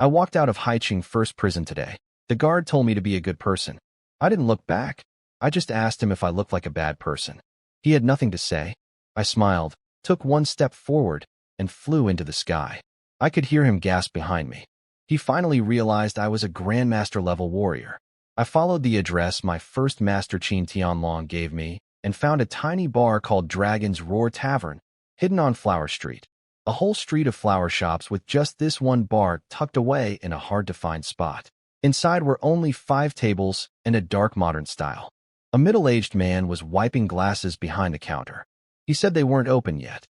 I walked out of Haiching First Prison today. The guard told me to be a good person. I didn't look back. I just asked him if I looked like a bad person. He had nothing to say. I smiled, took one step forward, and flew into the sky. I could hear him gasp behind me. He finally realized I was a Grandmaster-level warrior. I followed the address my first Master Qin Tianlong gave me and found a tiny bar called Dragon's Roar Tavern, hidden on Flower Street. A whole street of flower shops with just this one bar tucked away in a hard-to-find spot. Inside were only 5 tables and a dark modern style. A middle-aged man was wiping glasses behind the counter. He said they weren't open yet.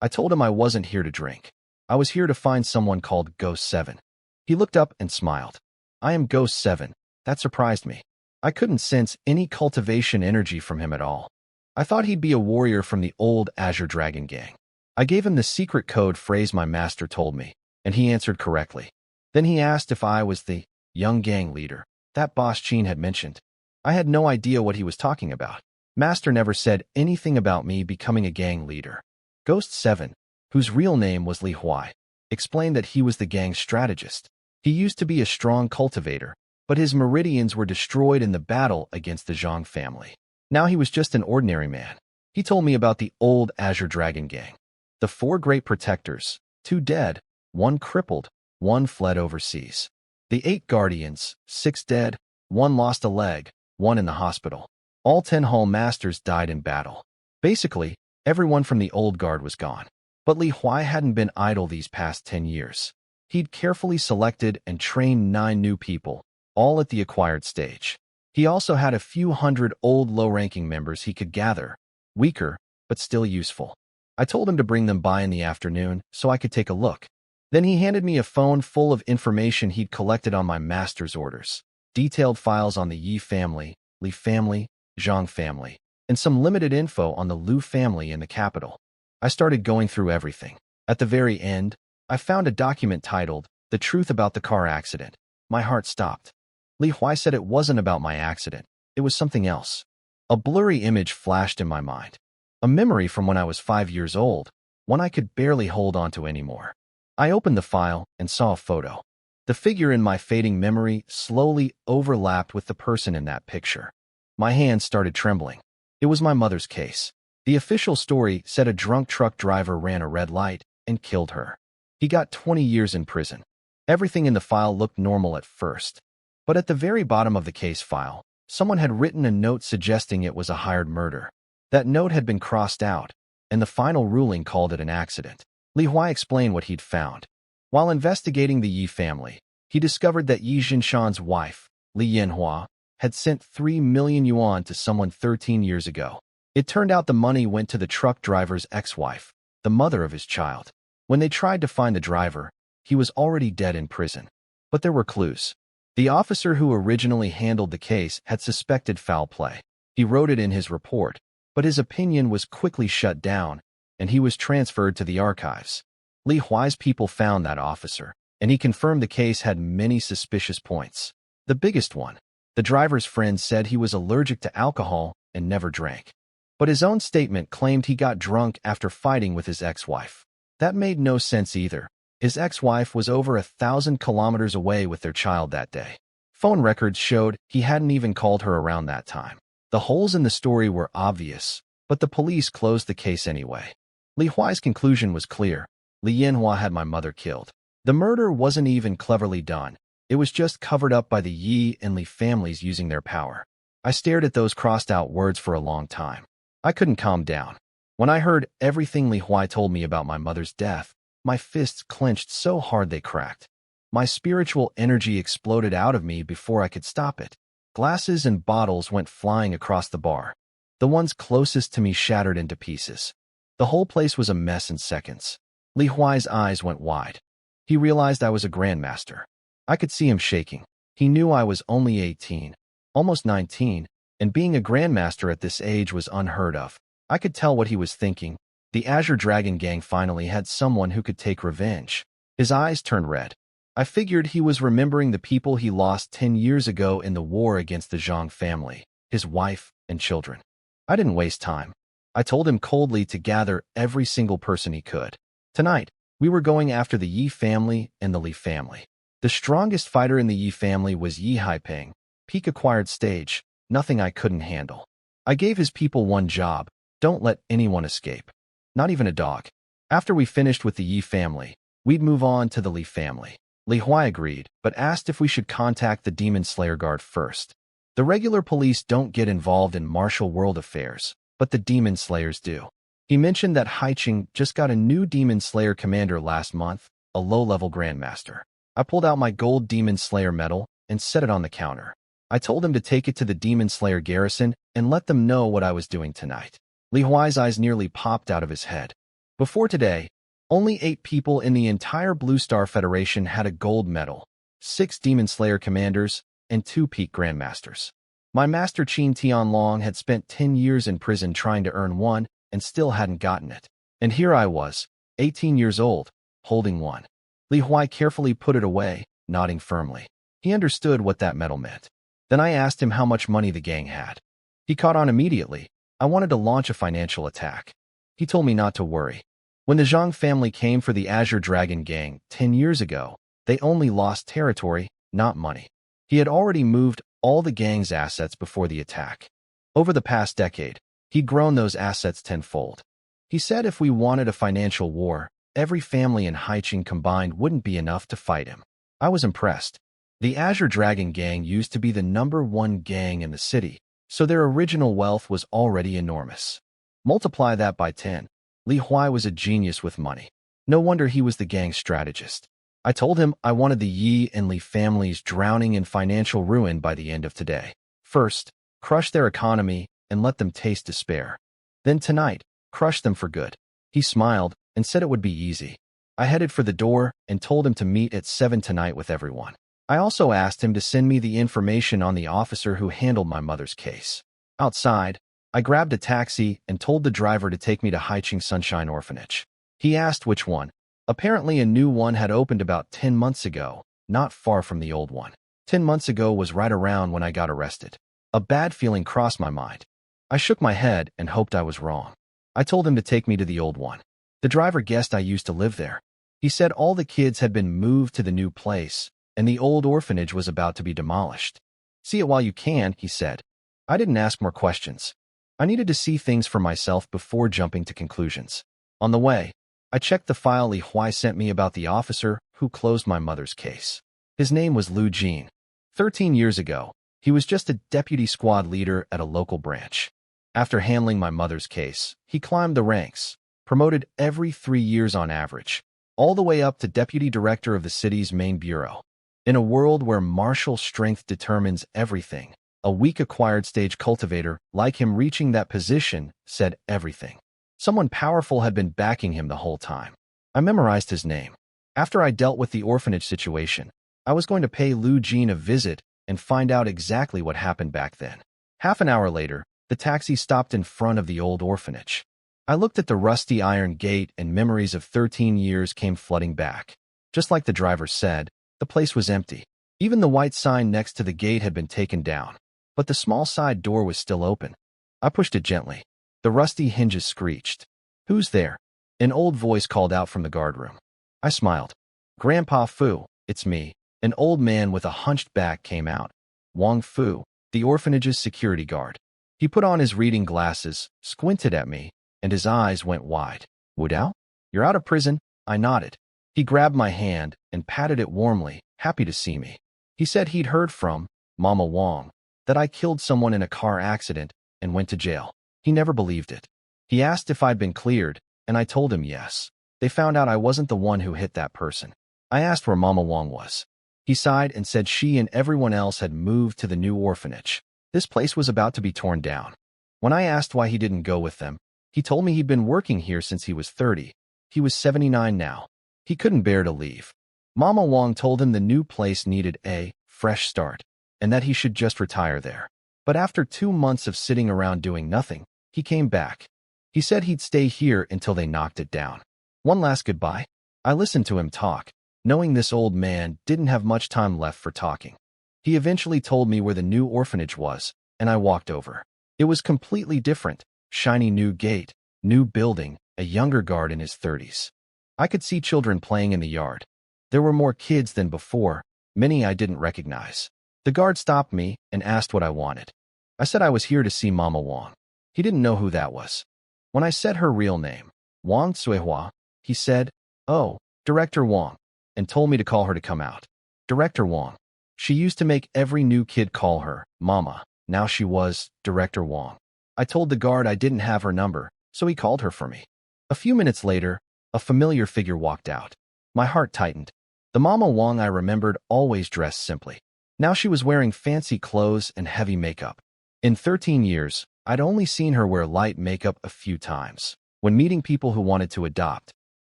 I told him I wasn't here to drink. I was here to find someone called Ghost 7. He looked up and smiled. I am Ghost 7. That surprised me. I couldn't sense any cultivation energy from him at all. I thought he'd be a warrior from the old Azure Dragon gang. I gave him the secret code phrase my master told me, and he answered correctly. Then he asked if I was the young gang leader that Boss Qin had mentioned. I had no idea what he was talking about. Master never said anything about me becoming a gang leader. Ghost 7, whose real name was Li Huai, explained that he was the gang's strategist. He used to be a strong cultivator, but his meridians were destroyed in the battle against the Zhang family. Now he was just an ordinary man. He told me about the old Azure Dragon gang. The 4 great protectors, 2 dead, 1 crippled, 1 fled overseas. The 8 guardians, 6 dead, 1 lost a leg, 1 in the hospital. All 10 Hall Masters died in battle. Basically, everyone from the old guard was gone. But Li Huai hadn't been idle these past 10 years. He'd carefully selected and trained 9 new people, all at the acquired stage. He also had a few hundred old low-ranking members he could gather, weaker, but still useful. I told him to bring them by in the afternoon so I could take a look. Then he handed me a phone full of information he'd collected on my master's orders, detailed files on the Yi family, Li family, Zhang family, and some limited info on the Lu family in the capital. I started going through everything. At the very end, I found a document titled, The Truth About the Car Accident. My heart stopped. Li Huai said it wasn't about my accident. It was something else. A blurry image flashed in my mind. A memory from when I was 5 years old, one I could barely hold on to anymore. I opened the file and saw a photo. The figure in my fading memory slowly overlapped with the person in that picture. My hands started trembling. It was my mother's case. The official story said a drunk truck driver ran a red light and killed her. He got 20 years in prison. Everything in the file looked normal at first. But at the very bottom of the case file, someone had written a note suggesting it was a hired murder. That note had been crossed out, and the final ruling called it an accident. Li Huai explained what he'd found. While investigating the Yi family, he discovered that Yi Jinshan's wife, Li Yanhua, had sent 3 million yuan to someone 13 years ago. It turned out the money went to the truck driver's ex-wife, the mother of his child. When they tried to find the driver, he was already dead in prison. But there were clues. The officer who originally handled the case had suspected foul play. He wrote it in his report, but his opinion was quickly shut down, and he was transferred to the archives. Li Huai's people found that officer, and he confirmed the case had many suspicious points. The biggest one, the driver's friend said he was allergic to alcohol and never drank. But his own statement claimed he got drunk after fighting with his ex-wife. That made no sense either. His ex-wife was over 1,000 kilometers away with their child that day. Phone records showed he hadn't even called her around that time. The holes in the story were obvious, but the police closed the case anyway. Li Huai's conclusion was clear. Li Yanhua had my mother killed. The murder wasn't even cleverly done. It was just covered up by the Yi and Li families using their power. I stared at those crossed-out words for a long time. I couldn't calm down. When I heard everything Li Huai told me about my mother's death, my fists clenched so hard they cracked. My spiritual energy exploded out of me before I could stop it. Glasses and bottles went flying across the bar. The ones closest to me shattered into pieces. The whole place was a mess in seconds. Li Huai's eyes went wide. He realized I was a grandmaster. I could see him shaking. He knew I was only 18, almost 19, and being a grandmaster at this age was unheard of. I could tell what he was thinking. The Azure Dragon gang finally had someone who could take revenge. His eyes turned red. I figured he was remembering the people he lost 10 years ago in the war against the Zhang family, his wife and children. I didn't waste time. I told him coldly to gather every single person he could. Tonight, we were going after the Yi family and the Li family. The strongest fighter in the Yi family was Yi Haiping, peak acquired stage, nothing I couldn't handle. I gave his people one job: don't let anyone escape. Not even a dog. After we finished with the Yi family, we'd move on to the Li family. Li Huai agreed, but asked if we should contact the Demon Slayer Guard first. The regular police don't get involved in martial world affairs, but the Demon Slayers do. He mentioned that Haiching just got a new Demon Slayer commander last month, a low-level grandmaster. I pulled out my gold Demon Slayer medal and set it on the counter. I told him to take it to the Demon Slayer garrison and let them know what I was doing tonight. Li Huai's eyes nearly popped out of his head. Before today, only 8 people in the entire Blue Star Federation had a gold medal, 6 Demon Slayer commanders, and 2 peak grandmasters. My master Qin Tianlong had spent 10 years in prison trying to earn one and still hadn't gotten it. And here I was, 18 years old, holding one. Li Huai carefully put it away, nodding firmly. He understood what that medal meant. Then I asked him how much money the gang had. He caught on immediately. I wanted to launch a financial attack. He told me not to worry. When the Zhang family came for the Azure Dragon gang 10 years ago, they only lost territory, not money. He had already moved all the gang's assets before the attack. Over the past decade, he'd grown those assets tenfold. He said if we wanted a financial war, every family in Haiching combined wouldn't be enough to fight him. I was impressed. The Azure Dragon gang used to be the #1 gang in the city, so their original wealth was already enormous. Multiply that by 10. Li Huai was a genius with money. No wonder he was the gang's strategist. I told him I wanted the Yi and Li families drowning in financial ruin by the end of today. First, crush their economy and let them taste despair. Then tonight, crush them for good. He smiled and said it would be easy. I headed for the door and told him to meet at 7 tonight with everyone. I also asked him to send me the information on the officer who handled my mother's case. Outside, I grabbed a taxi and told the driver to take me to Haiching Sunshine Orphanage. He asked which one. Apparently a new one had opened about 10 months ago, not far from the old one. 10 months ago was right around when I got arrested. A bad feeling crossed my mind. I shook my head and hoped I was wrong. I told him to take me to the old one. The driver guessed I used to live there. He said all the kids had been moved to the new place, and the old orphanage was about to be demolished. See it while you can, he said. I didn't ask more questions. I needed to see things for myself before jumping to conclusions. On the way, I checked the file Li Huai sent me about the officer who closed my mother's case. His name was Lu Jin. 13 years ago, he was just a deputy squad leader at a local branch. After handling my mother's case, he climbed the ranks, promoted every 3 years on average, all the way up to deputy director of the city's main bureau. In a world where martial strength determines everything, a weak acquired stage cultivator like him reaching that position said everything. Someone powerful had been backing him the whole time. I memorized his name. After I dealt with the orphanage situation, I was going to pay Lu Jin a visit and find out exactly what happened back then. Half an hour later, the taxi stopped in front of the old orphanage. I looked at the rusty iron gate and memories of 13 years came flooding back. Just like the driver said, the place was empty. Even the white sign next to the gate had been taken down, but the small side door was still open. I pushed it gently. The rusty hinges screeched. "Who's there?" An old voice called out from the guardroom. I smiled. "Grandpa Fu, it's me." An old man with a hunched back came out. Wang Fu, the orphanage's security guard. He put on his reading glasses, squinted at me, and his eyes went wide. "Wu Dao? You're out of prison?" I nodded. He grabbed my hand and patted it warmly, happy to see me. He said he'd heard from Mama Wang that I killed someone in a car accident and went to jail. He never believed it. He asked if I'd been cleared, and I told him yes. They found out I wasn't the one who hit that person. I asked where Mama Wang was. He sighed and said she and everyone else had moved to the new orphanage. This place was about to be torn down. When I asked why he didn't go with them, he told me he'd been working here since he was 30. He was 79 now. He couldn't bear to leave. Mama Wang told him the new place needed a fresh start, and that he should just retire there. But after 2 months of sitting around doing nothing, he came back. He said he'd stay here until they knocked it down. One last goodbye. I listened to him talk, knowing this old man didn't have much time left for talking. He eventually told me where the new orphanage was, and I walked over. It was completely different. Shiny new gate, new building, a younger guard in his 30s. I could see children playing in the yard. There were more kids than before, many I didn't recognize. The guard stopped me and asked what I wanted. I said I was here to see Mama Wang. He didn't know who that was. When I said her real name, Wang Suihua, he said, "Oh, Director Wang," and told me to call her to come out. Director Wang. She used to make every new kid call her Mama. Now she was Director Wang. I told the guard I didn't have her number, so he called her for me. A few minutes later, a familiar figure walked out. My heart tightened. The Mama Wang I remembered always dressed simply. Now she was wearing fancy clothes and heavy makeup. In 13 years, I'd only seen her wear light makeup a few times, when meeting people who wanted to adopt.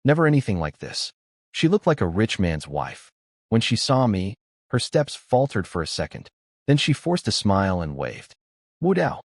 Never anything like this. She looked like a rich man's wife. When she saw me, her steps faltered for a second. Then she forced a smile and waved. Wu Dao.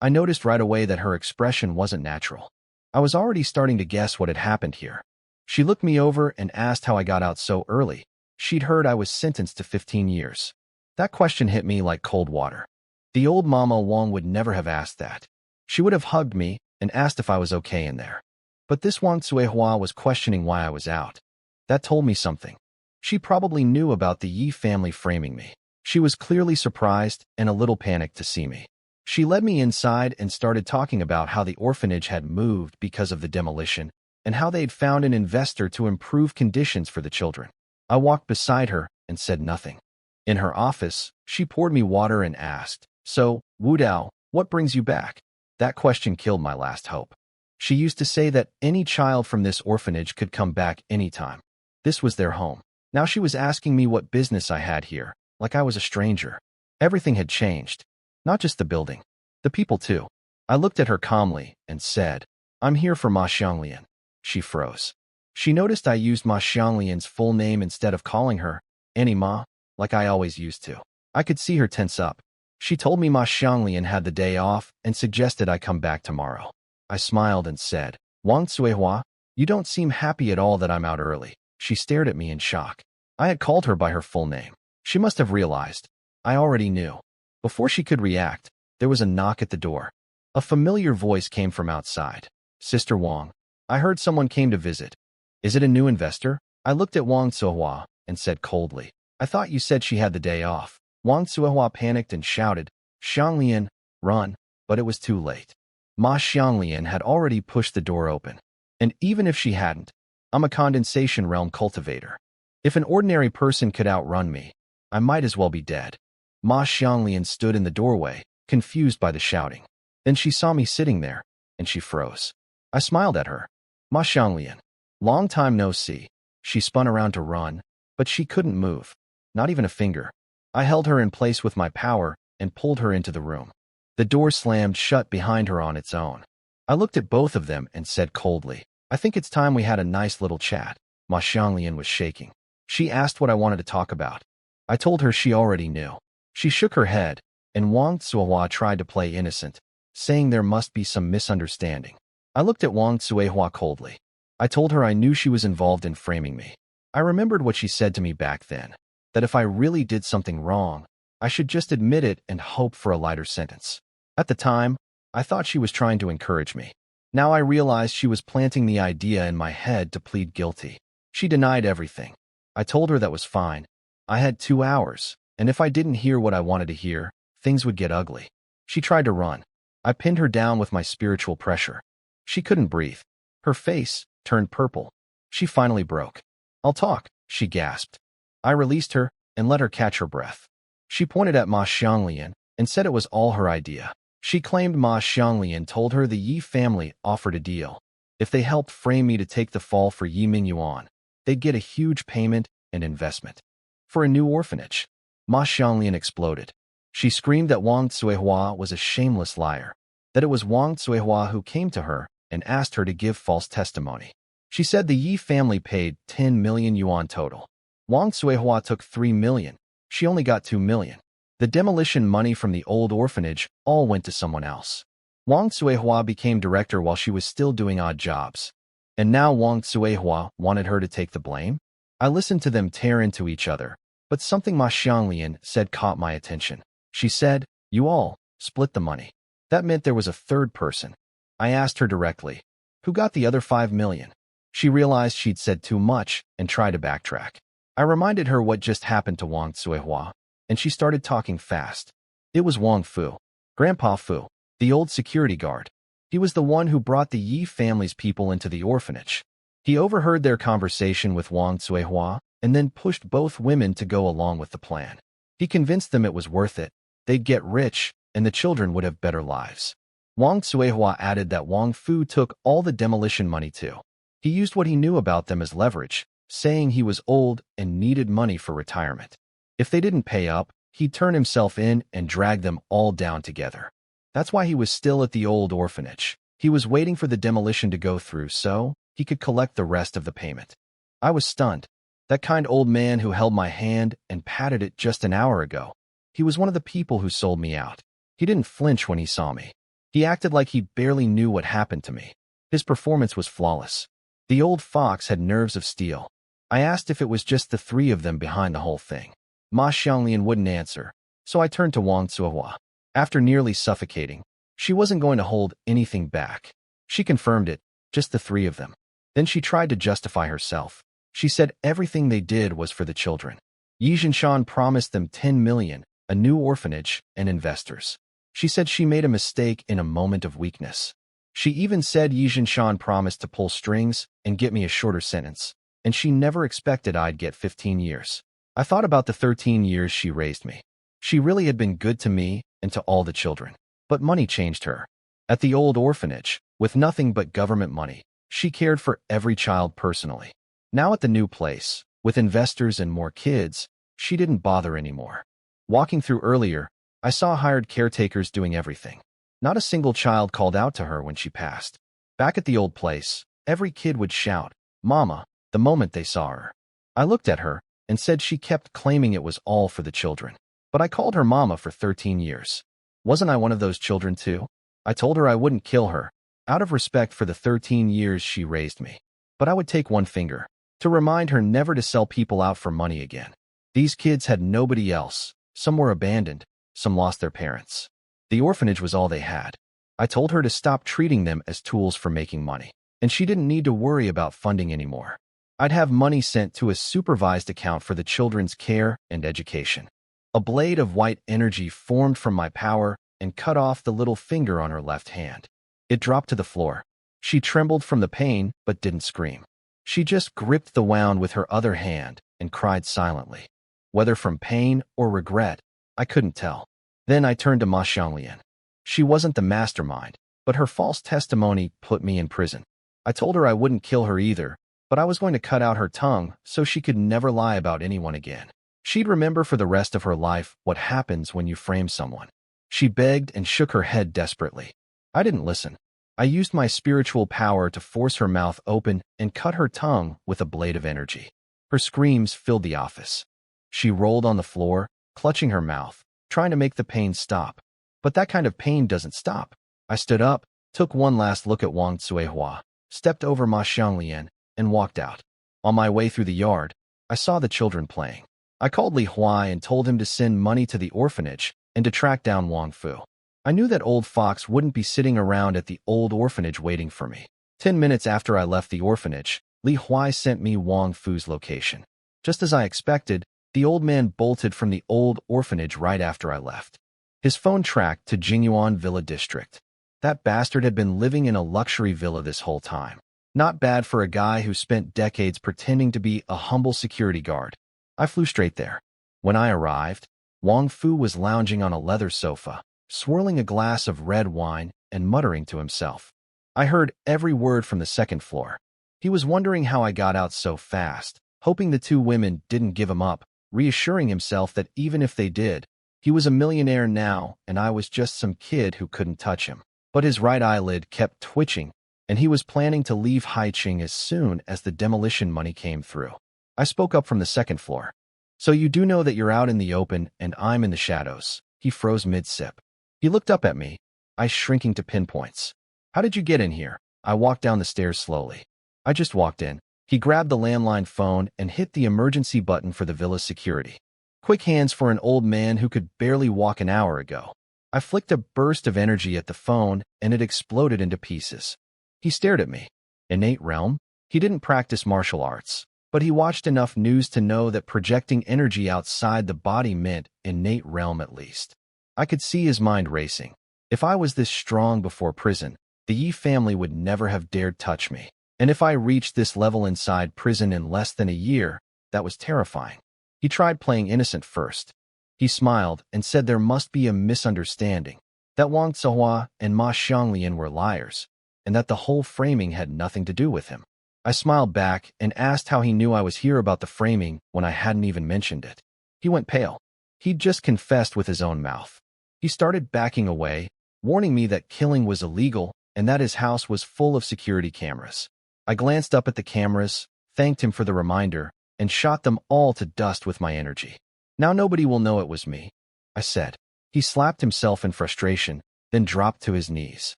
I noticed right away that her expression wasn't natural. I was already starting to guess what had happened here. She looked me over and asked how I got out so early. She'd heard I was sentenced to 15 years. That question hit me like cold water. The old Mama Wang would never have asked that. She would have hugged me and asked if I was okay in there. But this Wang Suihua was questioning why I was out. That told me something. She probably knew about the Yi family framing me. She was clearly surprised and a little panicked to see me. She led me inside and started talking about how the orphanage had moved because of the demolition and how they'd found an investor to improve conditions for the children. I walked beside her and said nothing. In her office, she poured me water and asked, "So, Wu Dao, what brings you back?" That question killed my last hope. She used to say that any child from this orphanage could come back anytime. This was their home. Now she was asking me what business I had here, like I was a stranger. Everything had changed. Not just the building. The people too. I looked at her calmly and said, "I'm here for Ma Xianglian." She froze. She noticed I used Ma Xianglian's full name instead of calling her Annie Ma, like I always used to. I could see her tense up. She told me Ma Xianglian had the day off and suggested I come back tomorrow. I smiled and said, "Wang Suihua, you don't seem happy at all that I'm out early." She stared at me in shock. I had called her by her full name. She must have realized. I already knew. Before she could react, there was a knock at the door. A familiar voice came from outside. "Sister Wang, I heard someone came to visit. Is it a new investor?" I looked at Wang Suihua and said coldly, "I thought you said she had the day off." Wang Suihua panicked and shouted, "Xianglian, run," but it was too late. Ma Xianglian had already pushed the door open. And even if she hadn't, I'm a condensation realm cultivator. If an ordinary person could outrun me, I might as well be dead. Ma Xianglian stood in the doorway, confused by the shouting. Then she saw me sitting there, and she froze. I smiled at her. "Ma Xianglian, long time no see." She spun around to run, but she couldn't move. Not even a finger. I held her in place with my power and pulled her into the room. The door slammed shut behind her on its own. I looked at both of them and said coldly, "I think it's time we had a nice little chat." Ma Xianglian was shaking. She asked what I wanted to talk about. I told her she already knew. She shook her head, and Wang Suihua tried to play innocent, saying there must be some misunderstanding. I looked at Wang Suihua coldly. I told her I knew she was involved in framing me. I remembered what she said to me back then, that if I really did something wrong, I should just admit it and hope for a lighter sentence. At the time, I thought she was trying to encourage me. Now I realized she was planting the idea in my head to plead guilty. She denied everything. I told her that was fine. I had 2 hours, and if I didn't hear what I wanted to hear, things would get ugly. She tried to run. I pinned her down with my spiritual pressure. She couldn't breathe. Her face turned purple. She finally broke. "I'll talk," she gasped. I released her and let her catch her breath. She pointed at Ma Xianglian and said it was all her idea. She claimed Ma Xianglian told her the Yi family offered a deal. If they helped frame me to take the fall for Yi Mingyuan, they'd get a huge payment and investment. For a new orphanage. Ma Xianglian exploded. She screamed that Wang Suihua was a shameless liar, that it was Wang Suihua who came to her and asked her to give false testimony. She said the Yi family paid 10 million yuan total. Wang Suihua took 3 million. She only got 2 million. The demolition money from the old orphanage all went to someone else. Wang Suihua became director while she was still doing odd jobs. And now Wang Suihua wanted her to take the blame? I listened to them tear into each other, but something Ma Xianglian said caught my attention. She said, "You all split the money." That meant there was a third person. I asked her directly, "Who got the other 5 million?" She realized she'd said too much and tried to backtrack. I reminded her what just happened to Wang Cuihua, and she started talking fast. It was Wang Fu, Grandpa Fu, the old security guard. He was the one who brought the Yi family's people into the orphanage. He overheard their conversation with Wang Cuihua and then pushed both women to go along with the plan. He convinced them it was worth it, they'd get rich, and the children would have better lives. Wang Cuihua added that Wang Fu took all the demolition money too. He used what he knew about them as leverage, saying he was old and needed money for retirement. If they didn't pay up, he'd turn himself in and drag them all down together. That's why he was still at the old orphanage. He was waiting for the demolition to go through so he could collect the rest of the payment. I was stunned. That kind old man who held my hand and patted it just an hour ago. He was one of the people who sold me out. He didn't flinch when he saw me. He acted like he barely knew what happened to me. His performance was flawless. The old fox had nerves of steel. I asked if it was just the three of them behind the whole thing. Ma Xianglian wouldn't answer, so I turned to Wang Cuihua. After nearly suffocating, she wasn't going to hold anything back. She confirmed it, just the three of them. Then she tried to justify herself. She said everything they did was for the children. Yi Zhinshan promised them 10 million, a new orphanage, and investors. She said she made a mistake in a moment of weakness. She even said Yi Zhinshan promised to pull strings and get me a shorter sentence, and she never expected I'd get 15 years. I thought about the 13 years she raised me. She really had been good to me and to all the children. But money changed her. At the old orphanage, with nothing but government money, she cared for every child personally. Now at the new place, with investors and more kids, she didn't bother anymore. Walking through earlier, I saw hired caretakers doing everything. Not a single child called out to her when she passed. Back at the old place, every kid would shout, "Mama," the moment they saw her. I looked at her and said she kept claiming it was all for the children. But I called her Mama for 13 years. Wasn't I one of those children too? I told her I wouldn't kill her, out of respect for the 13 years she raised me. But I would take one finger, to remind her never to sell people out for money again. These kids had nobody else. Some were abandoned, some lost their parents. The orphanage was all they had. I told her to stop treating them as tools for making money, and she didn't need to worry about funding anymore. I'd have money sent to a supervised account for the children's care and education. A blade of white energy formed from my power and cut off the little finger on her left hand. It dropped to the floor. She trembled from the pain but didn't scream. She just gripped the wound with her other hand and cried silently. Whether from pain or regret, I couldn't tell. Then I turned to Ma Xianglian. She wasn't the mastermind, but her false testimony put me in prison. I told her I wouldn't kill her either, but I was going to cut out her tongue so she could never lie about anyone again. She'd remember for the rest of her life what happens when you frame someone. She begged and shook her head desperately. I didn't listen. I used my spiritual power to force her mouth open and cut her tongue with a blade of energy. Her screams filled the office. She rolled on the floor, clutching her mouth, trying to make the pain stop. But that kind of pain doesn't stop. I stood up, took one last look at Wang Cuihua, stepped over Ma Xianglian, and walked out. On my way through the yard, I saw the children playing. I called Li Huai and told him to send money to the orphanage and to track down Wang Fu. I knew that old fox wouldn't be sitting around at the old orphanage waiting for me. 10 minutes after I left the orphanage, Li Huai sent me Wang Fu's location. Just as I expected, the old man bolted from the old orphanage right after I left. His phone tracked to Jingyuan Villa District. That bastard had been living in a luxury villa this whole time. Not bad for a guy who spent decades pretending to be a humble security guard. I flew straight there. When I arrived, Wang Fu was lounging on a leather sofa, swirling a glass of red wine and muttering to himself. I heard every word from the second floor. He was wondering how I got out so fast, hoping the two women didn't give him up, reassuring himself that even if they did, he was a millionaire now and I was just some kid who couldn't touch him. But his right eyelid kept twitching, and he was planning to leave Haiqing as soon as the demolition money came through. I spoke up from the second floor. So you do know that you're out in the open and I'm in the shadows. He froze mid-sip. He looked up at me, eyes shrinking to pinpoints. How did you get in here? I walked down the stairs slowly. I just walked in. He grabbed the landline phone and hit the emergency button for the villa's security. Quick hands for an old man who could barely walk an hour ago. I flicked a burst of energy at the phone and it exploded into pieces. He stared at me. Innate realm? He didn't practice martial arts, but he watched enough news to know that projecting energy outside the body meant innate realm at least. I could see his mind racing. If I was this strong before prison, the Yi family would never have dared touch me. And if I reached this level inside prison in less than a year, that was terrifying. He tried playing innocent first. He smiled and said there must be a misunderstanding, that Wang Zihua and Ma Xianglian were liars, and that the whole framing had nothing to do with him. I smiled back and asked how he knew I was here about the framing when I hadn't even mentioned it. He went pale. He'd just confessed with his own mouth. He started backing away, warning me that killing was illegal and that his house was full of security cameras. I glanced up at the cameras, thanked him for the reminder, and shot them all to dust with my energy. Now nobody will know it was me, I said. He slapped himself in frustration, then dropped to his knees.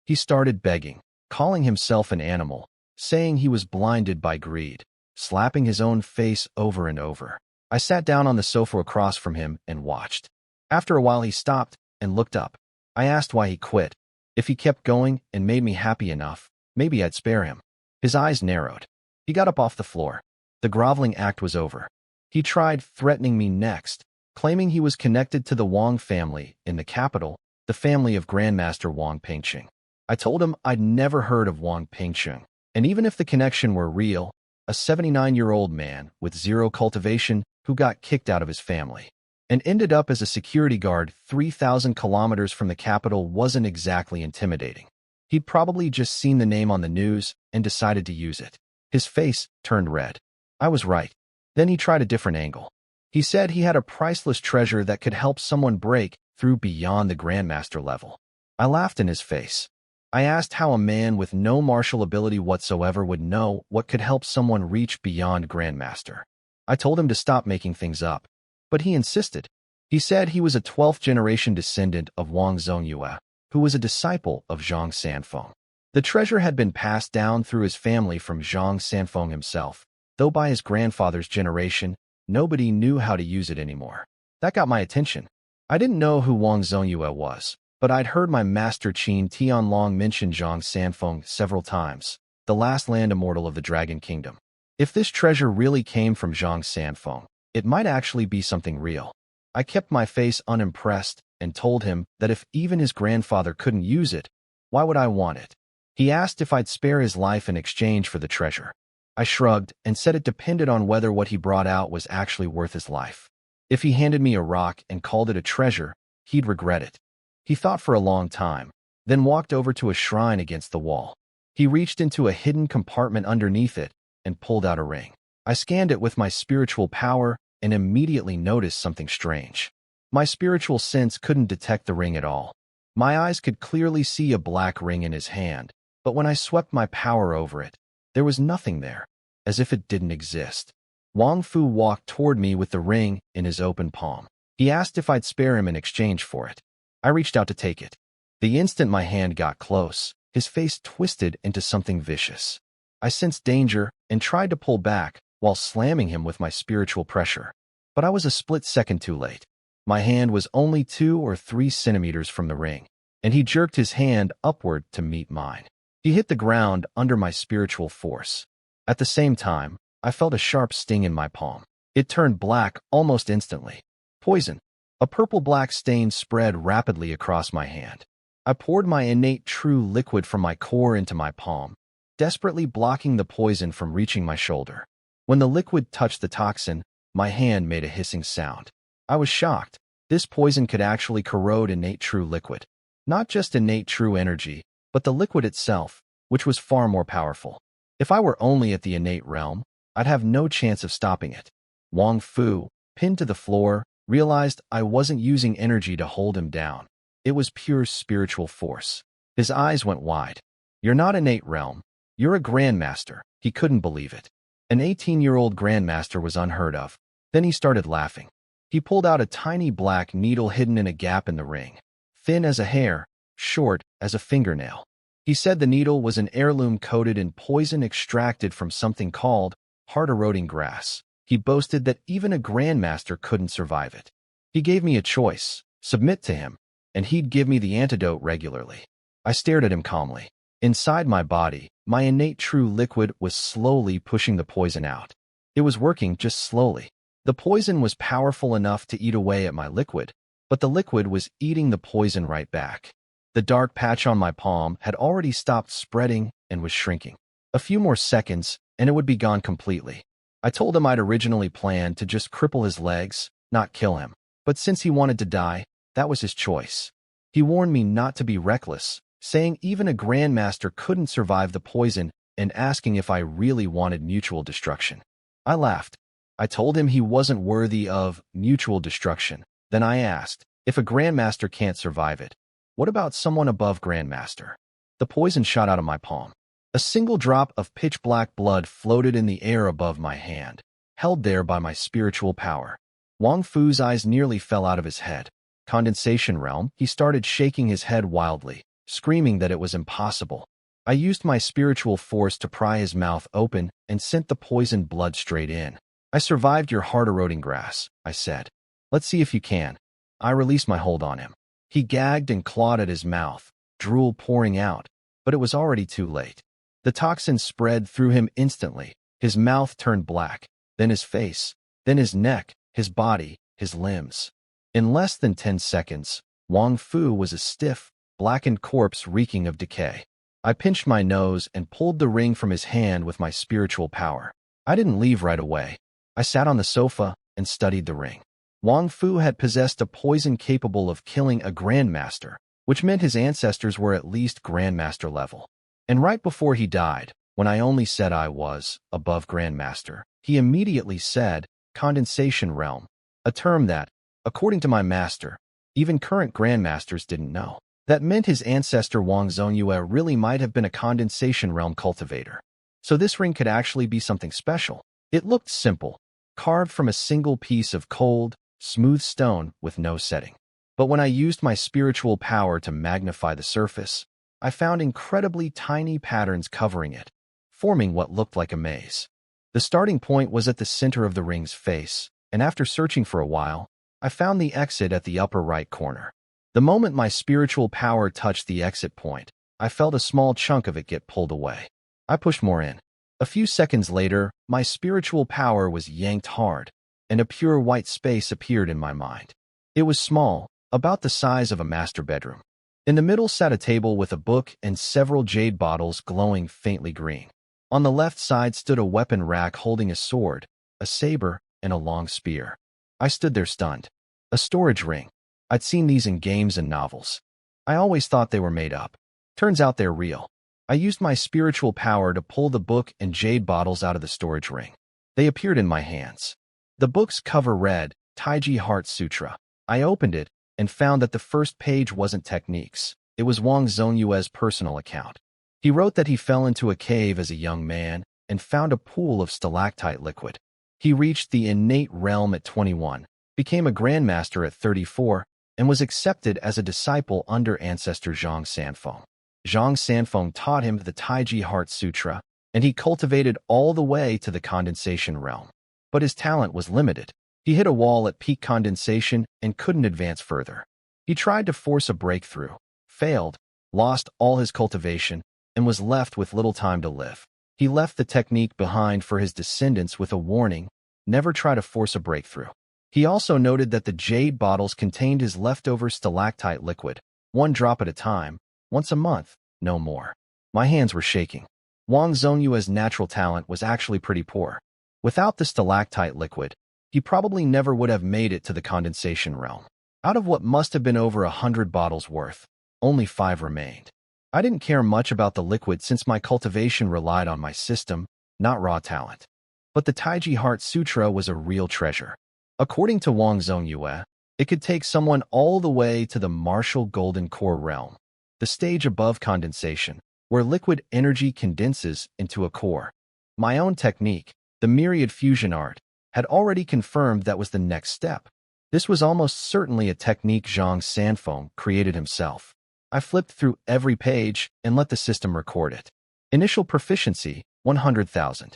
He started begging, calling himself an animal, saying he was blinded by greed, slapping his own face over and over. I sat down on the sofa across from him and watched. After a while he stopped and looked up. I asked why he quit. If he kept going and made me happy enough, maybe I'd spare him. His eyes narrowed. He got up off the floor. The groveling act was over. He tried threatening me next, claiming he was connected to the Wang family in the capital, the family of Grandmaster Wang Pingqing. I told him I'd never heard of Wang Pingqing, and even if the connection were real, a 79-year-old man with zero cultivation who got kicked out of his family and ended up as a security guard 3,000 kilometers from the capital wasn't exactly intimidating. He'd probably just seen the name on the news and decided to use it. His face turned red. I was right. Then he tried a different angle. He said he had a priceless treasure that could help someone break through beyond the Grandmaster level. I laughed in his face. I asked how a man with no martial ability whatsoever would know what could help someone reach beyond Grandmaster. I told him to stop making things up, but he insisted. He said he was a 12th-generation descendant of Wang Zongyue, who was a disciple of Zhang Sanfeng. The treasure had been passed down through his family from Zhang Sanfeng himself, though by his grandfather's generation, nobody knew how to use it anymore. That got my attention. I didn't know who Wang Zongyue was, but I'd heard my master Qin Tianlong mention Zhang Sanfeng several times, the last land immortal of the Dragon Kingdom. If this treasure really came from Zhang Sanfeng, it might actually be something real. I kept my face unimpressed and told him that if even his grandfather couldn't use it, why would I want it? He asked if I'd spare his life in exchange for the treasure. I shrugged and said it depended on whether what he brought out was actually worth his life. If he handed me a rock and called it a treasure, he'd regret it. He thought for a long time, then walked over to a shrine against the wall. He reached into a hidden compartment underneath it and pulled out a ring. I scanned it with my spiritual power and immediately noticed something strange. My spiritual sense couldn't detect the ring at all. My eyes could clearly see a black ring in his hand, but when I swept my power over it, there was nothing there, as if it didn't exist. Wang Fu walked toward me with the ring in his open palm. He asked if I'd spare him in exchange for it. I reached out to take it. The instant my hand got close, his face twisted into something vicious. I sensed danger and tried to pull back while slamming him with my spiritual pressure. But I was a split second too late. My hand was only 2 or 3 centimeters from the ring, and he jerked his hand upward to meet mine. He hit the ground under my spiritual force. At the same time, I felt a sharp sting in my palm. It turned black almost instantly. Poison. A purple-black stain spread rapidly across my hand. I poured my innate true liquid from my core into my palm, desperately blocking the poison from reaching my shoulder. When the liquid touched the toxin, my hand made a hissing sound. I was shocked. This poison could actually corrode innate true liquid. Not just innate true energy, but the liquid itself, which was far more powerful. If I were only at the innate realm, I'd have no chance of stopping it. Wang Fu, pinned to the floor, realized I wasn't using energy to hold him down. It was pure spiritual force. His eyes went wide. You're not innate realm. You're a grandmaster. He couldn't believe it. An 18-year-old grandmaster was unheard of. Then he started laughing. He pulled out a tiny black needle hidden in a gap in the ring. Thin as a hair, short as a fingernail. He said the needle was an heirloom coated in poison extracted from something called heart-eroding grass. He boasted that even a grandmaster couldn't survive it. He gave me a choice, submit to him, and he'd give me the antidote regularly. I stared at him calmly. Inside my body, my innate true liquid was slowly pushing the poison out. It was working just slowly. The poison was powerful enough to eat away at my liquid, but the liquid was eating the poison right back. The dark patch on my palm had already stopped spreading and was shrinking. A few more seconds, and it would be gone completely. I told him I'd originally planned to just cripple his legs, not kill him. But since he wanted to die, that was his choice. He warned me not to be reckless, saying even a grandmaster couldn't survive the poison and asking if I really wanted mutual destruction. I laughed. I told him he wasn't worthy of mutual destruction. Then I asked, if a grandmaster can't survive it, what about someone above grandmaster? The poison shot out of my palm. A single drop of pitch-black blood floated in the air above my hand, held there by my spiritual power. Wang Fu's eyes nearly fell out of his head. Condensation realm, he started shaking his head wildly, screaming that it was impossible. I used my spiritual force to pry his mouth open and sent the poisoned blood straight in. I survived your heart-eroding grass, I said. Let's see if you can. I released my hold on him. He gagged and clawed at his mouth, drool pouring out, but it was already too late. The toxin spread through him instantly. His mouth turned black, then his face, then his neck, his body, his limbs. In less than 10 seconds, Wang Fu was a stiff, blackened corpse reeking of decay. I pinched my nose and pulled the ring from his hand with my spiritual power. I didn't leave right away. I sat on the sofa and studied the ring. Wang Fu had possessed a poison capable of killing a grandmaster, which meant his ancestors were at least grandmaster level. And right before he died, when I only said I was above grandmaster, he immediately said, condensation realm, a term that, according to my master, even current grandmasters didn't know. That meant his ancestor Wang Zongyue really might have been a condensation realm cultivator. So this ring could actually be something special. It looked simple, carved from a single piece of cold, smooth stone with no setting. But when I used my spiritual power to magnify the surface, I found incredibly tiny patterns covering it, forming what looked like a maze. The starting point was at the center of the ring's face, and after searching for a while, I found the exit at the upper right corner. The moment my spiritual power touched the exit point, I felt a small chunk of it get pulled away. I pushed more in. A few seconds later, my spiritual power was yanked hard, and a pure white space appeared in my mind. It was small, about the size of a master bedroom. In the middle sat a table with a book and several jade bottles glowing faintly green. On the left side stood a weapon rack holding a sword, a saber, and a long spear. I stood there stunned. A storage ring. I'd seen these in games and novels. I always thought they were made up. Turns out they're real. I used my spiritual power to pull the book and jade bottles out of the storage ring. They appeared in my hands. The book's cover read, Taiji Heart Sutra. I opened it and found that the first page wasn't techniques. It was Wang Zongyue's personal account. He wrote that he fell into a cave as a young man and found a pool of stalactite liquid. He reached the innate realm at 21, became a grandmaster at 34, and was accepted as a disciple under ancestor Zhang Sanfeng. Zhang Sanfeng taught him the Taiji Heart Sutra, and he cultivated all the way to the condensation realm. But his talent was limited. He hit a wall at peak condensation and couldn't advance further. He tried to force a breakthrough, failed, lost all his cultivation, and was left with little time to live. He left the technique behind for his descendants with a warning, never try to force a breakthrough. He also noted that the jade bottles contained his leftover stalactite liquid, 1 drop at a time, once a month, no more. My hands were shaking. Wang Zongyue's natural talent was actually pretty poor. Without the stalactite liquid, he probably never would have made it to the condensation realm. Out of what must have been over 100 bottles worth, only 5 remained. I didn't care much about the liquid since my cultivation relied on my system, not raw talent. But the Taiji Heart Sutra was a real treasure. According to Wang Zongyue, it could take someone all the way to the martial golden core realm, the stage above condensation, where liquid energy condenses into a core. My own technique, the myriad fusion art, had already confirmed that was the next step. This was almost certainly a technique Zhang Sanfeng created himself. I flipped through every page and let the system record it. Initial proficiency, 100,000.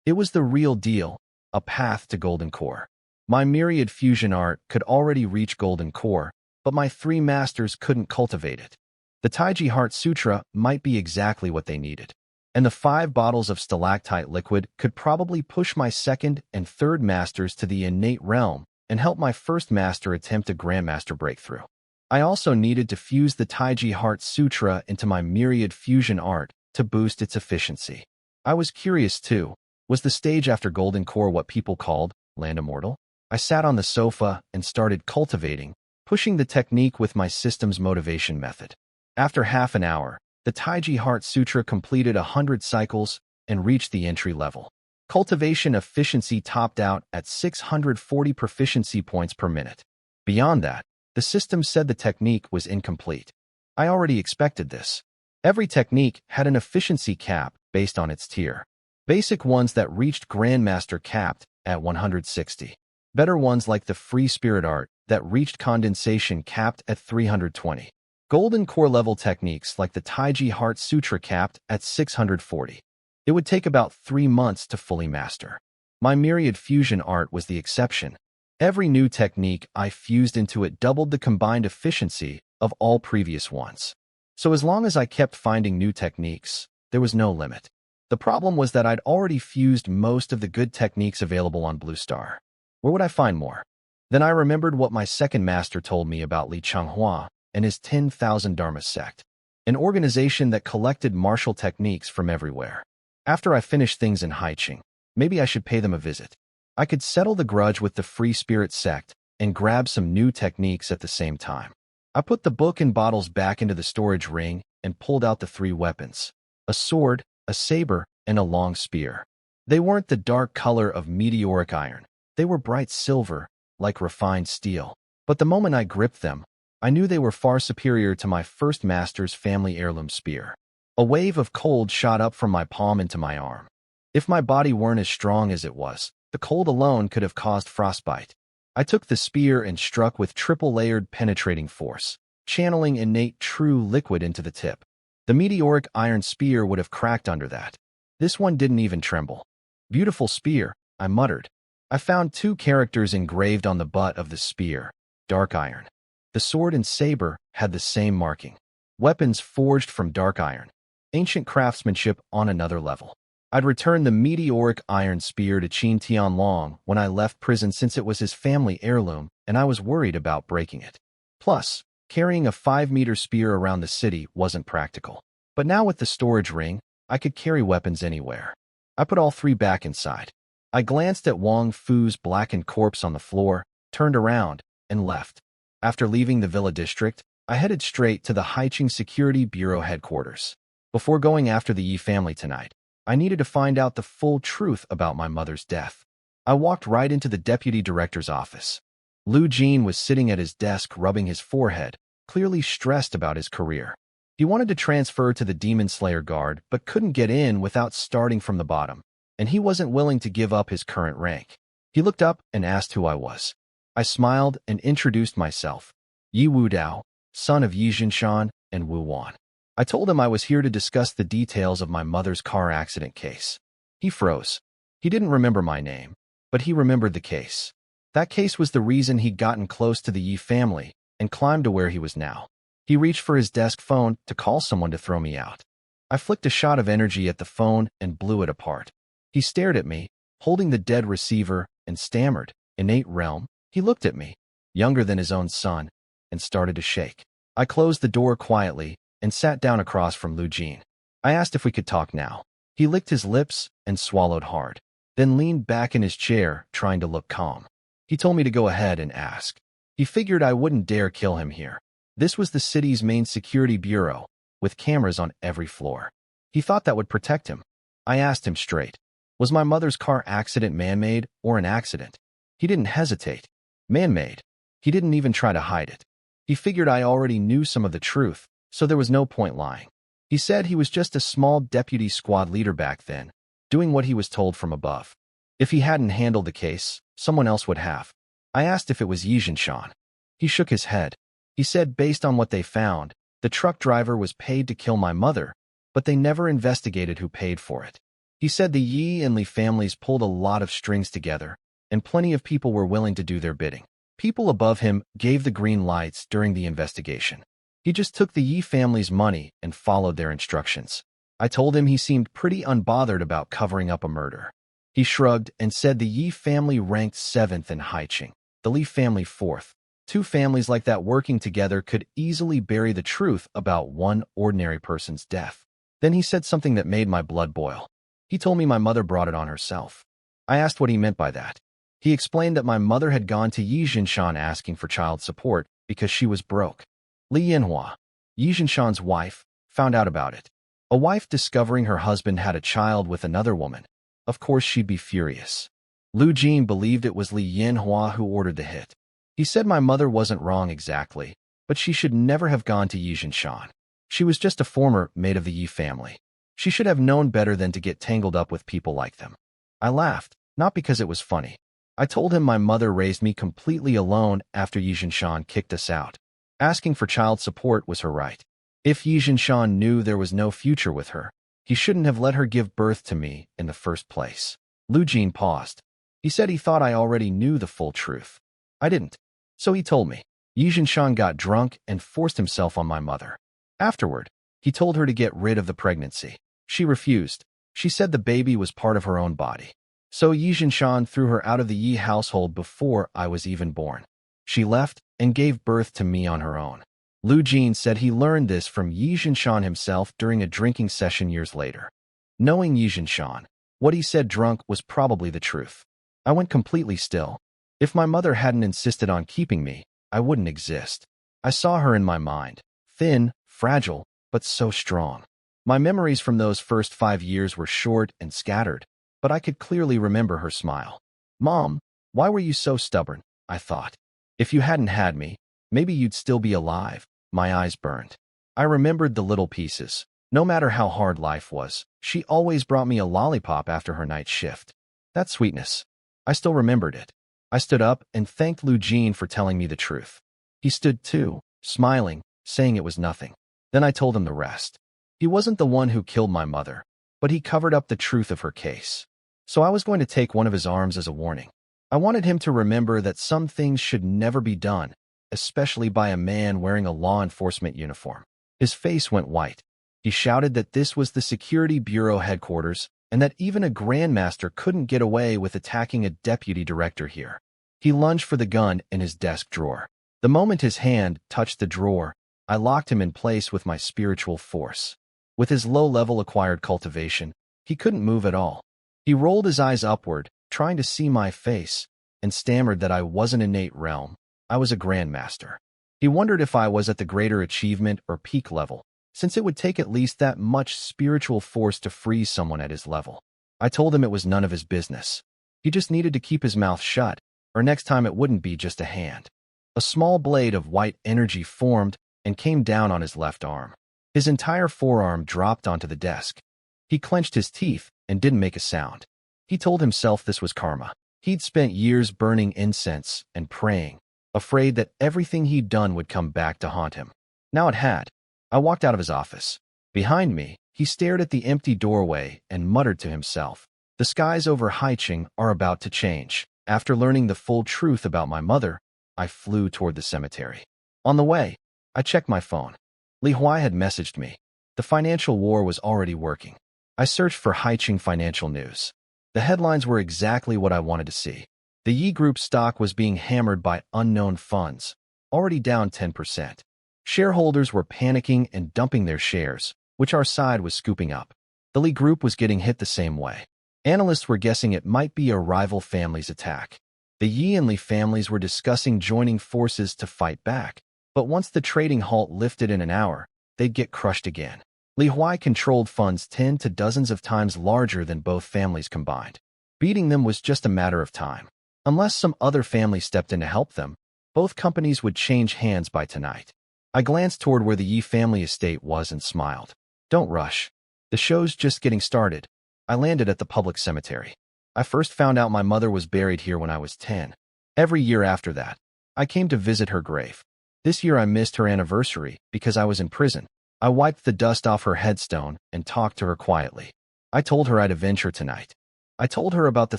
It was the real deal, a path to golden core. My myriad fusion art could already reach golden core, but my 3 masters couldn't cultivate it. The Taiji Heart Sutra might be exactly what they needed. and the 5 bottles of stalactite liquid could probably push my second and third masters to the innate realm and help my first master attempt a grandmaster breakthrough. I also needed to fuse the Taiji Heart Sutra into my myriad fusion art to boost its efficiency. I was curious too, was the stage after Golden Core what people called Land Immortal? I sat on the sofa and started cultivating, pushing the technique with my system's motivation method. After half an hour, the Taiji Heart Sutra completed 100 cycles and reached the entry level. Cultivation efficiency topped out at 640 proficiency points per minute. Beyond that, the system said the technique was incomplete. I already expected this. Every technique had an efficiency cap based on its tier. Basic ones that reached Grandmaster capped at 160. Better ones like the Free Spirit Art that reached Condensation capped at 320. Golden Core level techniques like the Taiji Heart Sutra capped at 640. It would take about 3 months to fully master. My myriad fusion art was the exception. Every new technique I fused into it doubled the combined efficiency of all previous ones. So as long as I kept finding new techniques, there was no limit. The problem was that I'd already fused most of the good techniques available on Blue Star. Where would I find more? Then I remembered what my second master told me about Li Changhua and his 10,000 Dharma sect, an organization that collected martial techniques from everywhere. After I finished things in Haiching, maybe I should pay them a visit. I could settle the grudge with the Free Spirit sect and grab some new techniques at the same time. I put the book and bottles back into the storage ring and pulled out the 3 weapons: a sword, a saber, and a long spear. They weren't the dark color of meteoric iron. They were bright silver, like refined steel. But the moment I gripped them, I knew they were far superior to my first master's family heirloom spear. A wave of cold shot up from my palm into my arm. If my body weren't as strong as it was, the cold alone could have caused frostbite. I took the spear and struck with triple-layered penetrating force, channeling innate true liquid into the tip. The meteoric iron spear would have cracked under that. This one didn't even tremble. Beautiful spear, I muttered. I found 2 characters engraved on the butt of the spear: dark iron. The sword and saber had the same marking. Weapons forged from dark iron. Ancient craftsmanship on another level. I'd returned the meteoric iron spear to Qin Tianlong when I left prison since it was his family heirloom and I was worried about breaking it. Plus, carrying a 5-meter spear around the city wasn't practical. But now with the storage ring, I could carry weapons anywhere. I put all 3 back inside. I glanced at Wang Fu's blackened corpse on the floor, turned around, and left. After leaving the Villa District, I headed straight to the Haiching Security Bureau headquarters. Before going after the Yi family tonight, I needed to find out the full truth about my mother's death. I walked right into the deputy director's office. Lu Jin was sitting at his desk rubbing his forehead, clearly stressed about his career. He wanted to transfer to the Demon Slayer Guard but couldn't get in without starting from the bottom, and he wasn't willing to give up his current rank. He looked up and asked who I was. I smiled and introduced myself. Yi Wu Dao, son of Yi Jinshan and Wu Wan. I told him I was here to discuss the details of my mother's car accident case. He froze. He didn't remember my name, but he remembered the case. That case was the reason he'd gotten close to the Yi family and climbed to where he was now. He reached for his desk phone to call someone to throw me out. I flicked a shot of energy at the phone and blew it apart. He stared at me, holding the dead receiver, and stammered, "Innate realm?" He looked at me, younger than his own son, and started to shake. I closed the door quietly and sat down across from Lu Jin. I asked if we could talk now. He licked his lips and swallowed hard, then leaned back in his chair, trying to look calm. He told me to go ahead and ask. He figured I wouldn't dare kill him here. This was the city's main security bureau, with cameras on every floor. He thought that would protect him. I asked him straight. Was my mother's car accident man-made or an accident? He didn't hesitate. Man-made. He didn't even try to hide it. He figured I already knew some of the truth, so there was no point lying. He said he was just a small deputy squad leader back then, doing what he was told from above. If he hadn't handled the case, someone else would have. I asked if it was Yi Jinshan. He shook his head. He said based on what they found, the truck driver was paid to kill my mother, but they never investigated who paid for it. He said the Yi and Li families pulled a lot of strings together, and plenty of people were willing to do their bidding. People above him gave the green lights during the investigation. He just took the Yi family's money and followed their instructions. I told him he seemed pretty unbothered about covering up a murder. He shrugged and said the Yi family ranked 7th in Haiching, the Li family 4th. Two families like that working together could easily bury the truth about one ordinary person's death. Then he said something that made my blood boil. He told me my mother brought it on herself. I asked what he meant by that. He explained that my mother had gone to Yi Jinshan asking for child support because she was broke. Li Yanhua, Yi Jinshan's wife, found out about it. A wife discovering her husband had a child with another woman. Of course she'd be furious. Lu Jin believed it was Li Yanhua who ordered the hit. He said my mother wasn't wrong exactly, but she should never have gone to Yi Jinshan. She was just a former maid of the Yi family. She should have known better than to get tangled up with people like them. I laughed, not because it was funny. I told him my mother raised me completely alone after Yi Jinshan kicked us out. Asking for child support was her right. If Yi Jinshan knew there was no future with her, he shouldn't have let her give birth to me in the first place. Lu Jin paused. He said he thought I already knew the full truth. I didn't. So he told me. Yi Jinshan got drunk and forced himself on my mother. Afterward, he told her to get rid of the pregnancy. She refused. She said the baby was part of her own body. So Yi Jinshan threw her out of the Yi household before I was even born. She left and gave birth to me on her own. Lu Jin said he learned this from Yi Jinshan himself during a drinking session years later. Knowing Yi Jinshan, what he said drunk was probably the truth. I went completely still. If my mother hadn't insisted on keeping me, I wouldn't exist. I saw her in my mind, thin, fragile, but so strong. My memories from those first 5 years were short and scattered, but I could clearly remember her smile. Mom, why were you so stubborn? I thought. If you hadn't had me, maybe you'd still be alive. My eyes burned. I remembered the little pieces. No matter how hard life was, she always brought me a lollipop after her night shift. That sweetness. I still remembered it. I stood up and thanked Lu Jin for telling me the truth. He stood too, smiling, saying it was nothing. Then I told him the rest. He wasn't the one who killed my mother, but he covered up the truth of her case. So I was going to take one of his arms as a warning. I wanted him to remember that some things should never be done, especially by a man wearing a law enforcement uniform. His face went white. He shouted that this was the Security Bureau headquarters and that even a grandmaster couldn't get away with attacking a deputy director here. He lunged for the gun in his desk drawer. The moment his hand touched the drawer, I locked him in place with my spiritual force. With his low-level acquired cultivation, he couldn't move at all. He rolled his eyes upward, trying to see my face, and stammered that I wasn't innate realm. I was a grandmaster. He wondered if I was at the greater achievement or peak level, since it would take at least that much spiritual force to freeze someone at his level. I told him it was none of his business. He just needed to keep his mouth shut, or next time it wouldn't be just a hand. A small blade of white energy formed and came down on his left arm. His entire forearm dropped onto the desk. He clenched his teeth and didn't make a sound. He told himself this was karma. He'd spent years burning incense and praying, afraid that everything he'd done would come back to haunt him. Now it had. I walked out of his office. Behind me, he stared at the empty doorway and muttered to himself, "The skies over Haiching are about to change." After learning the full truth about my mother, I flew toward the cemetery. On the way, I checked my phone. Li Huai had messaged me. The financial war was already working. I searched for Haiching financial news. The headlines were exactly what I wanted to see. The Yi Group stock was being hammered by unknown funds, already down 10%. Shareholders were panicking and dumping their shares, which our side was scooping up. The Li Group was getting hit the same way. Analysts were guessing it might be a rival family's attack. The Yi and Li families were discussing joining forces to fight back, but once the trading halt lifted in an hour, they'd get crushed again. Li Huai controlled funds 10 to dozens of times larger than both families combined. Beating them was just a matter of time. Unless some other family stepped in to help them, both companies would change hands by tonight. I glanced toward where the Yi family estate was and smiled. Don't rush. The show's just getting started. I landed at the public cemetery. I first found out my mother was buried here when I was 10. Every year after that, I came to visit her grave. This year I missed her anniversary because I was in prison. I wiped the dust off her headstone and talked to her quietly. I told her I'd avenge her tonight. I told her about the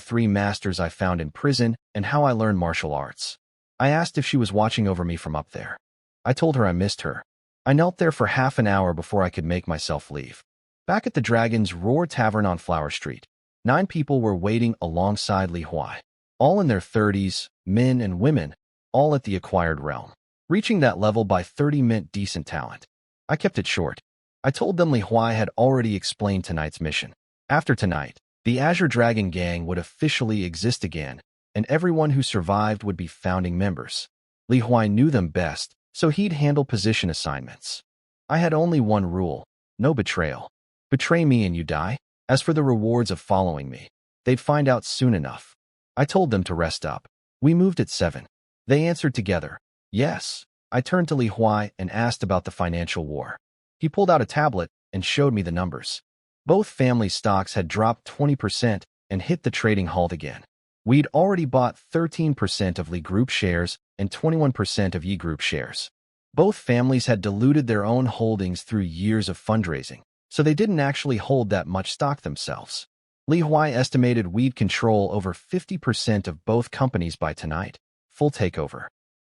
3 masters I found in prison and how I learned martial arts. I asked if she was watching over me from up there. I told her I missed her. I knelt there for half an hour before I could make myself leave. Back at the Dragon's Roar Tavern on Flower Street, 9 people were waiting alongside Li Huai, all in their 30s, men and women, all at the acquired realm. Reaching that level by 30 meant decent talent. I kept it short. I told them Li Huai had already explained tonight's mission. After tonight, the Azure Dragon Gang would officially exist again, and everyone who survived would be founding members. Li Huai knew them best, so he'd handle position assignments. I had only one rule: no betrayal. Betray me and you die. As for the rewards of following me, they'd find out soon enough. I told them to rest up. We moved at 7. They answered together, yes. I turned to Li Huai and asked about the financial war. He pulled out a tablet and showed me the numbers. Both family stocks had dropped 20% and hit the trading halt again. We'd already bought 13% of Li Group shares and 21% of Yi Group shares. Both families had diluted their own holdings through years of fundraising, so they didn't actually hold that much stock themselves. Li Huai estimated we'd control over 50% of both companies by tonight. Full takeover.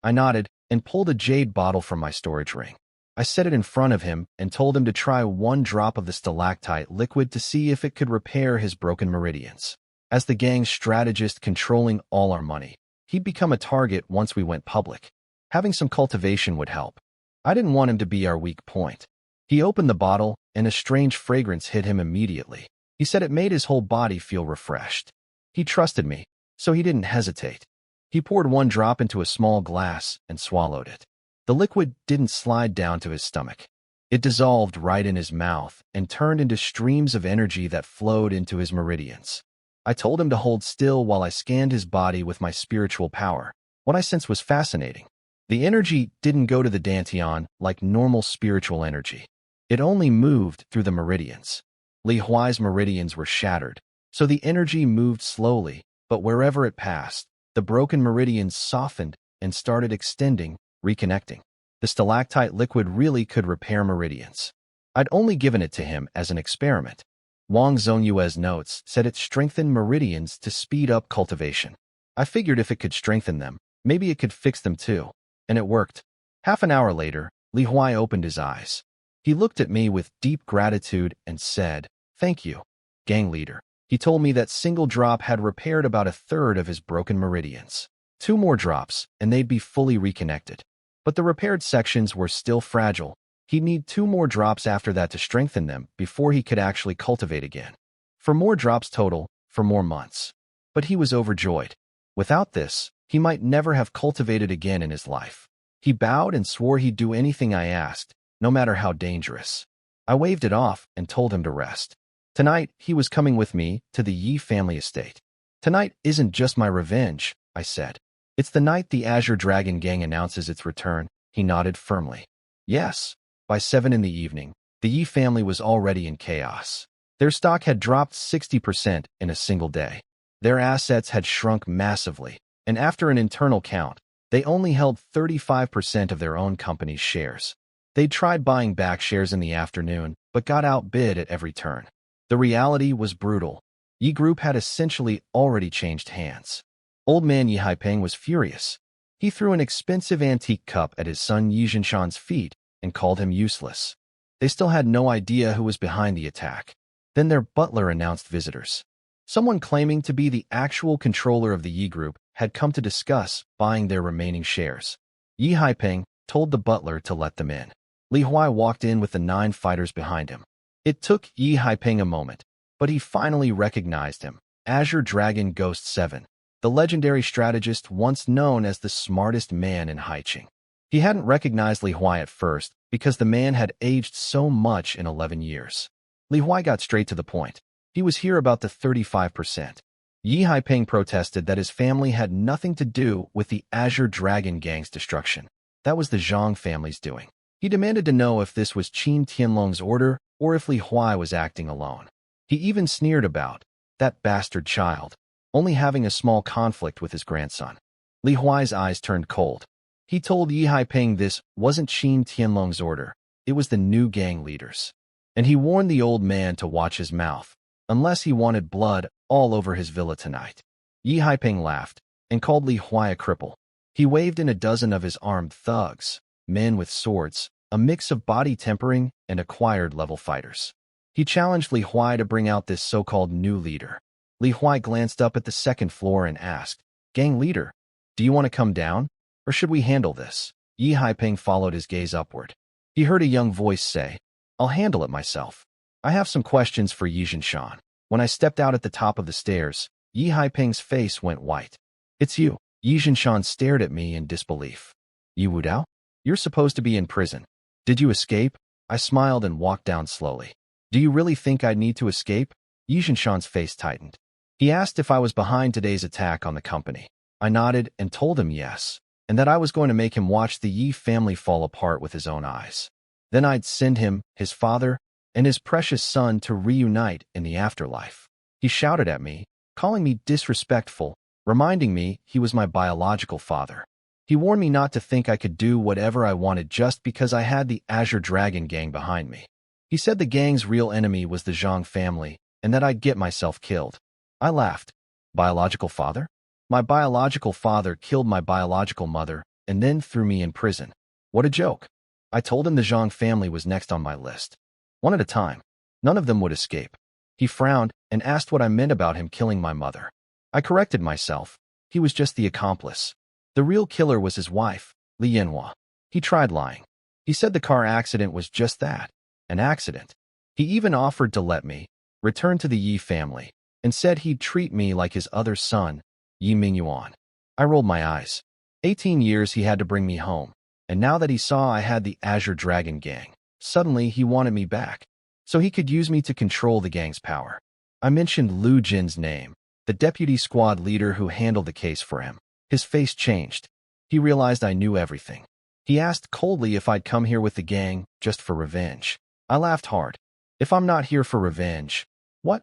I nodded and pulled a jade bottle from my storage ring. I set it in front of him and told him to try 1 drop of the stalactite liquid to see if it could repair his broken meridians. As the gang's strategist controlling all our money, he'd become a target once we went public. Having some cultivation would help. I didn't want him to be our weak point. He opened the bottle, and a strange fragrance hit him immediately. He said it made his whole body feel refreshed. He trusted me, so he didn't hesitate. He poured 1 drop into a small glass and swallowed it. The liquid didn't slide down to his stomach. It dissolved right in his mouth and turned into streams of energy that flowed into his meridians. I told him to hold still while I scanned his body with my spiritual power. What I sensed was fascinating. The energy didn't go to the dantian like normal spiritual energy. It only moved through the meridians. Li Huai's meridians were shattered, so the energy moved slowly, but wherever it passed, the broken meridians softened and started extending, reconnecting. The stalactite liquid really could repair meridians. I'd only given it to him as an experiment. Wang Zhongyue's notes said it strengthened meridians to speed up cultivation. I figured if it could strengthen them, maybe it could fix them too. And it worked. Half an hour later, Li Huai opened his eyes. He looked at me with deep gratitude and said, "Thank you, gang leader." He told me that single drop had repaired about 1/3 of his broken meridians. 2 more drops, and they'd be fully reconnected. But the repaired sections were still fragile. He'd need 2 more drops after that to strengthen them before he could actually cultivate again. For more drops total, for more months. But he was overjoyed. Without this, he might never have cultivated again in his life. He bowed and swore he'd do anything I asked, no matter how dangerous. I waved it off and told him to rest. Tonight, he was coming with me to the Yi family estate. Tonight isn't just my revenge, I said. It's the night the Azure Dragon Gang announces its return. He nodded firmly. Yes. By 7 in the evening, the Yi family was already in chaos. Their stock had dropped 60% in a single day. Their assets had shrunk massively, and after an internal count, they only held 35% of their own company's shares. They'd tried buying back shares in the afternoon, but got outbid at every turn. The reality was brutal. Yi Group had essentially already changed hands. Old man Yi Haipeng was furious. He threw an expensive antique cup at his son Yi Zhinshan's feet and called him useless. They still had no idea who was behind the attack. Then their butler announced visitors. Someone claiming to be the actual controller of the Yi Group had come to discuss buying their remaining shares. Yi Haipeng told the butler to let them in. Li Huai walked in with the 9 fighters behind him. It took Yi Haipeng a moment, but he finally recognized him. Azure Dragon Ghost 7, the legendary strategist once known as the smartest man in Haiqing. He hadn't recognized Li Huai at first because the man had aged so much in 11 years. Li Huai got straight to the point. He was here about the 35%. Yi Haipeng protested that his family had nothing to do with the Azure Dragon Gang's destruction. That was the Zhang family's doing. He demanded to know if this was Qin Tianlong's order or if Li Huai was acting alone. He even sneered about that bastard child only having a small conflict with his grandson. Li Huai's eyes turned cold. He told Yi Haipeng this wasn't Qin Tianlong's order, it was the new gang leaders. And he warned the old man to watch his mouth, unless he wanted blood all over his villa tonight. Yi Haipeng laughed and called Li Huai a cripple. He waved in a dozen of his armed thugs, men with swords, a mix of body tempering and acquired level fighters. He challenged Li Huai to bring out this so-called new leader. Li Huai glanced up at the second floor and asked, "Gang leader, do you want to come down? Or should we handle this?" Yi Haiping followed his gaze upward. He heard a young voice say, "I'll handle it myself. I have some questions for Yi Jinshan." When I stepped out at the top of the stairs, Yi Haiping's face went white. "It's you." Yi Jinshan stared at me in disbelief. "Yi Wudao? You're supposed to be in prison. Did you escape?" I smiled and walked down slowly. "Do you really think I'd need to escape?" Yi Jinshan's face tightened. He asked if I was behind today's attack on the company. I nodded and told him yes, and that I was going to make him watch the Yi family fall apart with his own eyes. Then I'd send him, his father, and his precious son to reunite in the afterlife. He shouted at me, calling me disrespectful, reminding me he was my biological father. He warned me not to think I could do whatever I wanted just because I had the Azure Dragon gang behind me. He said the gang's real enemy was the Zhang family, and that I'd get myself killed. I laughed. Biological father? My biological father killed my biological mother and then threw me in prison. What a joke. I told him the Zhang family was next on my list. One at a time. None of them would escape. He frowned and asked what I meant about him killing my mother. I corrected myself. He was just the accomplice. The real killer was his wife, Li Yanhua. He tried lying. He said the car accident was just that, an accident. He even offered to let me return to the Yi family and said he'd treat me like his other son, Yi Mingyuan. I rolled my eyes. 18 years he had to bring me home, and now that he saw I had the Azure Dragon gang, suddenly he wanted me back, so he could use me to control the gang's power. I mentioned Lu Jin's name, the deputy squad leader who handled the case for him. His face changed. He realized I knew everything. He asked coldly if I'd come here with the gang just for revenge. I laughed hard. If I'm not here for revenge, what?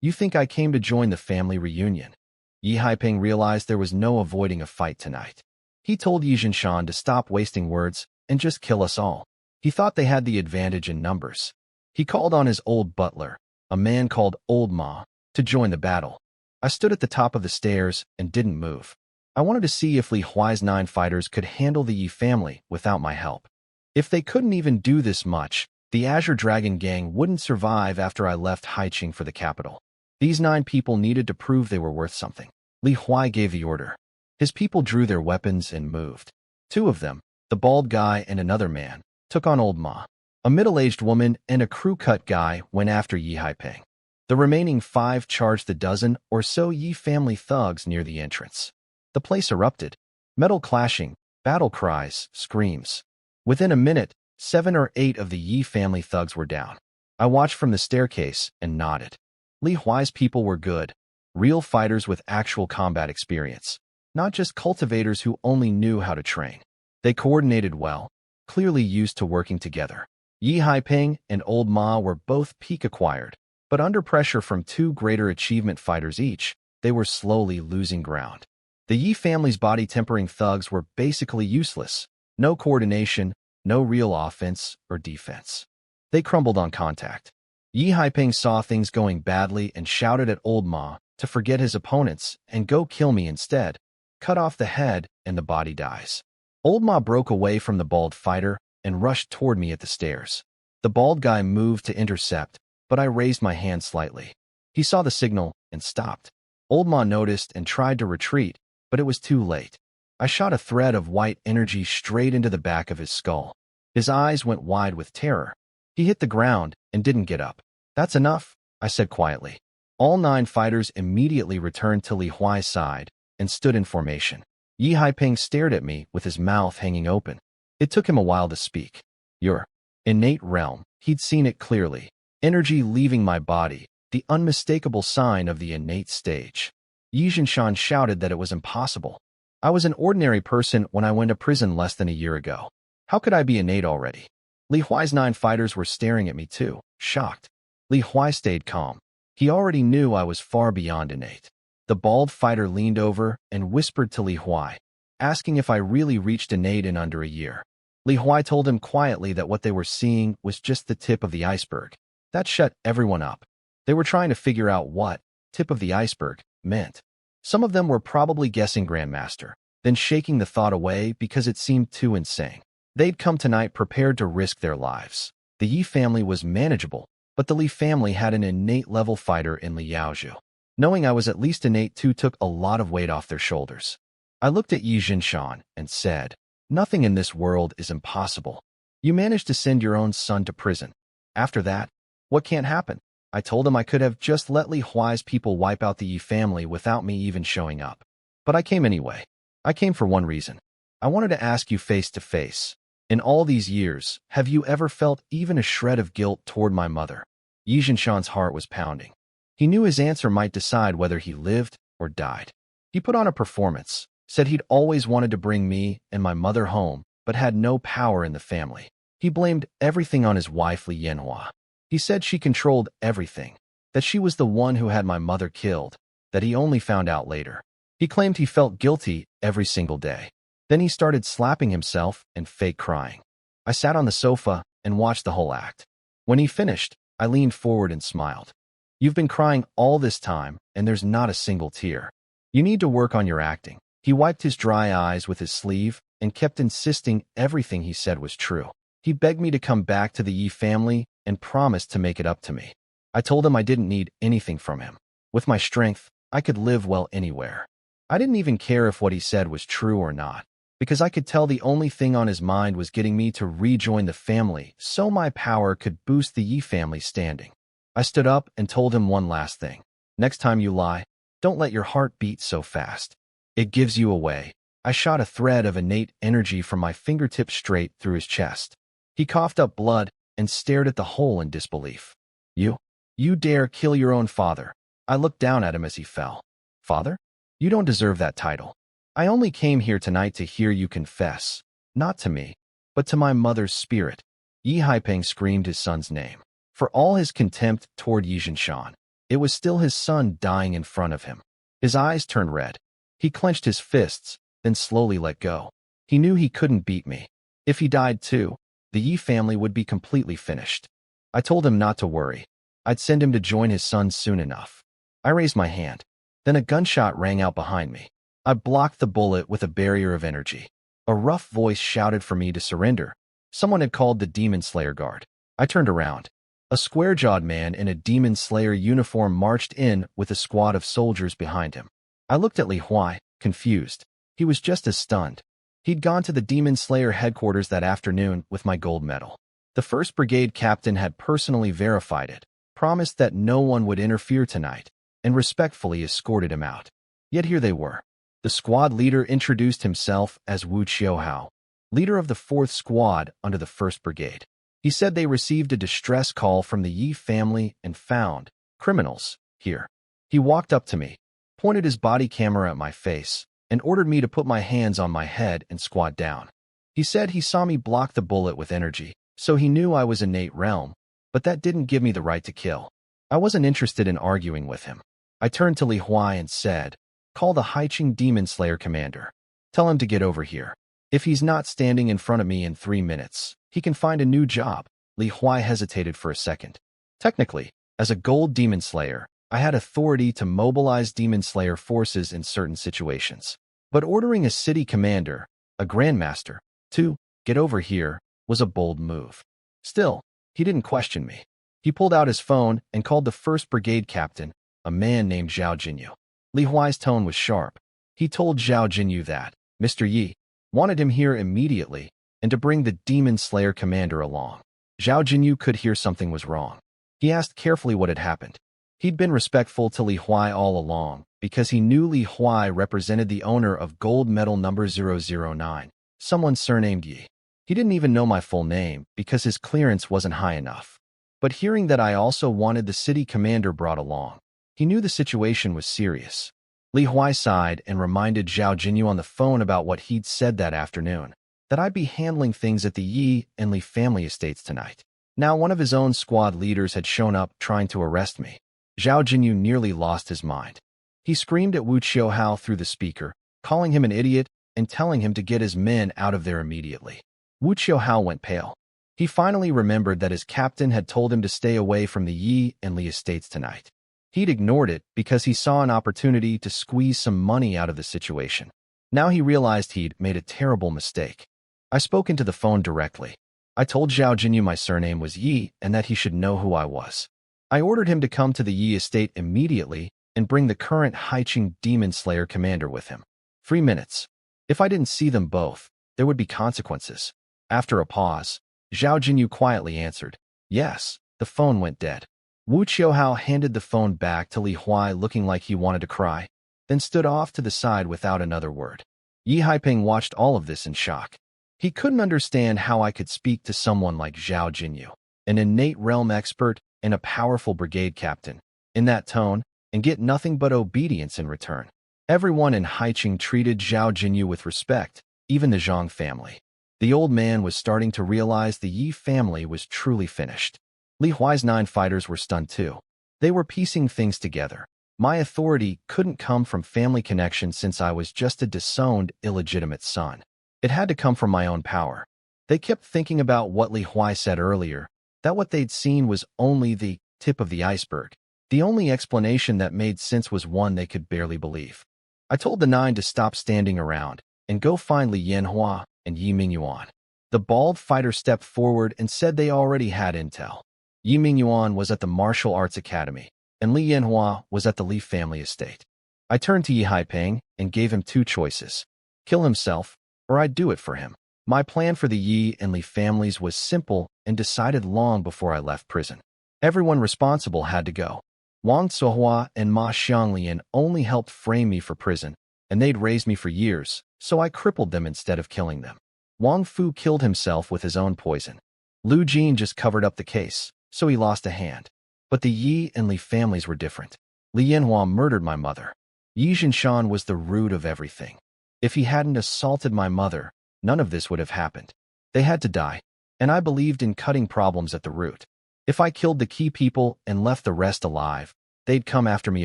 You think I came to join the family reunion? Yi Haiping realized there was no avoiding a fight tonight. He told Yi Jinshan to stop wasting words and just kill us all. He thought they had the advantage in numbers. He called on his old butler, a man called Old Ma, to join the battle. I stood at the top of the stairs and didn't move. I wanted to see if Li Huai's 9 fighters could handle the Yi family without my help. If they couldn't even do this much, the Azure Dragon gang wouldn't survive after I left Haiqing for the capital. These 9 people needed to prove they were worth something. Li Huai gave the order. His people drew their weapons and moved. 2 of them, the bald guy and another man, took on Old Ma. A middle-aged woman and a crew-cut guy went after Yi Haiping. The remaining 5 charged the dozen or so Yi family thugs near the entrance. The place erupted. Metal clashing, battle cries, screams. Within a minute, 7 or 8 of the Yi family thugs were down. I watched from the staircase and nodded. Li Huai's people were good, real fighters with actual combat experience, not just cultivators who only knew how to train. They coordinated well, clearly used to working together. Yi Haiping and Old Ma were both peak acquired, but under pressure from 2 greater achievement fighters each, they were slowly losing ground. The Yi family's body-tempering thugs were basically useless. No coordination, no real offense or defense. They crumbled on contact. Yi Haiping saw things going badly and shouted at Old Ma to forget his opponents and go kill me instead. Cut off the head and the body dies. Old Ma broke away from the bald fighter and rushed toward me at the stairs. The bald guy moved to intercept, but I raised my hand slightly. He saw the signal and stopped. Old Ma noticed and tried to retreat, but it was too late. I shot a thread of white energy straight into the back of his skull. His eyes went wide with terror. He hit the ground and didn't get up. That's enough, I said quietly. All 9 fighters immediately returned to Li Huai's side and stood in formation. Yi Haiping stared at me with his mouth hanging open. It took him a while to speak. Your innate realm. He'd seen it clearly. Energy leaving my body, the unmistakable sign of the innate stage. Yi Jinshan shouted that it was impossible. I was an ordinary person when I went to prison less than a year ago. How could I be innate already? Li Huai's 9 fighters were staring at me too, shocked. Li Huai stayed calm. He already knew I was far beyond innate. The bald fighter leaned over and whispered to Li Huai, asking if I really reached innate in under a year. Li Huai told him quietly that what they were seeing was just the tip of the iceberg. That shut everyone up. They were trying to figure out what tip of the iceberg meant. Some of them were probably guessing Grandmaster, then shaking the thought away because it seemed too insane. They'd come tonight prepared to risk their lives. The Yi family was manageable, but the Li family had an innate level fighter in Li Yaozhu. Knowing I was at least innate too took a lot of weight off their shoulders. I looked at Yi Jinshan and said, "Nothing in this world is impossible. You managed to send your own son to prison. After that, what can't happen?" I told him I could have just let Li Huai's people wipe out the Yi family without me even showing up. But I came anyway. I came for one reason. I wanted to ask you face to face. In all these years, have you ever felt even a shred of guilt toward my mother? Yi Jinshan's heart was pounding. He knew his answer might decide whether he lived or died. He put on a performance, said he'd always wanted to bring me and my mother home, but had no power in the family. He blamed everything on his wife Li Yanhua. He said she controlled everything, that she was the one who had my mother killed, that he only found out later. He claimed he felt guilty every single day. Then he started slapping himself and fake crying. I sat on the sofa and watched the whole act. When he finished, I leaned forward and smiled. "You've been crying all this time, and there's not a single tear. You need to work on your acting." He wiped his dry eyes with his sleeve and kept insisting everything he said was true. He begged me to come back to the Yi family and promised to make it up to me. I told him I didn't need anything from him. With my strength, I could live well anywhere. I didn't even care if what he said was true or not, because I could tell the only thing on his mind was getting me to rejoin the family so my power could boost the Yi family's standing. I stood up and told him one last thing. "Next time you lie, don't let your heart beat so fast. It gives you away." I shot a thread of innate energy from my fingertips straight through his chest. He coughed up blood and stared at the hole in disbelief. You dare kill your own father." I looked down at him as he fell. "Father? You don't deserve that title. I only came here tonight to hear you confess, not to me, but to my mother's spirit." Yi Haipeng screamed his son's name. For all his contempt toward Yi Jinshan, it was still his son dying in front of him. His eyes turned red. He clenched his fists, then slowly let go. He knew he couldn't beat me. If he died too, the Yi family would be completely finished. I told him not to worry. I'd send him to join his son soon enough. I raised my hand. Then a gunshot rang out behind me. I blocked the bullet with a barrier of energy. A rough voice shouted for me to surrender. Someone had called the Demon Slayer guard. I turned around. A square-jawed man in a Demon Slayer uniform marched in with a squad of soldiers behind him. I looked at Li Huai, confused. He was just as stunned. He'd gone to the Demon Slayer headquarters that afternoon with my gold medal. The 1st Brigade captain had personally verified it, promised that no one would interfere tonight, and respectfully escorted him out. Yet here they were. The squad leader introduced himself as Wu Qiuhao, leader of the 4th Squad under the 1st Brigade. He said they received a distress call from the Yi family and found criminals here. He walked up to me, pointed his body camera at my face, and ordered me to put my hands on my head and squat down. He said he saw me block the bullet with energy, so he knew I was innate realm, but that didn't give me the right to kill. I wasn't interested in arguing with him. I turned to Li Huai and said, "Call the Haiqing Demon Slayer commander. Tell him to get over here. If he's not standing in front of me in 3 minutes, he can find a new job." Li Huai hesitated for a second. Technically, as a gold Demon Slayer, I had authority to mobilize Demon Slayer forces in certain situations. But ordering a city commander, a grandmaster, to get over here was a bold move. Still, he didn't question me. He pulled out his phone and called the 1st Brigade captain, a man named Zhao Jinyu. Li Huai's tone was sharp. He told Zhao Jinyu that Mr. Yi wanted him here immediately and to bring the Demon Slayer commander along. Zhao Jinyu could hear something was wrong. He asked carefully what had happened. He'd been respectful to Li Huai all along because he knew Li Huai represented the owner of gold medal number 009, someone surnamed Yi. He didn't even know my full name because his clearance wasn't high enough. But hearing that I also wanted the city commander brought along, he knew the situation was serious. Li Huai sighed and reminded Zhao Jinyu on the phone about what he'd said that afternoon, that I'd be handling things at the Yi and Li family estates tonight. Now one of his own squad leaders had shown up trying to arrest me. Zhao Jinyu nearly lost his mind. He screamed at Wu Qiuhao through the speaker, calling him an idiot and telling him to get his men out of there immediately. Wu Qiuhao went pale. He finally remembered that his captain had told him to stay away from the Yi and Li estates tonight. He'd ignored it because he saw an opportunity to squeeze some money out of the situation. Now he realized he'd made a terrible mistake. I spoke into the phone directly. I told Zhao Jinyu my surname was Yi and that he should know who I was. I ordered him to come to the Yi estate immediately and bring the current Haiqing Demon Slayer commander with him. 3 minutes. If I didn't see them both, there would be consequences. After a pause, Zhao Jinyu quietly answered, yes. The phone went dead. Wu Qiuhao handed the phone back to Li Huai looking like he wanted to cry, then stood off to the side without another word. Yi Haiping watched all of this in shock. He couldn't understand how I could speak to someone like Zhao Jinyu, an innate realm expert and a powerful brigade captain, in that tone, and get nothing but obedience in return. Everyone in Haiqing treated Zhao Jinyu with respect, even the Zhang family. The old man was starting to realize the Yi family was truly finished. Li Huai's 9 fighters were stunned too. They were piecing things together. My authority couldn't come from family connection since I was just a disowned, illegitimate son. It had to come from my own power. They kept thinking about what Li Huai said earlier, that what they'd seen was only the tip of the iceberg. The only explanation that made sense was one they could barely believe. I told the 9 to stop standing around and go find Li Yanhua and Yi Mingyuan. The bald fighter stepped forward and said they already had intel. Yi Mingyuan was at the Martial Arts Academy, and Li Yanhua was at the Li family estate. I turned to Yi Haiping and gave him 2 choices. Kill himself, or I'd do it for him. My plan for the Yi and Li families was simple and decided long before I left prison. Everyone responsible had to go. Wang Tsuhua and Ma Xianglian only helped frame me for prison, and they'd raised me for years, so I crippled them instead of killing them. Wang Fu killed himself with his own poison. Lu Jin just covered up the case, so he lost a hand. But the Yi and Li families were different. Li Yanhua murdered my mother. Yi Jinshan was the root of everything. If he hadn't assaulted my mother, none of this would have happened. They had to die, and I believed in cutting problems at the root. If I killed the key people and left the rest alive, they'd come after me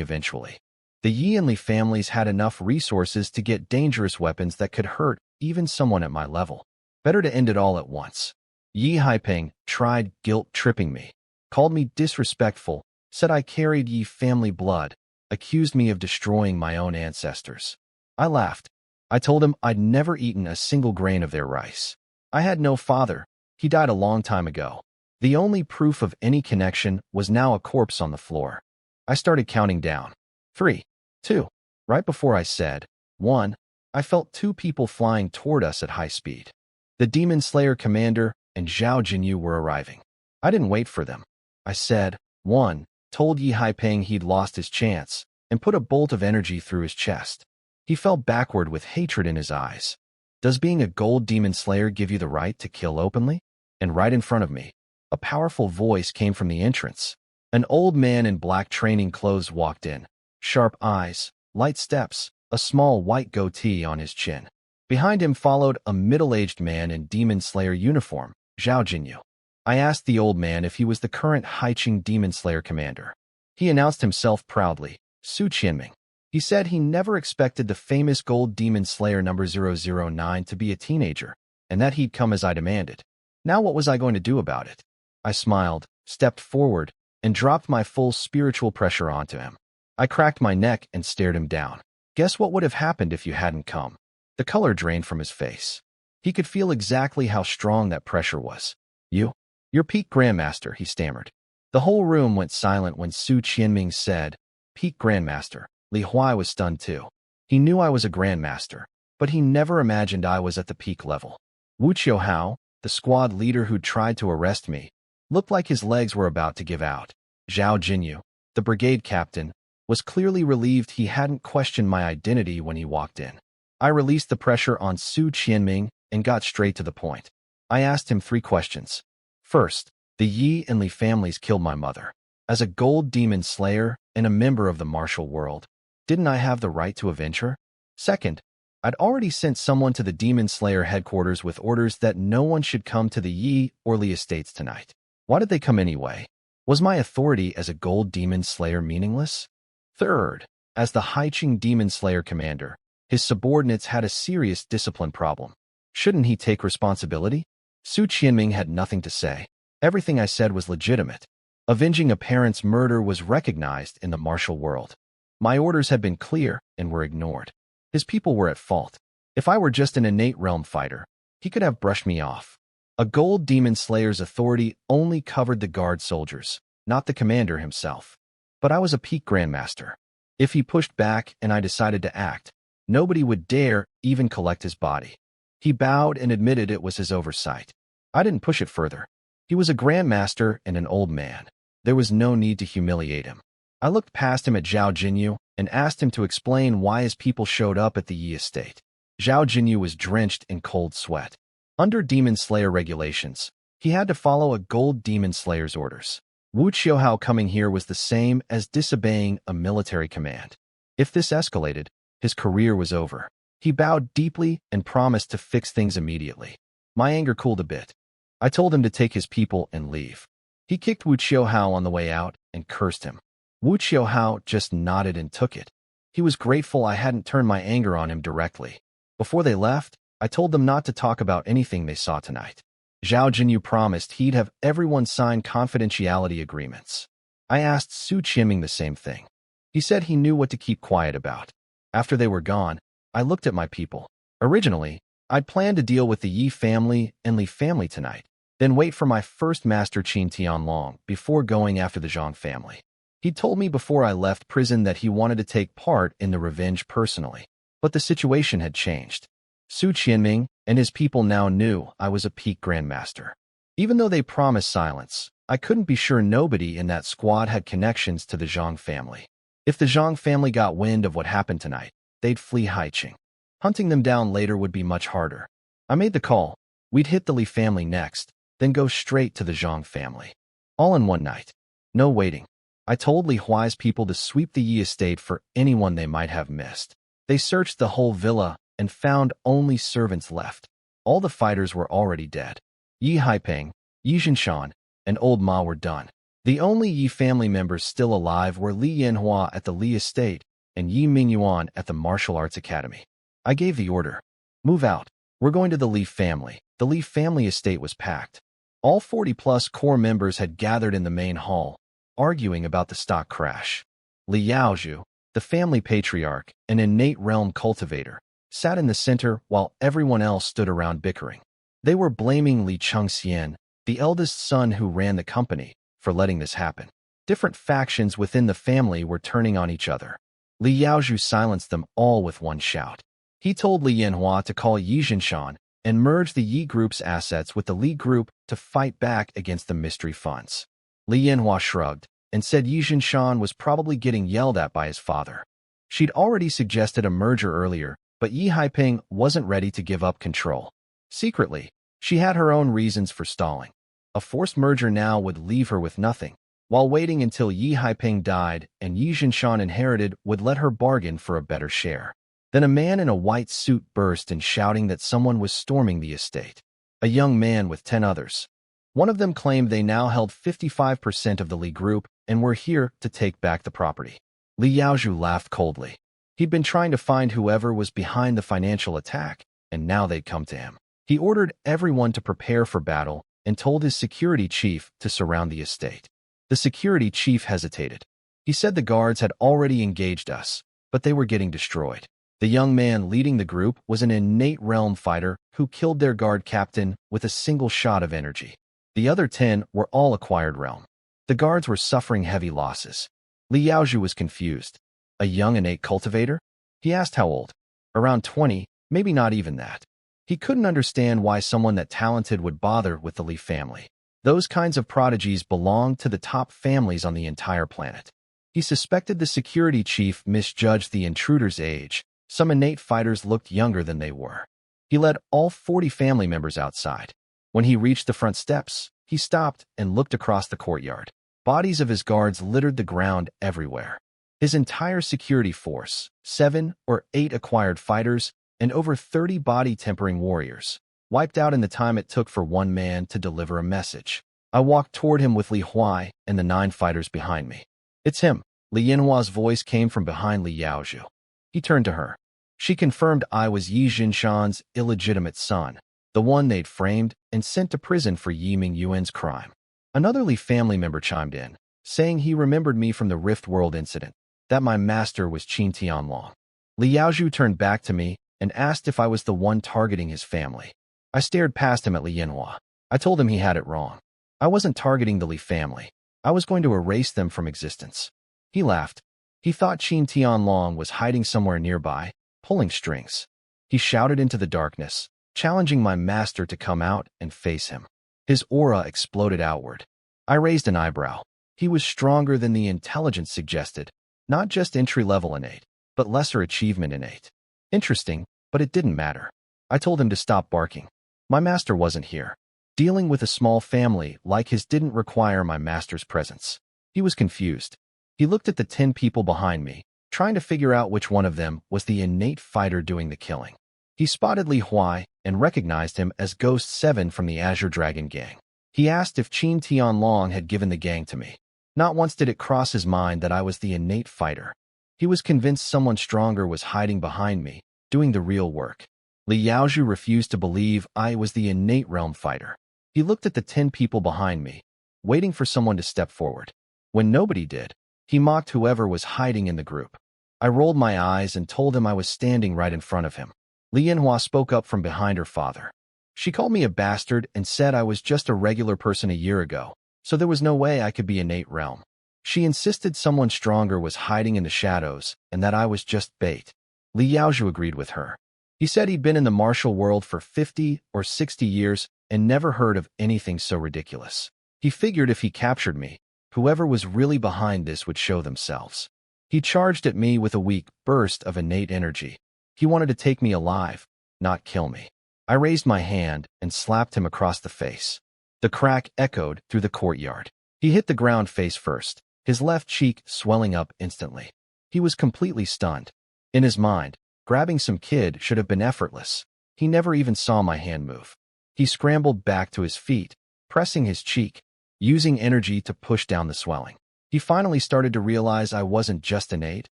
eventually. The Yi and Li families had enough resources to get dangerous weapons that could hurt even someone at my level. Better to end it all at once. Yi Haiping tried guilt-tripping me, called me disrespectful, said I carried Yi family blood, accused me of destroying my own ancestors. I laughed. I told him I'd never eaten a single grain of their rice. I had no father. He died a long time ago. The only proof of any connection was now a corpse on the floor. I started counting down. 3, 2. Right before I said 1, I felt 2 people flying toward us at high speed. The Demon Slayer commander and Zhao Jinyu were arriving. I didn't wait for them. I said 1, told Yi Haiping he'd lost his chance, and put a bolt of energy through his chest. He fell backward with hatred in his eyes. Does being a gold demon slayer give you the right to kill openly? And right in front of me, a powerful voice came from the entrance. An old man in black training clothes walked in. Sharp eyes, light steps, a small white goatee on his chin. Behind him followed a middle-aged man in demon slayer uniform, Zhao Jinyu. I asked the old man if he was the current Haiqing demon slayer commander. He announced himself proudly, Su Qianming. He said he never expected the famous gold demon slayer number 009 to be a teenager, and that he'd come as I demanded. Now what was I going to do about it? I smiled, stepped forward, and dropped my full spiritual pressure onto him. I cracked my neck and stared him down. Guess what would have happened if you hadn't come? The color drained from his face. He could feel exactly how strong that pressure was. You're peak grandmaster, he stammered. The whole room went silent when Su Qianming said, peak grandmaster. Li Huai was stunned too. He knew I was a grandmaster, but he never imagined I was at the peak level. Wu Qiuhao, the squad leader who'd tried to arrest me, looked like his legs were about to give out. Zhao Jinyu, the brigade captain, was clearly relieved he hadn't questioned my identity when he walked in. I released the pressure on Su Qianming and got straight to the point. I asked him 3 questions. First, the Yi and Li families killed my mother. As a gold demon slayer and a member of the martial world, didn't I have the right to avenge her? Second, I'd already sent someone to the Demon Slayer headquarters with orders that no one should come to the Yi or Li estates tonight. Why did they come anyway? Was my authority as a gold demon slayer meaningless? Third, as the Haiqing demon slayer commander, his subordinates had a serious discipline problem. Shouldn't he take responsibility? Su Qianming had nothing to say. Everything I said was legitimate. Avenging a parent's murder was recognized in the martial world. My orders had been clear and were ignored. His people were at fault. If I were just an innate realm fighter, he could have brushed me off. A gold demon slayer's authority only covered the guard soldiers, not the commander himself. But I was a peak grandmaster. If he pushed back and I decided to act, nobody would dare even collect his body. He bowed and admitted it was his oversight. I didn't push it further. He was a grandmaster and an old man. There was no need to humiliate him. I looked past him at Zhao Jinyu and asked him to explain why his people showed up at the Yi estate. Zhao Jinyu was drenched in cold sweat. Under Demon Slayer regulations, he had to follow a gold Demon Slayer's orders. Wu Qiuhao coming here was the same as disobeying a military command. If this escalated, his career was over. He bowed deeply and promised to fix things immediately. My anger cooled a bit. I told him to take his people and leave. He kicked Wu Qiuhao on the way out and cursed him. Wu Qiuhao just nodded and took it. He was grateful I hadn't turned my anger on him directly. Before they left, I told them not to talk about anything they saw tonight. Zhao Jinyu promised he'd have everyone sign confidentiality agreements. I asked Su Qianming the same thing. He said he knew what to keep quiet about. After they were gone, I looked at my people. Originally, I'd planned to deal with the Yi family and Li family tonight, then wait for my first master Qin Tianlong before going after the Zhang family. He told me before I left prison that he wanted to take part in the revenge personally, but the situation had changed. Su Qianming and his people now knew I was a peak grandmaster. Even though they promised silence, I couldn't be sure nobody in that squad had connections to the Zhang family. If the Zhang family got wind of what happened tonight, they'd flee Haiqing. Hunting them down later would be much harder. I made the call. We'd hit the Li family next, then go straight to the Zhang family. All in one night. No waiting. I told Li Huai's people to sweep the Yi estate for anyone they might have missed. They searched the whole villa and found only servants left. All the fighters were already dead. Yi Haiping, Yi Zhinshan, and Old Ma were done. The only Yi family members still alive were Li Yanhua at the Li estate and Yi Mingyuan at the Martial Arts Academy. I gave the order. Move out. We're going to the Li family. The Li family estate was packed. All 40-plus core members had gathered in the main hall, arguing about the stock crash. Li Yaozhu, the family patriarch, an innate realm cultivator, sat in the center while everyone else stood around bickering. They were blaming Li Chengxian, the eldest son who ran the company, for letting this happen. Different factions within the family were turning on each other. Li Yaozhu silenced them all with one shout. He told Li Yanhua to call Yi Zhinshan and merge the Yi group's assets with the Li group to fight back against the mystery funds. Li Yanhua shrugged and said Yi Zhinshan was probably getting yelled at by his father. She'd already suggested a merger earlier, but Yi Haiping wasn't ready to give up control. Secretly, she had her own reasons for stalling. A forced merger now would leave her with nothing, while waiting until Yi Haiping died and Yi Zhinshan inherited would let her bargain for a better share. Then a man in a white suit burst in shouting that someone was storming the estate. A young man with 10 others. One of them claimed they now held 55% of the Li group and were here to take back the property. Li Yaozhu laughed coldly. He'd been trying to find whoever was behind the financial attack, and now they'd come to him. He ordered everyone to prepare for battle and told his security chief to surround the estate. The security chief hesitated. He said the guards had already engaged us, but they were getting destroyed. The young man leading the group was an innate realm fighter who killed their guard captain with a single shot of energy. The other 10 were all acquired realm. The guards were suffering heavy losses. Li Yaozhu was confused. A young innate cultivator? He asked how old. Around 20, maybe not even that. He couldn't understand why someone that talented would bother with the Li family. Those kinds of prodigies belonged to the top families on the entire planet. He suspected the security chief misjudged the intruder's age. Some innate fighters looked younger than they were. He led all 40 family members outside. When he reached the front steps, he stopped and looked across the courtyard. Bodies of his guards littered the ground everywhere. His entire security force, 7 or 8 acquired fighters, and over 30 body-tempering warriors, wiped out in the time it took for one man to deliver a message. I walked toward him with Li Huai and the 9 fighters behind me. It's him. Li Yanhua's voice came from behind Li Yaozhu. He turned to her. She confirmed I was Yi Zhinshan's illegitimate son, the one they'd framed and sent to prison for Yi Mingyuan's crime. Another Li family member chimed in, saying he remembered me from the Rift World incident, that my master was Qin Tianlong. Li Yaozhu turned back to me and asked if I was the one targeting his family. I stared past him at Li Yanhua. I told him he had it wrong. I wasn't targeting the Li family. I was going to erase them from existence. He laughed. He thought Qin Tianlong was hiding somewhere nearby, pulling strings. He shouted into the darkness, challenging my master to come out and face him. His aura exploded outward. I raised an eyebrow. He was stronger than the intelligence suggested, not just entry-level innate, but lesser achievement innate. Interesting, but it didn't matter. I told him to stop barking. My master wasn't here. Dealing with a small family like his didn't require my master's presence. He was confused. He looked at the 10 people behind me, trying to figure out which one of them was the innate fighter doing the killing. He spotted Li Huai and recognized him as Ghost 7 from the Azure Dragon gang. He asked if Qin Tianlong had given the gang to me. Not once did it cross his mind that I was the innate fighter. He was convinced someone stronger was hiding behind me, doing the real work. Li Yaozhu refused to believe I was the innate realm fighter. He looked at the 10 people behind me, waiting for someone to step forward. When nobody did, he mocked whoever was hiding in the group. I rolled my eyes and told him I was standing right in front of him. Li Yanhua spoke up from behind her father. She called me a bastard and said I was just a regular person a year ago, so there was no way I could be innate realm. She insisted someone stronger was hiding in the shadows and that I was just bait. Li Yaozhu agreed with her. He said he'd been in the martial world for 50 or 60 years and never heard of anything so ridiculous. He figured if he captured me, whoever was really behind this would show themselves. He charged at me with a weak burst of innate energy. He wanted to take me alive, not kill me. I raised my hand and slapped him across the face. The crack echoed through the courtyard. He hit the ground face first, his left cheek swelling up instantly. He was completely stunned. In his mind, grabbing some kid should have been effortless. He never even saw my hand move. He scrambled back to his feet, pressing his cheek, using energy to push down the swelling. He finally started to realize I wasn't just innate.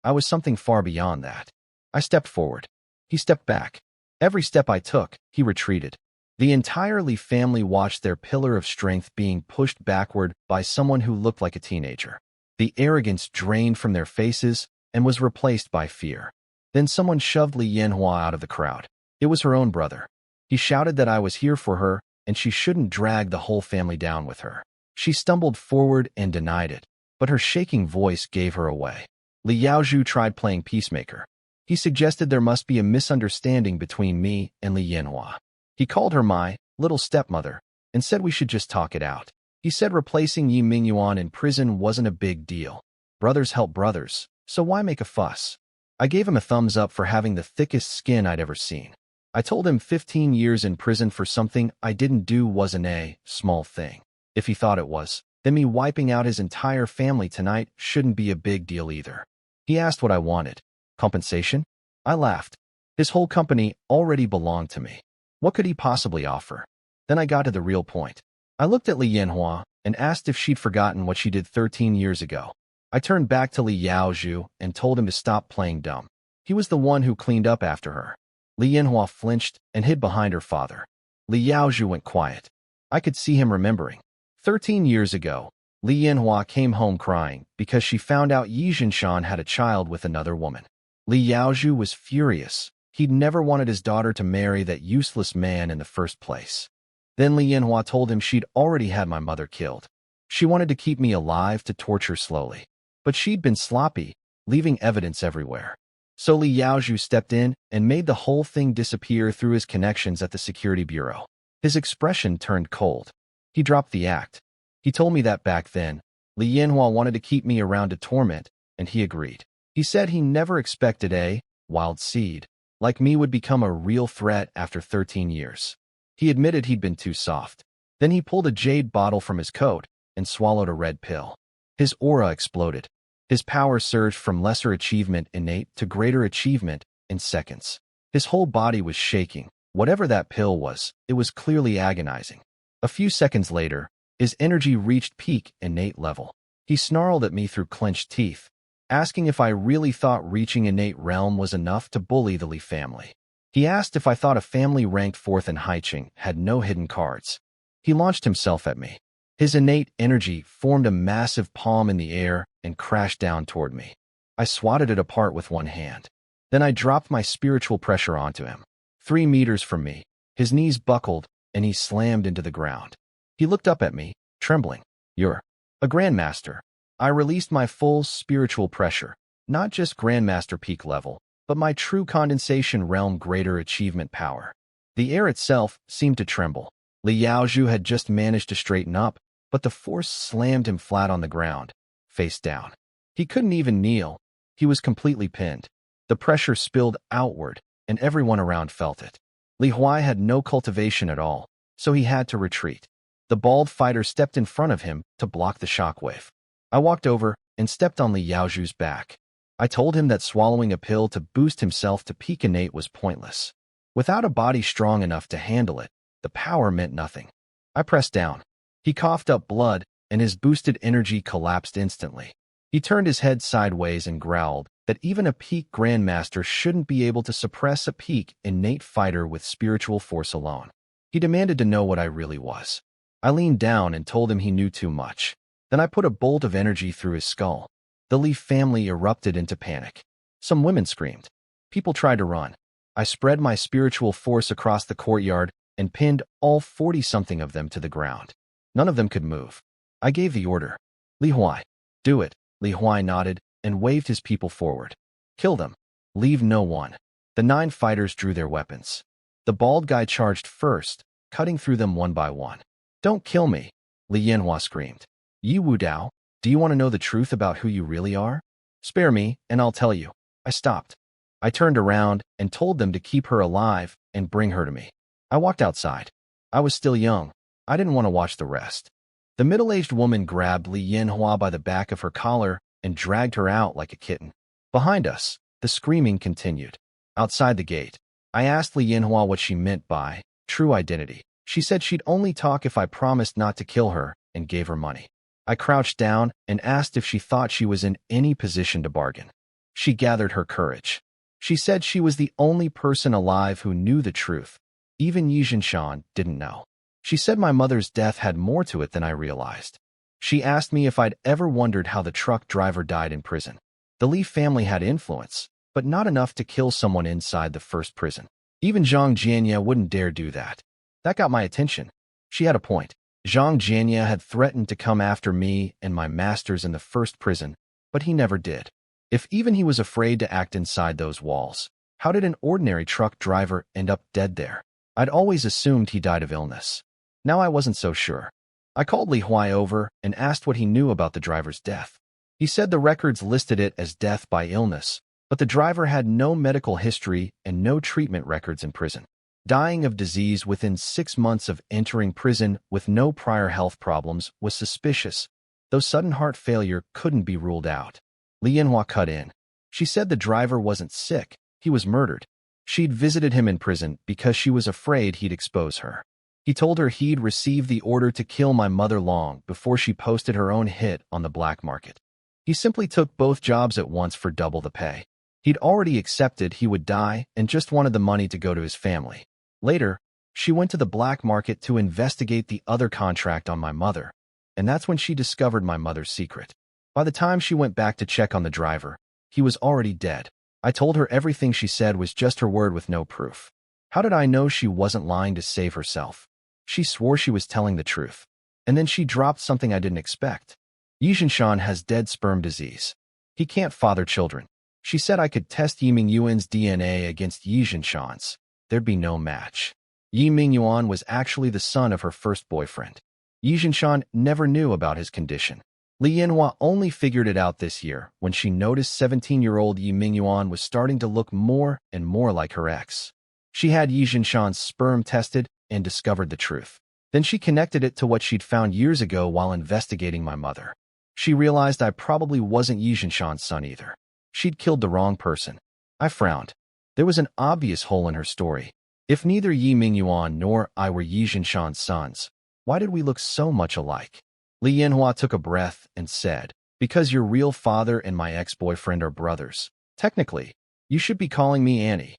I was something far beyond that. I stepped forward. He stepped back. Every step I took, he retreated. The entire Li family watched their pillar of strength being pushed backward by someone who looked like a teenager. The arrogance drained from their faces and was replaced by fear. Then someone shoved Li Yanhua out of the crowd. It was her own brother. He shouted that I was here for her and she shouldn't drag the whole family down with her. She stumbled forward and denied it, but her shaking voice gave her away. Li Yaozhu tried playing peacemaker. He suggested there must be a misunderstanding between me and Li Yanhua. He called her my little stepmother and said we should just talk it out. He said replacing Yi Mingyuan in prison wasn't a big deal. Brothers help brothers, so why make a fuss? I gave him a thumbs up for having the thickest skin I'd ever seen. I told him 15 years in prison for something I didn't do wasn't a small thing. If he thought it was, then me wiping out his entire family tonight shouldn't be a big deal either. He asked what I wanted. Compensation? I laughed. His whole company already belonged to me. What could he possibly offer? Then I got to the real point. I looked at Li Yanhua and asked if she'd forgotten what she did 13 years ago. I turned back to Li Yaozhu and told him to stop playing dumb. He was the one who cleaned up after her. Li Yanhua flinched and hid behind her father. Li Yaozhu went quiet. I could see him remembering. 13 years ago, Li Yanhua came home crying because she found out Yi Jinshan had a child with another woman. Li Yaozhu was furious. He'd never wanted his daughter to marry that useless man in the first place. Then Li Yanhua told him she'd already had my mother killed. She wanted to keep me alive to torture slowly. But she'd been sloppy, leaving evidence everywhere. So Li Yaozhu stepped in and made the whole thing disappear through his connections at the security bureau. His expression turned cold. He dropped the act. He told me that back then, Li Yanhua wanted to keep me around to torment, and he agreed. He said he never expected a wild seed like me would become a real threat after 13 years. He admitted he'd been too soft. Then he pulled a jade bottle from his coat and swallowed a red pill. His aura exploded. His power surged from lesser achievement innate to greater achievement in seconds. His whole body was shaking. Whatever that pill was, it was clearly agonizing. A few seconds later, his energy reached peak innate level. He snarled at me through clenched teeth, asking if I really thought reaching innate realm was enough to bully the Li family. He asked if I thought a family ranked 4th in Haiching had no hidden cards. He launched himself at me. His innate energy formed a massive palm in the air and crashed down toward me. I swatted it apart with one hand. Then I dropped my spiritual pressure onto him. 3 meters from me, his knees buckled and he slammed into the ground. He looked up at me, trembling. "You're a grandmaster." I released my full spiritual pressure, not just grandmaster peak level, but my true condensation realm greater achievement power. The air itself seemed to tremble. Li Yaozhu had just managed to straighten up, but the force slammed him flat on the ground, face down. He couldn't even kneel. He was completely pinned. The pressure spilled outward, and everyone around felt it. Li Huai had no cultivation at all, so he had to retreat. The bald fighter stepped in front of him to block the shockwave. I walked over and stepped on Li Yaozhu's back. I told him that swallowing a pill to boost himself to peak innate was pointless. Without a body strong enough to handle it, the power meant nothing. I pressed down. He coughed up blood, and his boosted energy collapsed instantly. He turned his head sideways and growled that even a peak grandmaster shouldn't be able to suppress a peak innate fighter with spiritual force alone. He demanded to know what I really was. I leaned down and told him he knew too much. Then I put a bolt of energy through his skull. The Li family erupted into panic. Some women screamed. People tried to run. I spread my spiritual force across the courtyard and pinned all 40-something of them to the ground. None of them could move. I gave the order. "Li Huai, do it." Li Huai nodded and waved his people forward. "Kill them. Leave no one." The 9 fighters drew their weapons. The bald guy charged first, cutting through them one by one. "Don't kill me," Li Yanhua screamed. "Yi Wu Dao, do you want to know the truth about who you really are? Spare me, and I'll tell you." I stopped. I turned around and told them to keep her alive and bring her to me. I walked outside. I was still young. I didn't want to watch the rest. The middle-aged woman grabbed Li Yanhua by the back of her collar and dragged her out like a kitten. Behind us, the screaming continued. Outside the gate, I asked Li Yanhua what she meant by true identity. She said she'd only talk if I promised not to kill her and gave her money. I crouched down and asked if she thought she was in any position to bargain. She gathered her courage. She said she was the only person alive who knew the truth. Even Yi Jinshan didn't know. She said my mother's death had more to it than I realized. She asked me if I'd ever wondered how the truck driver died in prison. The Li family had influence, but not enough to kill someone inside the first prison. Even Zhang Jianye wouldn't dare do that. That got my attention. She had a point. Zhang Jianye had threatened to come after me and my masters in the first prison, but he never did. If even he was afraid to act inside those walls, how did an ordinary truck driver end up dead there? I'd always assumed he died of illness. Now I wasn't so sure. I called Li Huai over and asked what he knew about the driver's death. He said the records listed it as death by illness, but the driver had no medical history and no treatment records in prison. Dying of disease within 6 months of entering prison with no prior health problems was suspicious, though sudden heart failure couldn't be ruled out. Li Yanhua cut in. She said the driver wasn't sick, he was murdered. She'd visited him in prison because she was afraid he'd expose her. He told her he'd received the order to kill my mother long before she posted her own hit on the black market. He simply took both jobs at once for double the pay. He'd already accepted he would die and just wanted the money to go to his family. Later, she went to the black market to investigate the other contract on my mother, and that's when she discovered my mother's secret. By the time she went back to check on the driver, he was already dead. I told her everything she said was just her word with no proof. How did I know she wasn't lying to save herself? She swore she was telling the truth. And then she dropped something I didn't expect. Yi Jinshan has dead sperm disease. He can't father children. She said I could test Yi Mingyuan's DNA against Yi Jinshan's. There'd be no match. Yi Mingyuan was actually the son of her first boyfriend. Yi Jinshan never knew about his condition. Li Yanhua only figured it out this year when she noticed 17-year-old Yi Mingyuan was starting to look more and more like her ex. She had Yi Jinshan's sperm tested and discovered the truth. Then she connected it to what she'd found years ago while investigating my mother. She realized I probably wasn't Yi Jinshan's son either. She'd killed the wrong person. I frowned. There was an obvious hole in her story. If neither Yi Mingyuan nor I were Yi Jinshan's sons, why did we look so much alike? Li Yanhua took a breath and said, "Because your real father and my ex-boyfriend are brothers. Technically, you should be calling me Annie."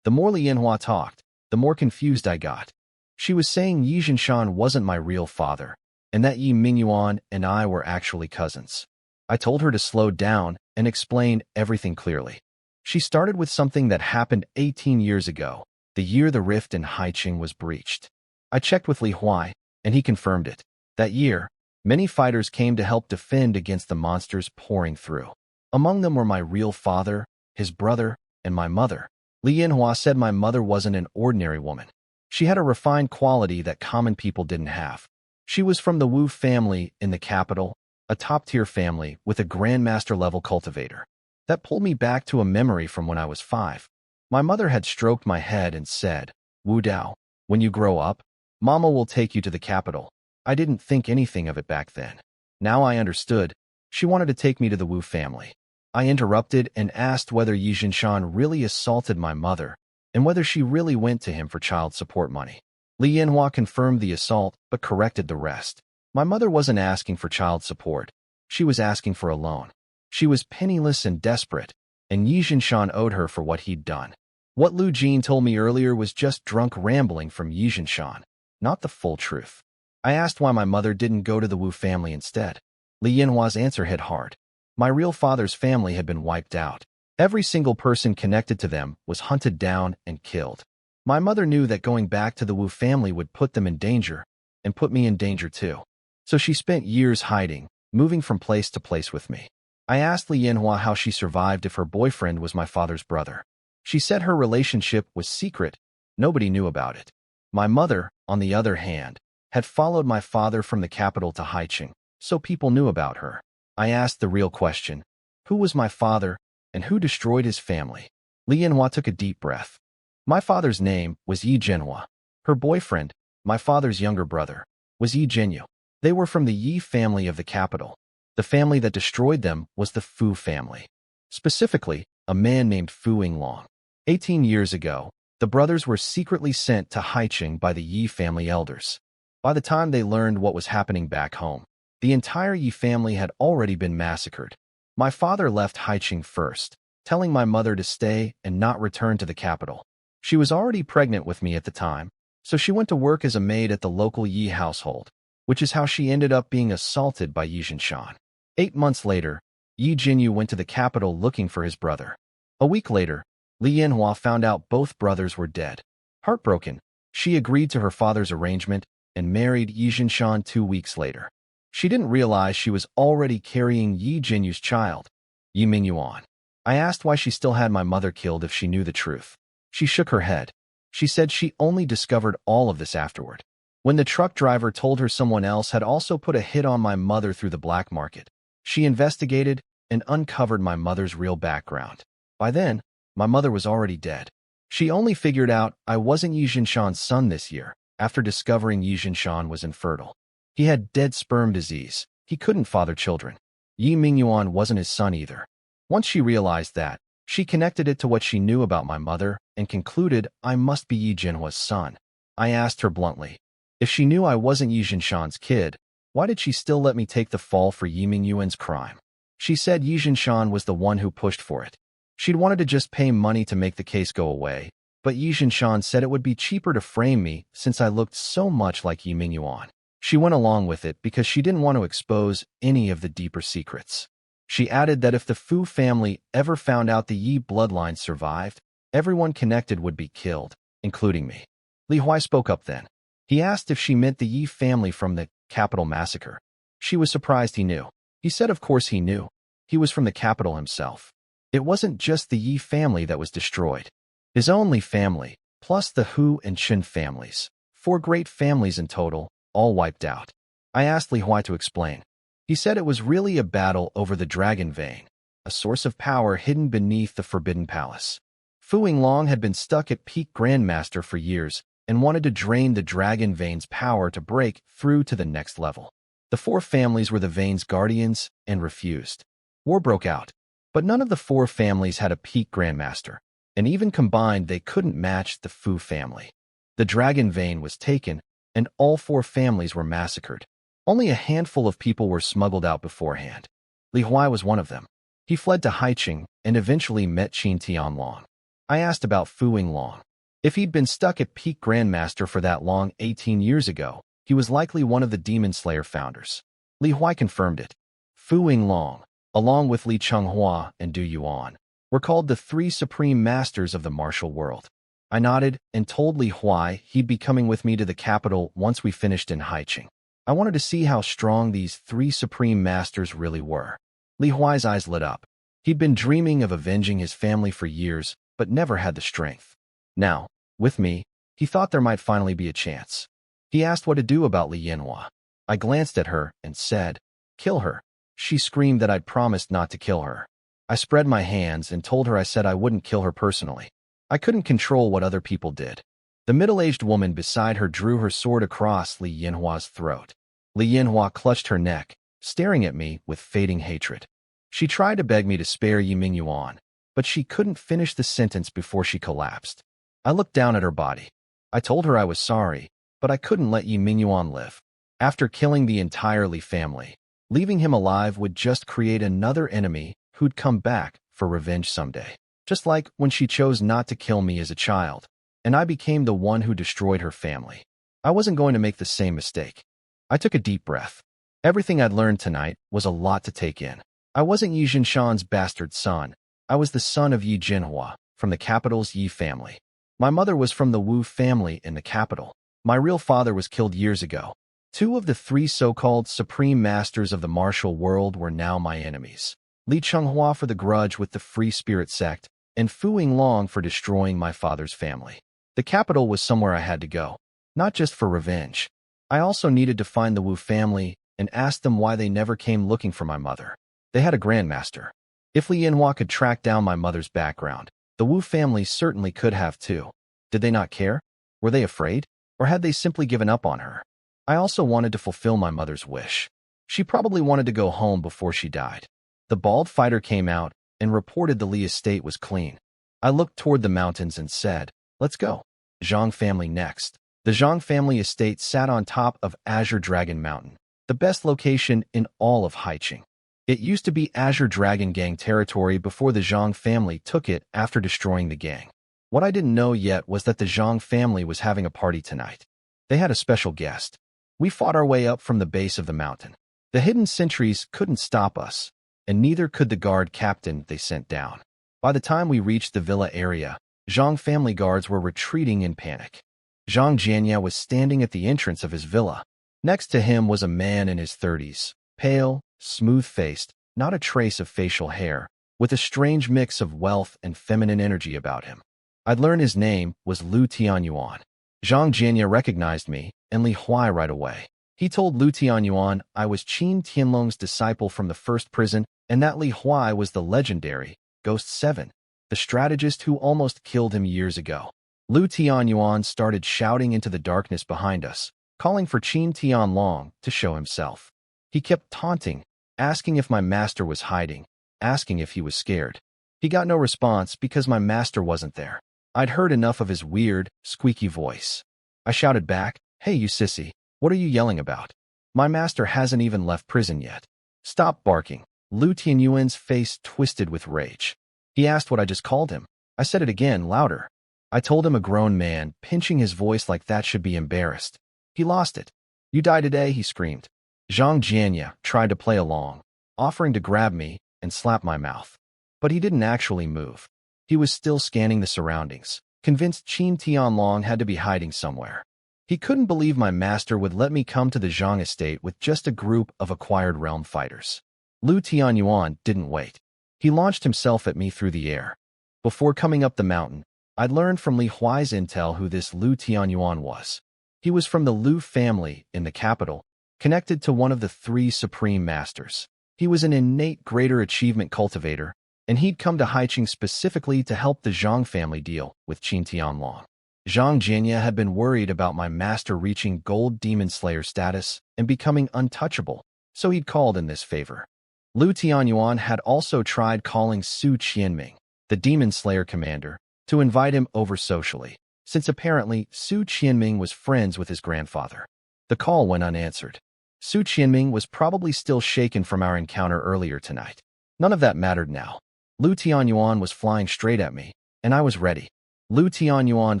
The more Li Yanhua talked, the more confused I got. She was saying Yi Jinshan wasn't my real father, and that Yi Mingyuan and I were actually cousins. I told her to slow down and explain everything clearly. She started with something that happened 18 years ago, the year the rift in Haiqing was breached. I checked with Li Huai, and he confirmed it. That year, many fighters came to help defend against the monsters pouring through. Among them were my real father, his brother, and my mother. Li Yanhua said my mother wasn't an ordinary woman. She had a refined quality that common people didn't have. She was from the Wu family in the capital, a top-tier family with a grandmaster-level cultivator. That pulled me back to a memory from when I was 5. My mother had stroked my head and said, "Wu Dao, when you grow up, Mama will take you to the capital." I didn't think anything of it back then. Now I understood. She wanted to take me to the Wu family. I interrupted and asked whether Yi Jinshan really assaulted my mother and whether she really went to him for child support money. Li Yanhua confirmed the assault but corrected the rest. My mother wasn't asking for child support. She was asking for a loan. She was penniless and desperate, and Yi Jinshan owed her for what he'd done. What Lu Jin told me earlier was just drunk rambling from Yi Jinshan, not the full truth. I asked why my mother didn't go to the Wu family instead. Li Yanhua's answer hit hard. My real father's family had been wiped out. Every single person connected to them was hunted down and killed. My mother knew that going back to the Wu family would put them in danger, and put me in danger too. So she spent years hiding, moving from place to place with me. I asked Li Yanhua how she survived if her boyfriend was my father's brother. She said her relationship was secret. Nobody knew about it. My mother, on the other hand, had followed my father from the capital to Haicheng, so people knew about her. I asked the real question: who was my father, and who destroyed his family? Li Yanhua took a deep breath. My father's name was Yi Jianhua. Her boyfriend, my father's younger brother, was Yi Jinyu. They were from the Yi family of the capital. The family that destroyed them was the Fu family. Specifically, a man named Fu Yinglong. 18 years ago, the brothers were secretly sent to Haicheng by the Yi family elders. By the time they learned what was happening back home, the entire Yi family had already been massacred. My father left Haicheng first, telling my mother to stay and not return to the capital. She was already pregnant with me at the time, so she went to work as a maid at the local Yi household, which is how she ended up being assaulted by Yi Jinshan. 8 months later, Yi Jinyu went to the capital looking for his brother. A week later, Li Yanhua found out both brothers were dead. Heartbroken, she agreed to her father's arrangement and married Yi Jinshan 2 weeks later. She didn't realize she was already carrying Yi Jinyu's child, Yi Mingyuan. I asked why she still had my mother killed if she knew the truth. She shook her head. She said she only discovered all of this afterward, when the truck driver told her someone else had also put a hit on my mother through the black market. She investigated and uncovered my mother's real background. By then, my mother was already dead. She only figured out I wasn't Yi Jinshan's son this year, after discovering Yi Jinshan was infertile. He had dead sperm disease. He couldn't father children. Yi Mingyuan wasn't his son either. Once she realized that, she connected it to what she knew about my mother and concluded I must be Yi Jinhua's son. I asked her bluntly, if she knew I wasn't Yi Jinshan's kid, why did she still let me take the fall for Yi Mingyuan's crime? She said Yi Jinshan was the one who pushed for it. She'd wanted to just pay money to make the case go away, but Yi Jinshan said it would be cheaper to frame me since I looked so much like Yi Mingyuan. She went along with it because she didn't want to expose any of the deeper secrets. She added that if the Fu family ever found out the Yi bloodline survived, everyone connected would be killed, including me. Li Huai spoke up then. He asked if she meant the Yi family from the capital massacre. She was surprised he knew. He said of course he knew. He was from the capital himself. It wasn't just the Yi family that was destroyed. His only family, plus the Hu and Chen families, 4 great families in total, all wiped out. I asked Li Huai to explain. He said it was really a battle over the dragon vein, a source of power hidden beneath the Forbidden Palace. Fu Yinglong had been stuck at peak Grandmaster for years and wanted to drain the dragon vein's power to break through to the next level. The 4 families were the vein's guardians and refused. War broke out, but none of the 4 families had a peak Grandmaster, and even combined they couldn't match the Fu family. The dragon vein was taken, and all 4 families were massacred. Only a handful of people were smuggled out beforehand. Li Huai was one of them. He fled to Haicheng and eventually met Qin Tianlong. I asked about Fu Yinglong. If he'd been stuck at peak Grandmaster for that long 18 years ago, he was likely one of the Demon Slayer founders. Li Huai confirmed it. Fu Yinglong, along with Li Chenghua and Du Yuan, were called the 3 supreme masters of the martial world. I nodded and told Li Huai he'd be coming with me to the capital once we finished in Haicheng. I wanted to see how strong these three supreme masters really were. Li Huai's eyes lit up. He'd been dreaming of avenging his family for years, but never had the strength. Now, with me, he thought there might finally be a chance. He asked what to do about Li Yanhua. I glanced at her and said, "Kill her." She screamed that I'd promised not to kill her. I spread my hands and told her I said I wouldn't kill her personally. I couldn't control what other people did. The middle-aged woman beside her drew her sword across Li Yanhua's throat. Li Yanhua clutched her neck, staring at me with fading hatred. She tried to beg me to spare Yi Mingyuan, but she couldn't finish the sentence before she collapsed. I looked down at her body. I told her I was sorry, but I couldn't let Yi Mingyuan live. After killing the entire Li family, leaving him alive would just create another enemy who'd come back for revenge someday. Just like when she chose not to kill me as a child, and I became the one who destroyed her family. I wasn't going to make the same mistake. I took a deep breath. Everything I'd learned tonight was a lot to take in. I wasn't Yi Jinshan's bastard son. I was the son of Yi Jinhua, from the capital's Yi family. My mother was from the Wu family in the capital. My real father was killed years ago. Two of the three so-called supreme masters of the martial world were now my enemies. Li Chenghua for the grudge with the Free Spirit sect, and Fu Yinglong for destroying my father's family. The capital was somewhere I had to go, not just for revenge. I also needed to find the Wu family and ask them why they never came looking for my mother. They had a grandmaster. If Li Yanhua could track down my mother's background, the Wu family certainly could have too. Did they not care? Were they afraid? Or had they simply given up on her? I also wanted to fulfill my mother's wish. She probably wanted to go home before she died. The bald fighter came out and reported the Li estate was clean. I looked toward the mountains and said, "Let's go." Zhang family next. The Zhang family estate sat on top of Azure Dragon Mountain, the best location in all of Haicheng. It used to be Azure Dragon Gang territory before the Zhang family took it after destroying the gang. What I didn't know yet was that the Zhang family was having a party tonight. They had a special guest. We fought our way up from the base of the mountain. The hidden sentries couldn't stop us, and neither could the guard captain they sent down. By the time we reached the villa area, Zhang family guards were retreating in panic. Zhang Jianya was standing at the entrance of his villa. Next to him was a man in his 30s, pale, smooth-faced, not a trace of facial hair, with a strange mix of wealth and feminine energy about him. I'd learned his name was Lu Tianyuan. Zhang Jianya recognized me and Li Huai right away. He told Lu Tianyuan I was Qin Tianlong's disciple from the first prison and that Li Huai was the legendary Ghost 7, the strategist who almost killed him years ago. Lu Tianyuan started shouting into the darkness behind us, calling for Qin Tianlong to show himself. He kept taunting, asking if my master was hiding, asking if he was scared. He got no response because my master wasn't there. I'd heard enough of his weird, squeaky voice. I shouted back, "Hey, you sissy, what are you yelling about? My master hasn't even left prison yet." "Stop barking." Lu Tianyuan's face twisted with rage. He asked what I just called him. I said it again, louder. I told him a grown man, pinching his voice like that should be embarrassed. He lost it. "You die today," he screamed. Zhang Jianya tried to play along, offering to grab me and slap my mouth. But he didn't actually move. He was still scanning the surroundings, convinced Qin Tianlong had to be hiding somewhere. He couldn't believe my master would let me come to the Zhang estate with just a group of acquired realm fighters. Lu Tianyuan didn't wait. He launched himself at me through the air. Before coming up the mountain, I'd learned from Li Huai's intel who this Lu Tianyuan was. He was from the Lu family in the capital, connected to one of the three supreme masters. He was an innate greater achievement cultivator, and he'd come to Haicheng specifically to help the Zhang family deal with Qin Tianlong. Zhang Jianya had been worried about my master reaching Gold Demon Slayer status and becoming untouchable, so he'd called in this favor. Lu Tianyuan had also tried calling Su Qianming, the Demon Slayer commander, to invite him over socially, since apparently Su Qianming was friends with his grandfather. The call went unanswered. Su Qianming was probably still shaken from our encounter earlier tonight. None of that mattered now. Lu Tianyuan was flying straight at me, and I was ready. Lu Tianyuan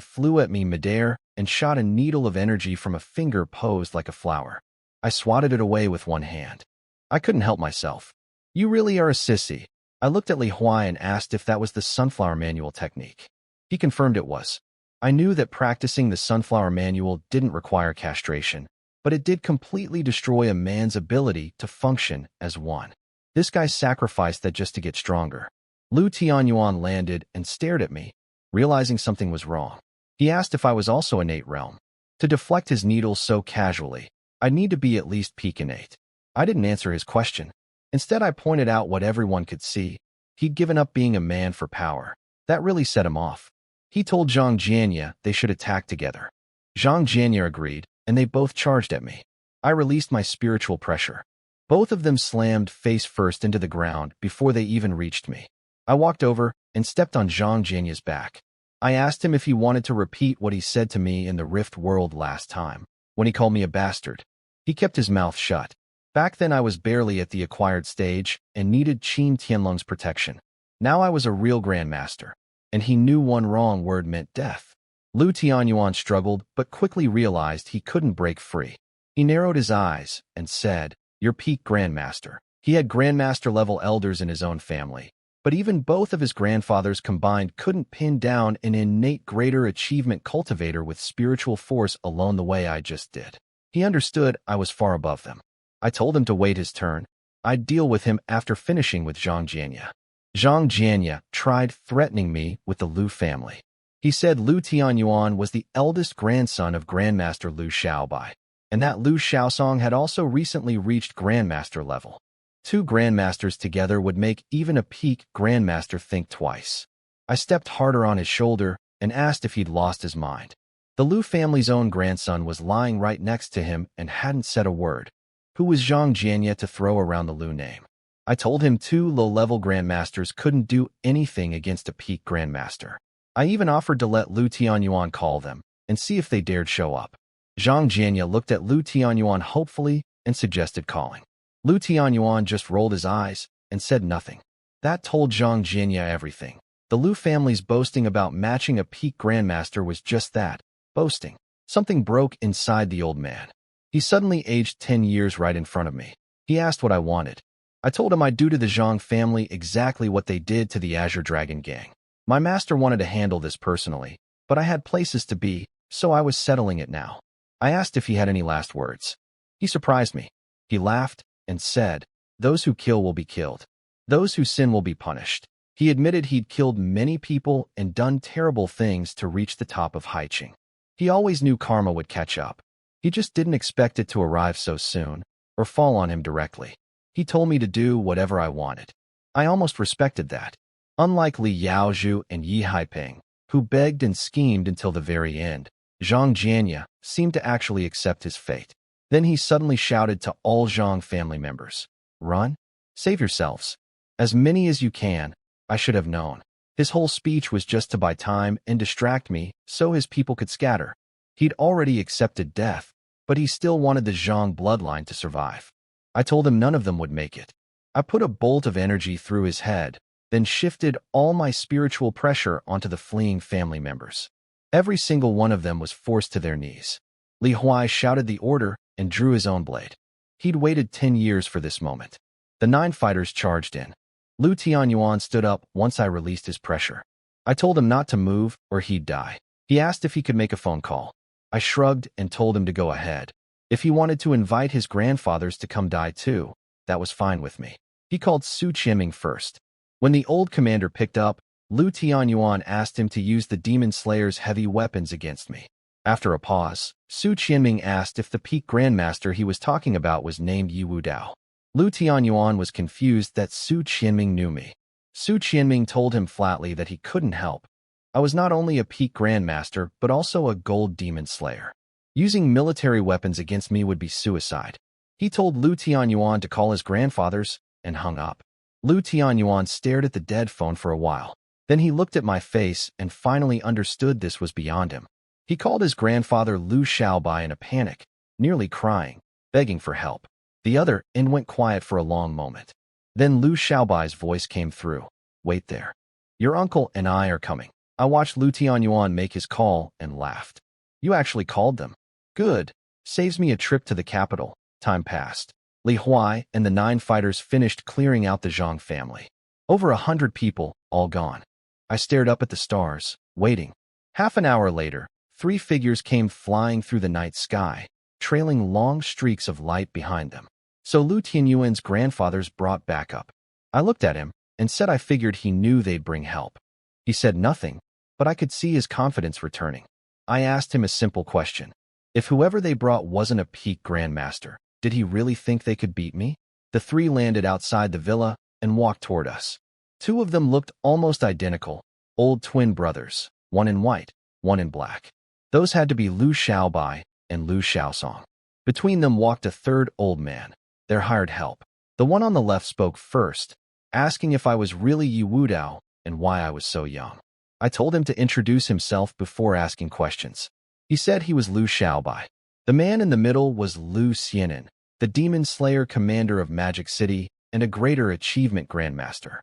flew at me midair and shot a needle of energy from a finger posed like a flower. I swatted it away with one hand. I couldn't help myself. "You really are a sissy." I looked at Li Huai and asked if that was the sunflower manual technique. He confirmed it was. I knew that practicing the sunflower manual didn't require castration, but it did completely destroy a man's ability to function as one. This guy sacrificed that just to get stronger. Lu Tianyuan landed and stared at me, realizing something was wrong. He asked if I was also innate realm. To deflect his needles so casually, I'd need to be at least peak innate. I didn't answer his question. Instead, I pointed out what everyone could see. He'd given up being a man for power. That really set him off. He told Zhang Jianya they should attack together. Zhang Jianya agreed, and they both charged at me. I released my spiritual pressure. Both of them slammed face first into the ground before they even reached me. I walked over and stepped on Zhang Jianya's back. I asked him if he wanted to repeat what he said to me in the Rift World last time, when he called me a bastard. He kept his mouth shut. Back then I was barely at the acquired stage and needed Qin Tianlong's protection. Now I was a real grandmaster, and he knew one wrong word meant death. Lu Tianyuan struggled but quickly realized he couldn't break free. He narrowed his eyes and said, "Your peak grandmaster." He had grandmaster-level elders in his own family, but even both of his grandfathers combined couldn't pin down an innate greater achievement cultivator with spiritual force alone the way I just did. He understood I was far above them. I told him to wait his turn. I'd deal with him after finishing with Zhang Jianya. Zhang Jianya tried threatening me with the Lu family. He said Lu Tianyuan was the eldest grandson of Grandmaster Lu Xiaobai, and that Lu Xiaosong had also recently reached Grandmaster level. Two Grandmasters together would make even a peak Grandmaster think twice. I stepped harder on his shoulder and asked if he'd lost his mind. The Lu family's own grandson was lying right next to him and hadn't said a word. Who was Zhang Jianya to throw around the Lu name? I told him two low-level Grandmasters couldn't do anything against a peak Grandmaster. I even offered to let Lu Tianyuan call them and see if they dared show up. Zhang Jianya looked at Lu Tianyuan hopefully and suggested calling. Lu Tianyuan just rolled his eyes and said nothing. That told Zhang Jianya everything. The Lu family's boasting about matching a peak Grandmaster was just that, boasting. Something broke inside the old man. He suddenly aged 10 years right in front of me. He asked what I wanted. I told him I'd do to the Zhang family exactly what they did to the Azure Dragon gang. My master wanted to handle this personally, but I had places to be, so I was settling it now. I asked if he had any last words. He surprised me. He laughed and said, "Those who kill will be killed. Those who sin will be punished." He admitted he'd killed many people and done terrible things to reach the top of Haiqing. He always knew karma would catch up. He just didn't expect it to arrive so soon, or fall on him directly. He told me to do whatever I wanted. I almost respected that. Unlike Li Yaozhu and Yi Haiping, who begged and schemed until the very end, Zhang Jianya seemed to actually accept his fate. Then he suddenly shouted to all Zhang family members, "Run! Save yourselves! As many as you can!" I should have known. His whole speech was just to buy time and distract me so his people could scatter. He'd already accepted death, but he still wanted the Zhang bloodline to survive. I told him none of them would make it. I put a bolt of energy through his head, then shifted all my spiritual pressure onto the fleeing family members. Every single one of them was forced to their knees. Li Huai shouted the order and drew his own blade. He'd waited 10 years for this moment. The 9 fighters charged in. Lu Tianyuan stood up once I released his pressure. I told him not to move or he'd die. He asked if he could make a phone call. I shrugged and told him to go ahead. If he wanted to invite his grandfathers to come die too, that was fine with me. He called Su Qianming first. When the old commander picked up, Lu Tianyuan asked him to use the Demon Slayer's heavy weapons against me. After a pause, Su Qianming asked if the peak grandmaster he was talking about was named Yi Wudao. Lu Tianyuan was confused that Su Qianming knew me. Su Qianming told him flatly that he couldn't help. I was not only a peak grandmaster, but also a gold demon slayer. Using military weapons against me would be suicide. He told Lu Tianyuan to call his grandfathers and hung up. Lu Tianyuan stared at the dead phone for a while. Then he looked at my face and finally understood this was beyond him. He called his grandfather Lu Xiaobai in a panic, nearly crying, begging for help. The other end went quiet for a long moment. Then Lu Xiaobai's voice came through. "Wait there. Your uncle and I are coming." I watched Lu Tianyuan make his call and laughed. "You actually called them. Good. Saves me a trip to the capital." Time passed. Li Huai and the 9 fighters finished clearing out the Zhang family. Over 100 people, all gone. I stared up at the stars, waiting. Half an hour later, 3 figures came flying through the night sky, trailing long streaks of light behind them. So Lu Tianyuan's grandfather's brought backup. I looked at him and said I figured he knew they'd bring help. He said nothing, but I could see his confidence returning. I asked him a simple question. If whoever they brought wasn't a peak grandmaster, did he really think they could beat me? The 3 landed outside the villa and walked toward us. 2 of them looked almost identical, old twin brothers, one in white, one in black. Those had to be Lu Xiaobai and Lu Xiaosong. Between them walked a third old man, their hired help. The one on the left spoke first, asking if I was really Yi Wudao and why I was so young. I told him to introduce himself before asking questions. He said he was Lu Xiaobai. The man in the middle was Lu Xianin, the demon slayer commander of Magic City and a greater achievement grandmaster.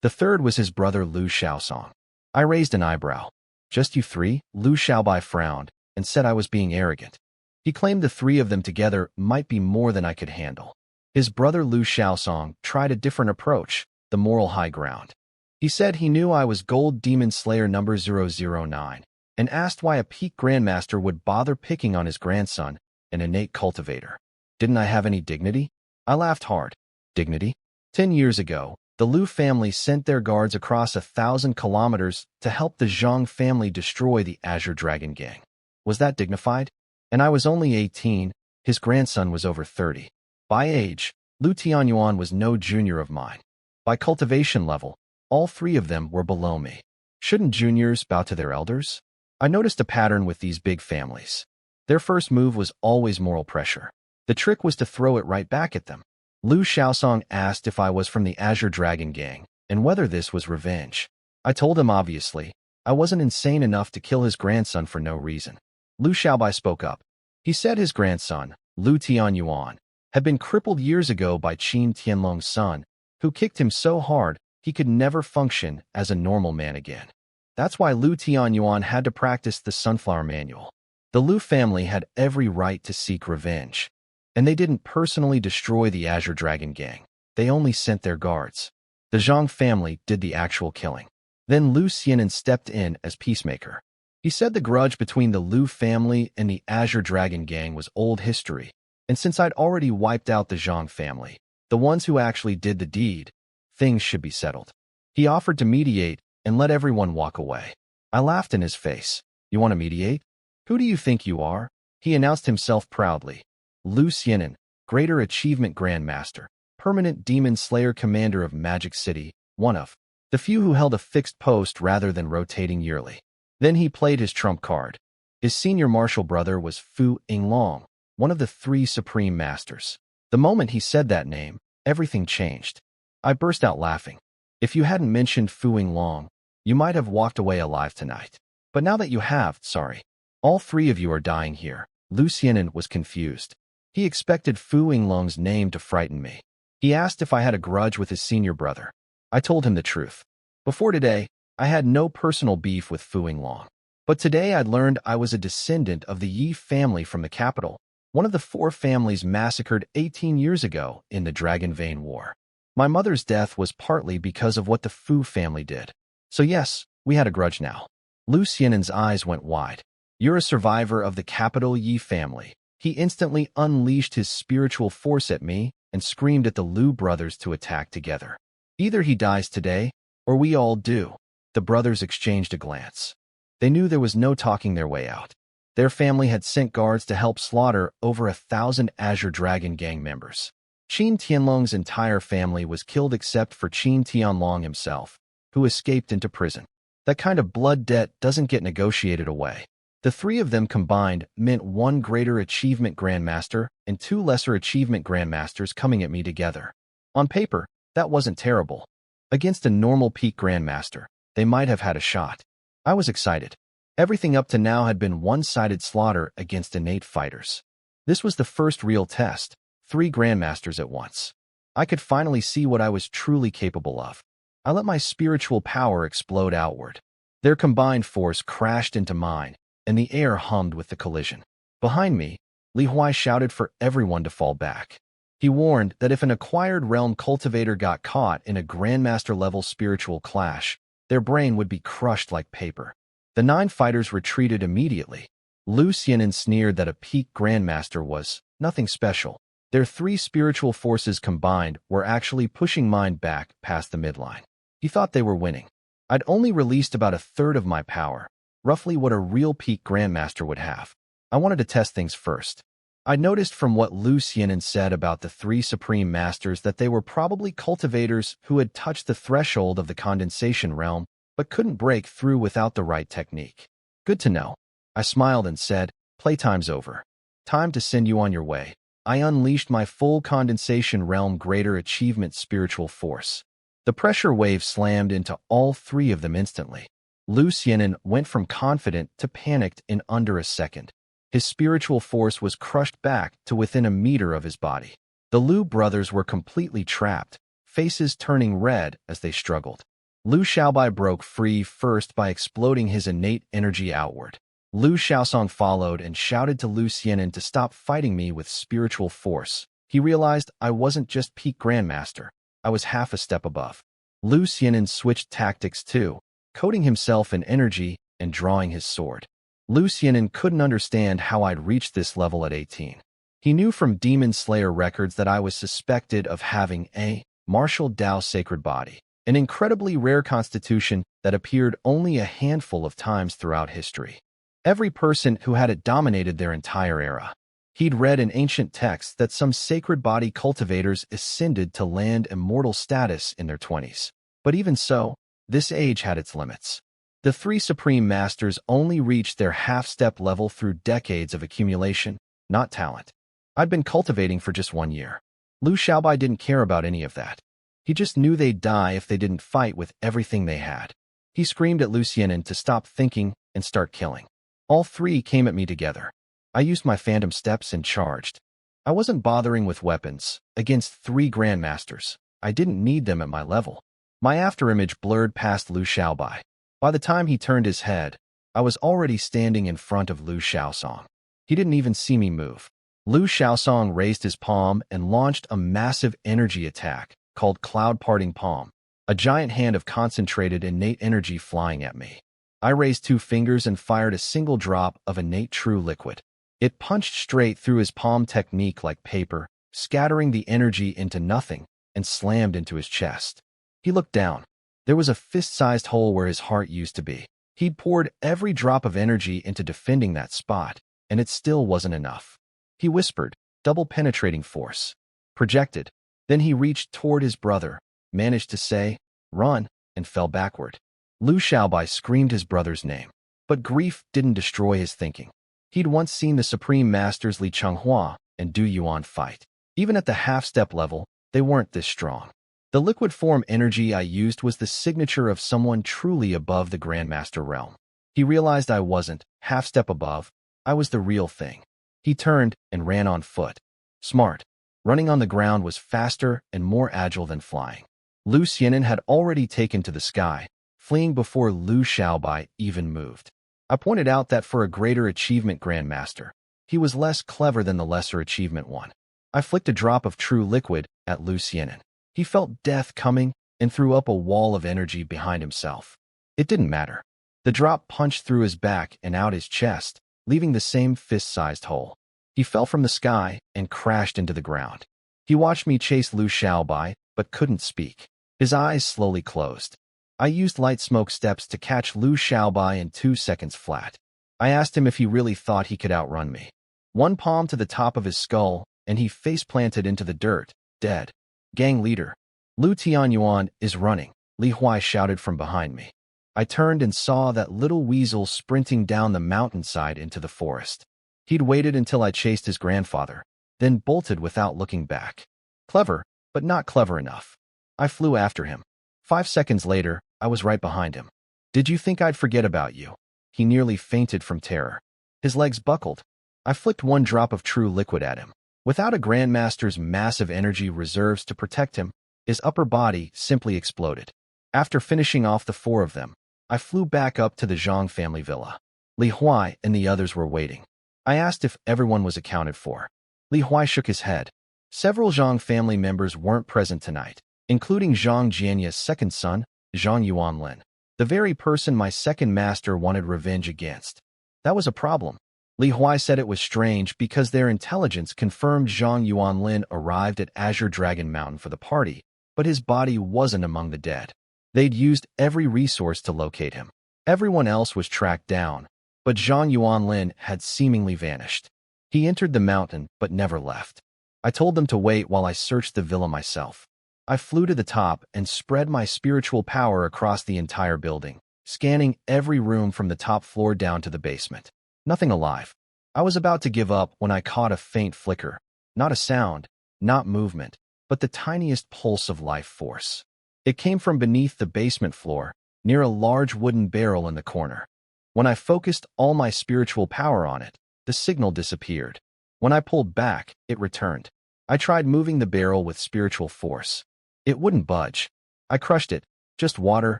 The third was his brother Lu Xiaosong. I raised an eyebrow. Just you 3? Lu Xiaobai frowned and said I was being arrogant. He claimed the 3 of them together might be more than I could handle. His brother Lu Xiaosong tried a different approach, the moral high ground. He said he knew I was Gold Demon Slayer number 009 and asked why a peak grandmaster would bother picking on his grandson, an innate cultivator. Didn't I have any dignity? I laughed hard. Dignity? 10 years ago, the Lu family sent their guards across 1,000 kilometers to help the Zhang family destroy the Azure Dragon Gang. Was that dignified? And I was only 18, his grandson was over 30. By age, Lu Tianyuan was no junior of mine. By cultivation level, all 3 of them were below me. Shouldn't juniors bow to their elders? I noticed a pattern with these big families. Their first move was always moral pressure. The trick was to throw it right back at them. Lu Xiaosong asked if I was from the Azure Dragon Gang and whether this was revenge. I told him obviously, I wasn't insane enough to kill his grandson for no reason. Lu Xiaobai spoke up. He said his grandson, Lu Tianyuan, had been crippled years ago by Qin Tianlong's son, who kicked him so hard he could never function as a normal man again. That's why Lu Tianyuan had to practice the Sunflower Manual. The Lu family had every right to seek revenge. And they didn't personally destroy the Azure Dragon Gang. They only sent their guards. The Zhang family did the actual killing. Then Lu Xianin stepped in as peacemaker. He said the grudge between the Lu family and the Azure Dragon Gang was old history, and since I'd already wiped out the Zhang family, the ones who actually did the deed, things should be settled. He offered to mediate and let everyone walk away. I laughed in his face. You want to mediate? Who do you think you are? He announced himself proudly. Lu Xianin, Greater Achievement Grandmaster, Permanent Demon Slayer Commander of Magic City, one of the few who held a fixed post rather than rotating yearly. Then he played his trump card. His senior martial brother was Fu Yinglong, one of the 3 Supreme Masters. The moment he said that name, everything changed. I burst out laughing. If you hadn't mentioned Fu Yinglong, you might have walked away alive tonight. But now that you have, sorry. All 3 of you are dying here. Lu Xianin was confused. He expected Fu Yinglong's name to frighten me. He asked if I had a grudge with his senior brother. I told him the truth. Before today, I had no personal beef with Fu Yinglong. But today I'd learned I was a descendant of the Yi family from the capital, one of the 4 families massacred 18 years ago in the Dragon Vein War. My mother's death was partly because of what the Fu family did. So yes, we had a grudge now. Lu Xianin's eyes went wide. You're a survivor of the capital Yi family. He instantly unleashed his spiritual force at me and screamed at the Lu brothers to attack together. Either he dies today, or we all do. The brothers exchanged a glance. They knew there was no talking their way out. Their family had sent guards to help slaughter over 1,000 Azure Dragon Gang members. Qin Tianlong's entire family was killed except for Qin Tianlong himself, who escaped into prison. That kind of blood debt doesn't get negotiated away. The 3 of them combined meant 1 Greater Achievement Grandmaster and 2 Lesser Achievement Grandmasters coming at me together. On paper, that wasn't terrible. Against a normal peak Grandmaster, they might have had a shot. I was excited. Everything up to now had been one-sided slaughter against innate fighters. This was the first real test, 3 Grandmasters at once. I could finally see what I was truly capable of. I let my spiritual power explode outward. Their combined force crashed into mine, and the air hummed with the collision. Behind me, Li Huai shouted for everyone to fall back. He warned that if an acquired realm cultivator got caught in a Grandmaster-level spiritual clash, their brain would be crushed like paper. The 9 fighters retreated immediately. Lu Xiaonan sneered that a peak grandmaster was nothing special. Their 3 spiritual forces combined were actually pushing mine back past the midline. He thought they were winning. I'd only released about a third of my power, roughly what a real peak grandmaster would have. I wanted to test things first. I noticed from what Lu Xiaonan said about the 3 supreme masters that they were probably cultivators who had touched the threshold of the condensation realm, but couldn't break through without the right technique. Good to know. I smiled and said, playtime's over. Time to send you on your way. I unleashed my full condensation realm greater achievement spiritual force. The pressure wave slammed into all 3 of them instantly. Lu Xiaonan went from confident to panicked in under a second. His spiritual force was crushed back to within a meter of his body. The Lu brothers were completely trapped, faces turning red as they struggled. Lu Xiaobai broke free first by exploding his innate energy outward. Lu Xiaosong followed and shouted to Lu Xiaonan to stop fighting me with spiritual force. He realized I wasn't just peak grandmaster. I was half a step above. Lu Xiaonan switched tactics too, coating himself in energy and drawing his sword. Lu Xiaonan couldn't understand how I'd reached this level at 18. He knew from Demon Slayer records that I was suspected of having a martial Dao sacred body, an incredibly rare constitution that appeared only a handful of times throughout history. Every person who had it dominated their entire era. He'd read in ancient texts that some sacred body cultivators ascended to land immortal status in their 20s. But even so, this age had its limits. The 3 supreme masters only reached their half-step level through decades of accumulation, not talent. I'd been cultivating for just 1 year. Lu Xiaobai didn't care about any of that. He just knew they'd die if they didn't fight with everything they had. He screamed at Lu Xiaonan to stop thinking and start killing. All 3 came at me together. I used my phantom steps and charged. I wasn't bothering with weapons. Against 3 grandmasters, I didn't need them at my level. My afterimage blurred past Lu Xiaobai. By the time he turned his head, I was already standing in front of Lu Xiaosong. He didn't even see me move. Lu Xiaosong raised his palm and launched a massive energy attack called Cloud Parting Palm, a giant hand of concentrated innate energy flying at me. I raised 2 fingers and fired a single drop of innate true liquid. It punched straight through his palm technique like paper, scattering the energy into nothing, and slammed into his chest. He looked down. There was a fist-sized hole where his heart used to be. He'd poured every drop of energy into defending that spot, and it still wasn't enough. He whispered, double penetrating force. Projected. Then he reached toward his brother, managed to say, run, and fell backward. Lu Xiaobai screamed his brother's name. But grief didn't destroy his thinking. He'd once seen the Supreme Masters Li Changhua and Du Yuan fight. Even at the half-step level, they weren't this strong. The liquid form energy I used was the signature of someone truly above the Grandmaster realm. He realized I wasn't half-step above. I was the real thing. He turned and ran on foot. Smart. Running on the ground was faster and more agile than flying. Lu Xiaonan had already taken to the sky, fleeing before Lu Xiaobai even moved. I pointed out that for a greater achievement Grandmaster, he was less clever than the lesser achievement one. I flicked a drop of true liquid at Lu Xiaonan. He felt death coming and threw up a wall of energy behind himself. It didn't matter. The drop punched through his back and out his chest, leaving the same fist-sized hole. He fell from the sky and crashed into the ground. He watched me chase Lu Xiaobai, but couldn't speak. His eyes slowly closed. I used light smoke steps to catch Lu Xiaobai in 2 seconds flat. I asked him if he really thought he could outrun me. 1 palm to the top of his skull, and he face-planted into the dirt, dead. Gang leader. Lu Tianyuan is running, Li Huai shouted from behind me. I turned and saw that little weasel sprinting down the mountainside into the forest. He'd waited until I chased his grandfather, then bolted without looking back. Clever, but not clever enough. I flew after him. 5 seconds later, I was right behind him. Did you think I'd forget about you? He nearly fainted from terror. His legs buckled. I flicked 1 drop of true liquid at him. Without a Grandmaster's massive energy reserves to protect him, his upper body simply exploded. After finishing off the 4 of them, I flew back up to the Zhang family villa. Li Huai and the others were waiting. I asked if everyone was accounted for. Li Huai shook his head. Several Zhang family members weren't present tonight, including Zhang Jianya's second son, Zhang Yuanlin. The very person my second master wanted revenge against. That was a problem. Li Huai said it was strange because their intelligence confirmed Zhang Yuanlin arrived at Azure Dragon Mountain for the party, but his body wasn't among the dead. They'd used every resource to locate him. Everyone else was tracked down, but Zhang Yuanlin had seemingly vanished. He entered the mountain but never left. I told them to wait while I searched the villa myself. I flew to the top and spread my spiritual power across the entire building, scanning every room from the top floor down to the basement. Nothing alive. I was about to give up when I caught a faint flicker. Not a sound, not movement, but the tiniest pulse of life force. It came from beneath the basement floor, near a large wooden barrel in the corner. When I focused all my spiritual power on it, the signal disappeared. When I pulled back, it returned. I tried moving the barrel with spiritual force. It wouldn't budge. I crushed it, just water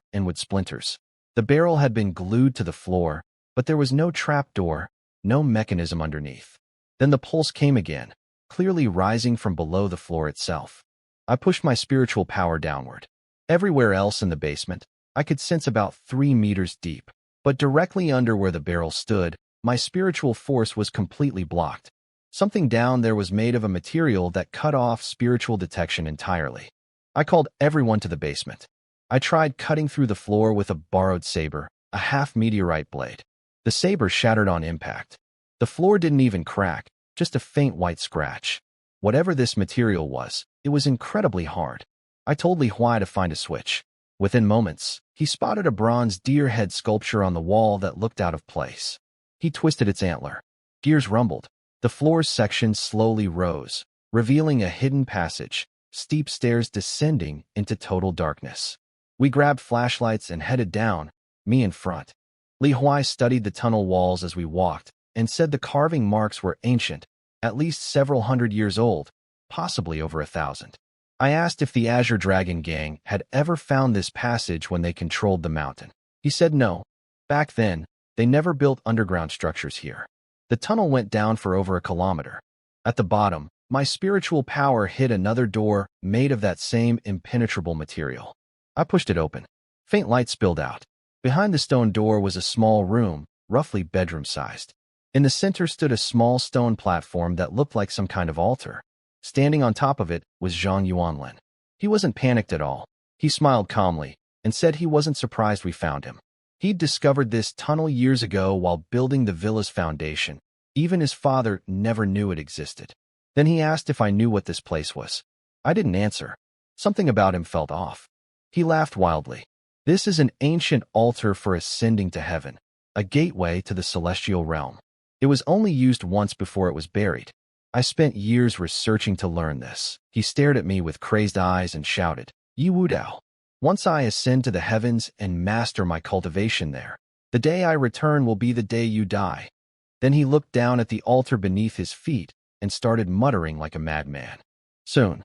and wood splinters. The barrel had been glued to the floor, but there was no trapdoor, no mechanism underneath. Then the pulse came again, clearly rising from below the floor itself. I pushed my spiritual power downward. Everywhere else in the basement, I could sense about 3 meters deep, but directly under where the barrel stood, my spiritual force was completely blocked. Something down there was made of a material that cut off spiritual detection entirely. I called everyone to the basement. I tried cutting through the floor with a borrowed saber, a half-meteorite blade. The saber shattered on impact. The floor didn't even crack, just a faint white scratch. Whatever this material was, it was incredibly hard. I told Li Huai to find a switch. Within moments, he spotted a bronze deer head sculpture on the wall that looked out of place. He twisted its antler. Gears rumbled. The floor's section slowly rose, revealing a hidden passage, steep stairs descending into total darkness. We grabbed flashlights and headed down, me in front. Li Huai studied the tunnel walls as we walked and said the carving marks were ancient, at least several hundred years old, possibly over 1,000. I asked if the Azure Dragon Gang had ever found this passage when they controlled the mountain. He said no. Back then, they never built underground structures here. The tunnel went down for over 1 kilometer. At the bottom, my spiritual power hit another door made of that same impenetrable material. I pushed it open. Faint light spilled out. Behind the stone door was a small room, roughly bedroom-sized. In the center stood a small stone platform that looked like some kind of altar. Standing on top of it was Zhang Yuanlin. He wasn't panicked at all. He smiled calmly and said he wasn't surprised we found him. He'd discovered this tunnel years ago while building the villa's foundation. Even his father never knew it existed. Then he asked if I knew what this place was. I didn't answer. Something about him felt off. He laughed wildly. This is an ancient altar for ascending to heaven, a gateway to the celestial realm. It was only used once before it was buried. I spent years researching to learn this. He stared at me with crazed eyes and shouted, "Yi Wu Dao. Once I ascend to the heavens and master my cultivation there, the day I return will be the day you die." Then he looked down at the altar beneath his feet and started muttering like a madman. Soon,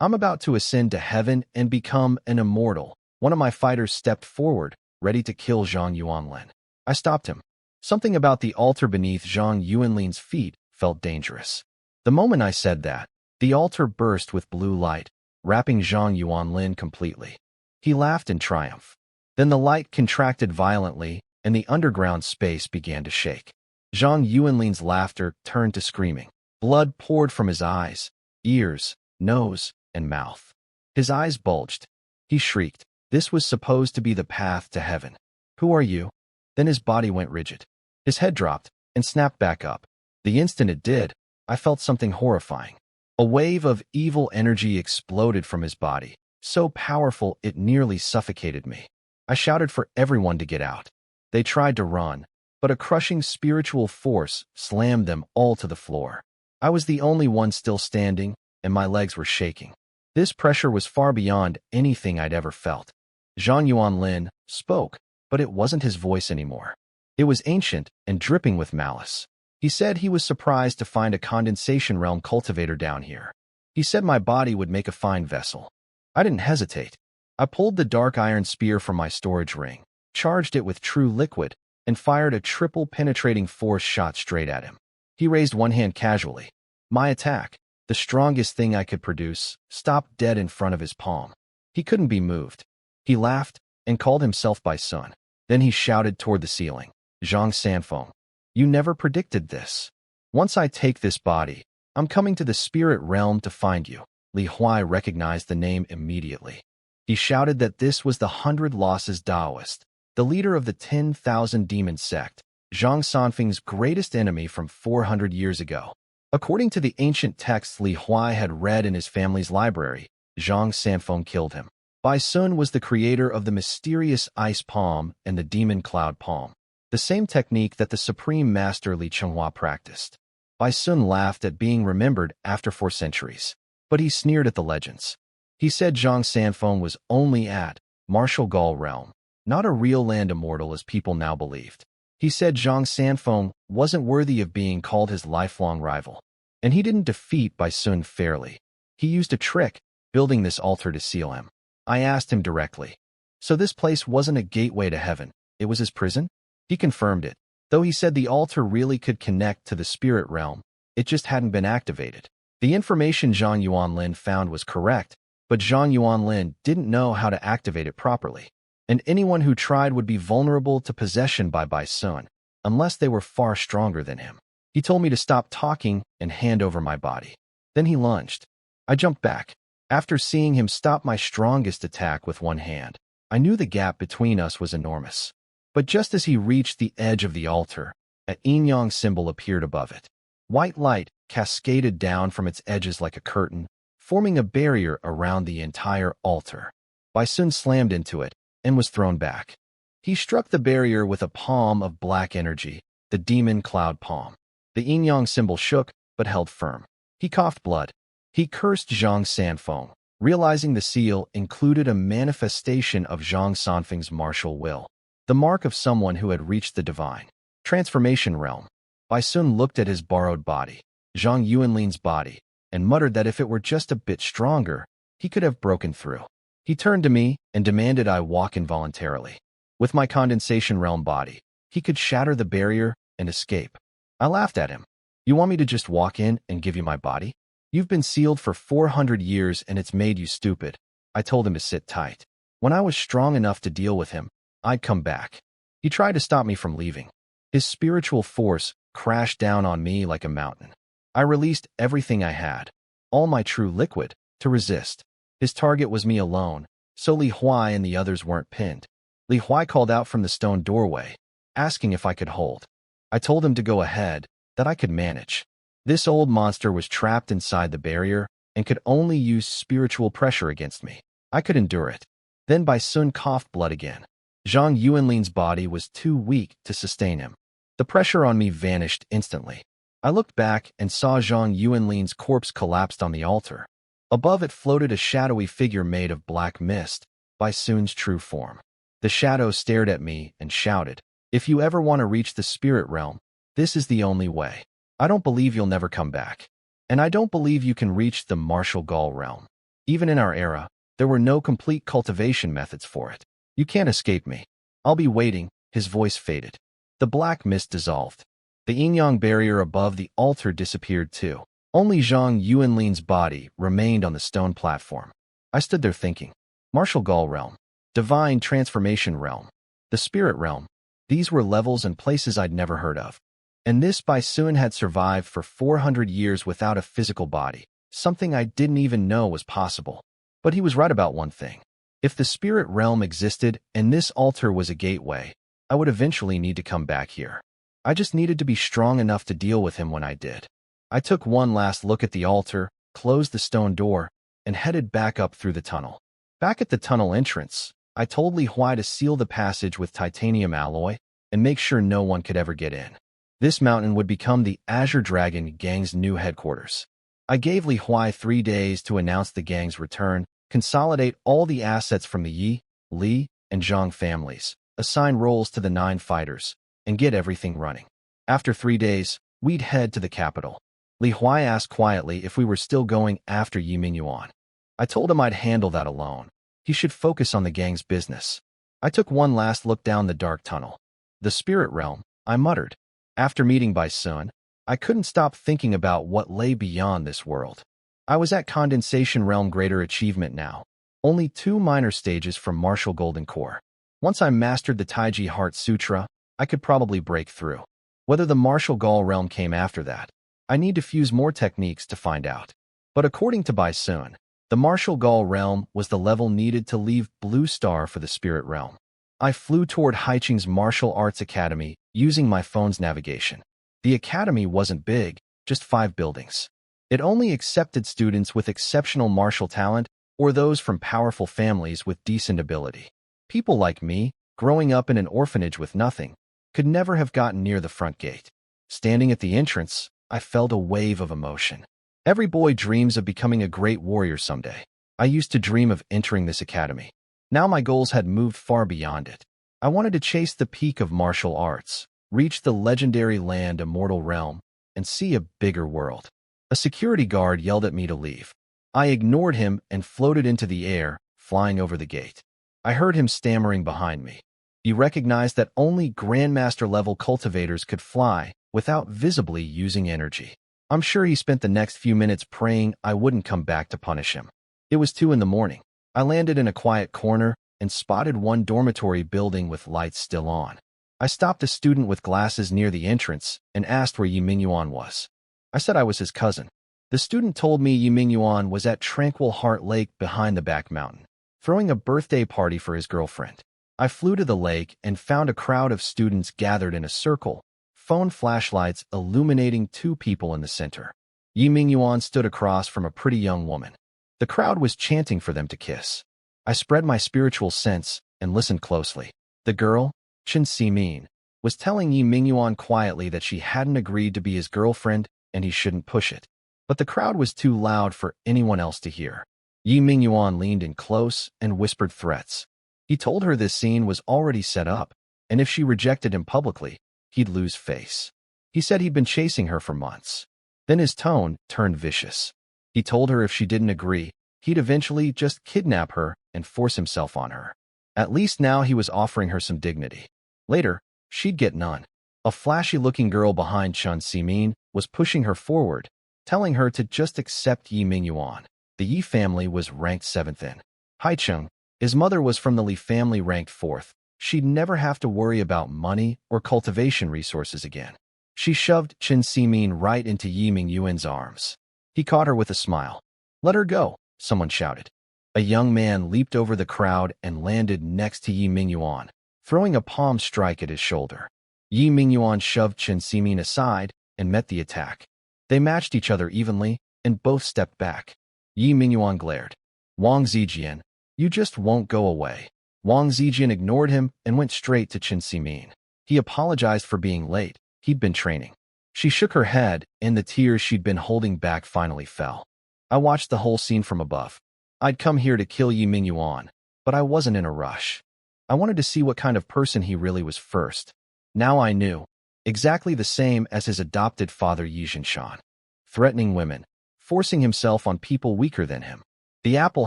I'm about to ascend to heaven and become an immortal." One of my fighters stepped forward, ready to kill Zhang Yuanlin. I stopped him. Something about the altar beneath Zhang Yuanlin's feet felt dangerous. The moment I said that, the altar burst with blue light, wrapping Zhang Yuanlin completely. He laughed in triumph. Then the light contracted violently, and the underground space began to shake. Zhang Yuanlin's laughter turned to screaming. Blood poured from his eyes, ears, nose, and mouth. His eyes bulged. He shrieked. This was supposed to be the path to heaven. "Who are you?" Then his body went rigid. His head dropped and snapped back up. The instant it did, I felt something horrifying. A wave of evil energy exploded from his body, so powerful it nearly suffocated me. I shouted for everyone to get out. They tried to run, but a crushing spiritual force slammed them all to the floor. I was the only one still standing, and my legs were shaking. This pressure was far beyond anything I'd ever felt. Zhang Yuanlin spoke, but it wasn't his voice anymore. It was ancient and dripping with malice. He said he was surprised to find a condensation realm cultivator down here. He said my body would make a fine vessel. I didn't hesitate. I pulled the dark iron spear from my storage ring, charged it with true liquid, and fired a triple penetrating force shot straight at him. He raised one hand casually. My attack, the strongest thing I could produce, stopped dead in front of his palm. He couldn't be moved. He laughed, and called himself by Sun. Then he shouted toward the ceiling, Zhang Sanfeng, you never predicted this. Once I take this body, I'm coming to the spirit realm to find you. Li Huai recognized the name immediately. He shouted that this was the 100 Losses Taoist, the leader of the 10,000 demon sect, Zhang Sanfeng's greatest enemy from 400 years ago. According to the ancient texts Li Huai had read in his family's library, Zhang Sanfeng killed him. Bai Sun was the creator of the mysterious ice palm and the demon cloud palm, the same technique that the supreme master Li Chenghua practiced. Bai Sun laughed at being remembered after 4 centuries, but he sneered at the legends. He said Zhang Sanfeng was only at Martial Gaul realm, not a real land immortal as people now believed. He said Zhang Sanfeng wasn't worthy of being called his lifelong rival, and he didn't defeat Bai Sun fairly. He used a trick, building this altar to seal him. I asked him directly. So this place wasn't a gateway to heaven, it was his prison? He confirmed it, though he said the altar really could connect to the spirit realm, it just hadn't been activated. The information Zhang Yuanlin found was correct, but Zhang Yuanlin didn't know how to activate it properly, and anyone who tried would be vulnerable to possession by Bai Sun, unless they were far stronger than him. He told me to stop talking and hand over my body. Then he lunged. I jumped back. After seeing him stop my strongest attack with one hand, I knew the gap between us was enormous. But just as he reached the edge of the altar, a yin-yang symbol appeared above it. White light cascaded down from its edges like a curtain, forming a barrier around the entire altar. Bai Sun slammed into it and was thrown back. He struck the barrier with a palm of black energy, the demon cloud palm. The yin-yang symbol shook but held firm. He coughed blood. He cursed Zhang Sanfeng, realizing the seal included a manifestation of Zhang Sanfeng's martial will, the mark of someone who had reached the divine transformation realm. Bai Sun looked at his borrowed body, Zhang Yuanlin's body, and muttered that if it were just a bit stronger, he could have broken through. He turned to me and demanded I walk involuntarily. With my condensation realm body, he could shatter the barrier and escape. I laughed at him. You want me to just walk in and give you my body? You've been sealed for 400 years and it's made you stupid. I told him to sit tight. When I was strong enough to deal with him, I'd come back. He tried to stop me from leaving. His spiritual force crashed down on me like a mountain. I released everything I had, all my true liquid, to resist. His target was me alone, so Li Huai and the others weren't pinned. Li Huai called out from the stone doorway, asking if I could hold. I told him to go ahead, that I could manage. This old monster was trapped inside the barrier and could only use spiritual pressure against me. I could endure it. Then Bai Sun coughed blood again. Zhang Yuanlin's body was too weak to sustain him. The pressure on me vanished instantly. I looked back and saw Zhang Yuanlin's corpse collapsed on the altar. Above it floated a shadowy figure made of black mist, Bai Sun's true form. The shadow stared at me and shouted, "If you ever want to reach the spirit realm, this is the only way. I don't believe you'll never come back. And I don't believe you can reach the Martial Gaul realm. Even in our era, there were no complete cultivation methods for it. You can't escape me. I'll be waiting." His voice faded. The black mist dissolved. The yin-yang barrier above the altar disappeared too. Only Zhang Yuanlin's body remained on the stone platform. I stood there thinking, Martial Gaul realm, divine transformation realm, the spirit realm. These were levels and places I'd never heard of. And this Bai Sun had survived for 400 years without a physical body, something I didn't even know was possible. But he was right about one thing. If the spirit realm existed and this altar was a gateway, I would eventually need to come back here. I just needed to be strong enough to deal with him when I did. I took one last look at the altar, closed the stone door, and headed back up through the tunnel. Back at the tunnel entrance, I told Li Huai to seal the passage with titanium alloy and make sure no one could ever get in. This mountain would become the Azure Dragon Gang's new headquarters. I gave Li Huai 3 days to announce the gang's return, consolidate all the assets from the Yi, Li, and Zhang families, assign roles to the 9 fighters, and get everything running. After 3 days, we'd head to the capital. Li Huai asked quietly if we were still going after Yi Mingyuan. I told him I'd handle that alone. He should focus on the gang's business. I took one last look down the dark tunnel. The spirit realm, I muttered. After meeting Bai Sun, I couldn't stop thinking about what lay beyond this world. I was at Condensation Realm Greater Achievement now, only 2 minor stages from Martial Golden Core. Once I mastered the Taiji Heart Sutra, I could probably break through. Whether the martial Gaul realm came after that, I need to fuse more techniques to find out. But according to Bai Sun, the martial Gaul realm was the level needed to leave Blue Star for the spirit realm. I flew toward Haiching's martial arts academy using my phone's navigation. The academy wasn't big, just 5 buildings. It only accepted students with exceptional martial talent or those from powerful families with decent ability. People like me, growing up in an orphanage with nothing, could never have gotten near the front gate. Standing at the entrance, I felt a wave of emotion. Every boy dreams of becoming a great warrior someday. I used to dream of entering this academy. Now my goals had moved far beyond it. I wanted to chase the peak of martial arts, reach the legendary land Immortal Realm, and see a bigger world. A security guard yelled at me to leave. I ignored him and floated into the air, flying over the gate. I heard him stammering behind me. He recognized that only Grandmaster-level cultivators could fly without visibly using energy. I'm sure he spent the next few minutes praying I wouldn't come back to punish him. It was 2 in the morning. I landed in a quiet corner and spotted one dormitory building with lights still on. I stopped a student with glasses near the entrance and asked where Yiming was. I said I was his cousin. The student told me Yiming was at Tranquil Heart Lake behind the back mountain, throwing a birthday party for his girlfriend. I flew to the lake and found a crowd of students gathered in a circle, phone flashlights illuminating 2 people in the center. Yiming stood across from a pretty young woman. The crowd was chanting for them to kiss. I spread my spiritual sense and listened closely. The girl, Chen Simin, was telling Yiming quietly that she hadn't agreed to be his girlfriend and he shouldn't push it. But the crowd was too loud for anyone else to hear. Yiming leaned in close and whispered threats. He told her this scene was already set up, and if she rejected him publicly, he'd lose face. He said he'd been chasing her for months. Then his tone turned vicious. He told her if she didn't agree, he'd eventually just kidnap her and force himself on her. At least now he was offering her some dignity. Later, she'd get none. A flashy-looking girl behind Chen Simin was pushing her forward, telling her to just accept Yiming. The Yi family was ranked 7th in Haicheng. His mother was from the Li family ranked 4th. She'd never have to worry about money or cultivation resources again. She shoved Chen Simin right into Yiming's arms. He caught her with a smile. "Let her go," someone shouted. A young man leaped over the crowd and landed next to Yiming, throwing a palm strike at his shoulder. Yiming shoved Chen Simin aside and met the attack. They matched each other evenly and both stepped back. Yiming glared. "Wang Zijian, you just won't go away." Wang Zijian ignored him and went straight to Chen Simin. He apologized for being late. He'd been training. She shook her head, and the tears she'd been holding back finally fell. I watched the whole scene from above. I'd come here to kill Yiming, but I wasn't in a rush. I wanted to see what kind of person he really was first. Now I knew. Exactly the same as his adopted father Yi Jinshan. Threatening women, forcing himself on people weaker than him. The apple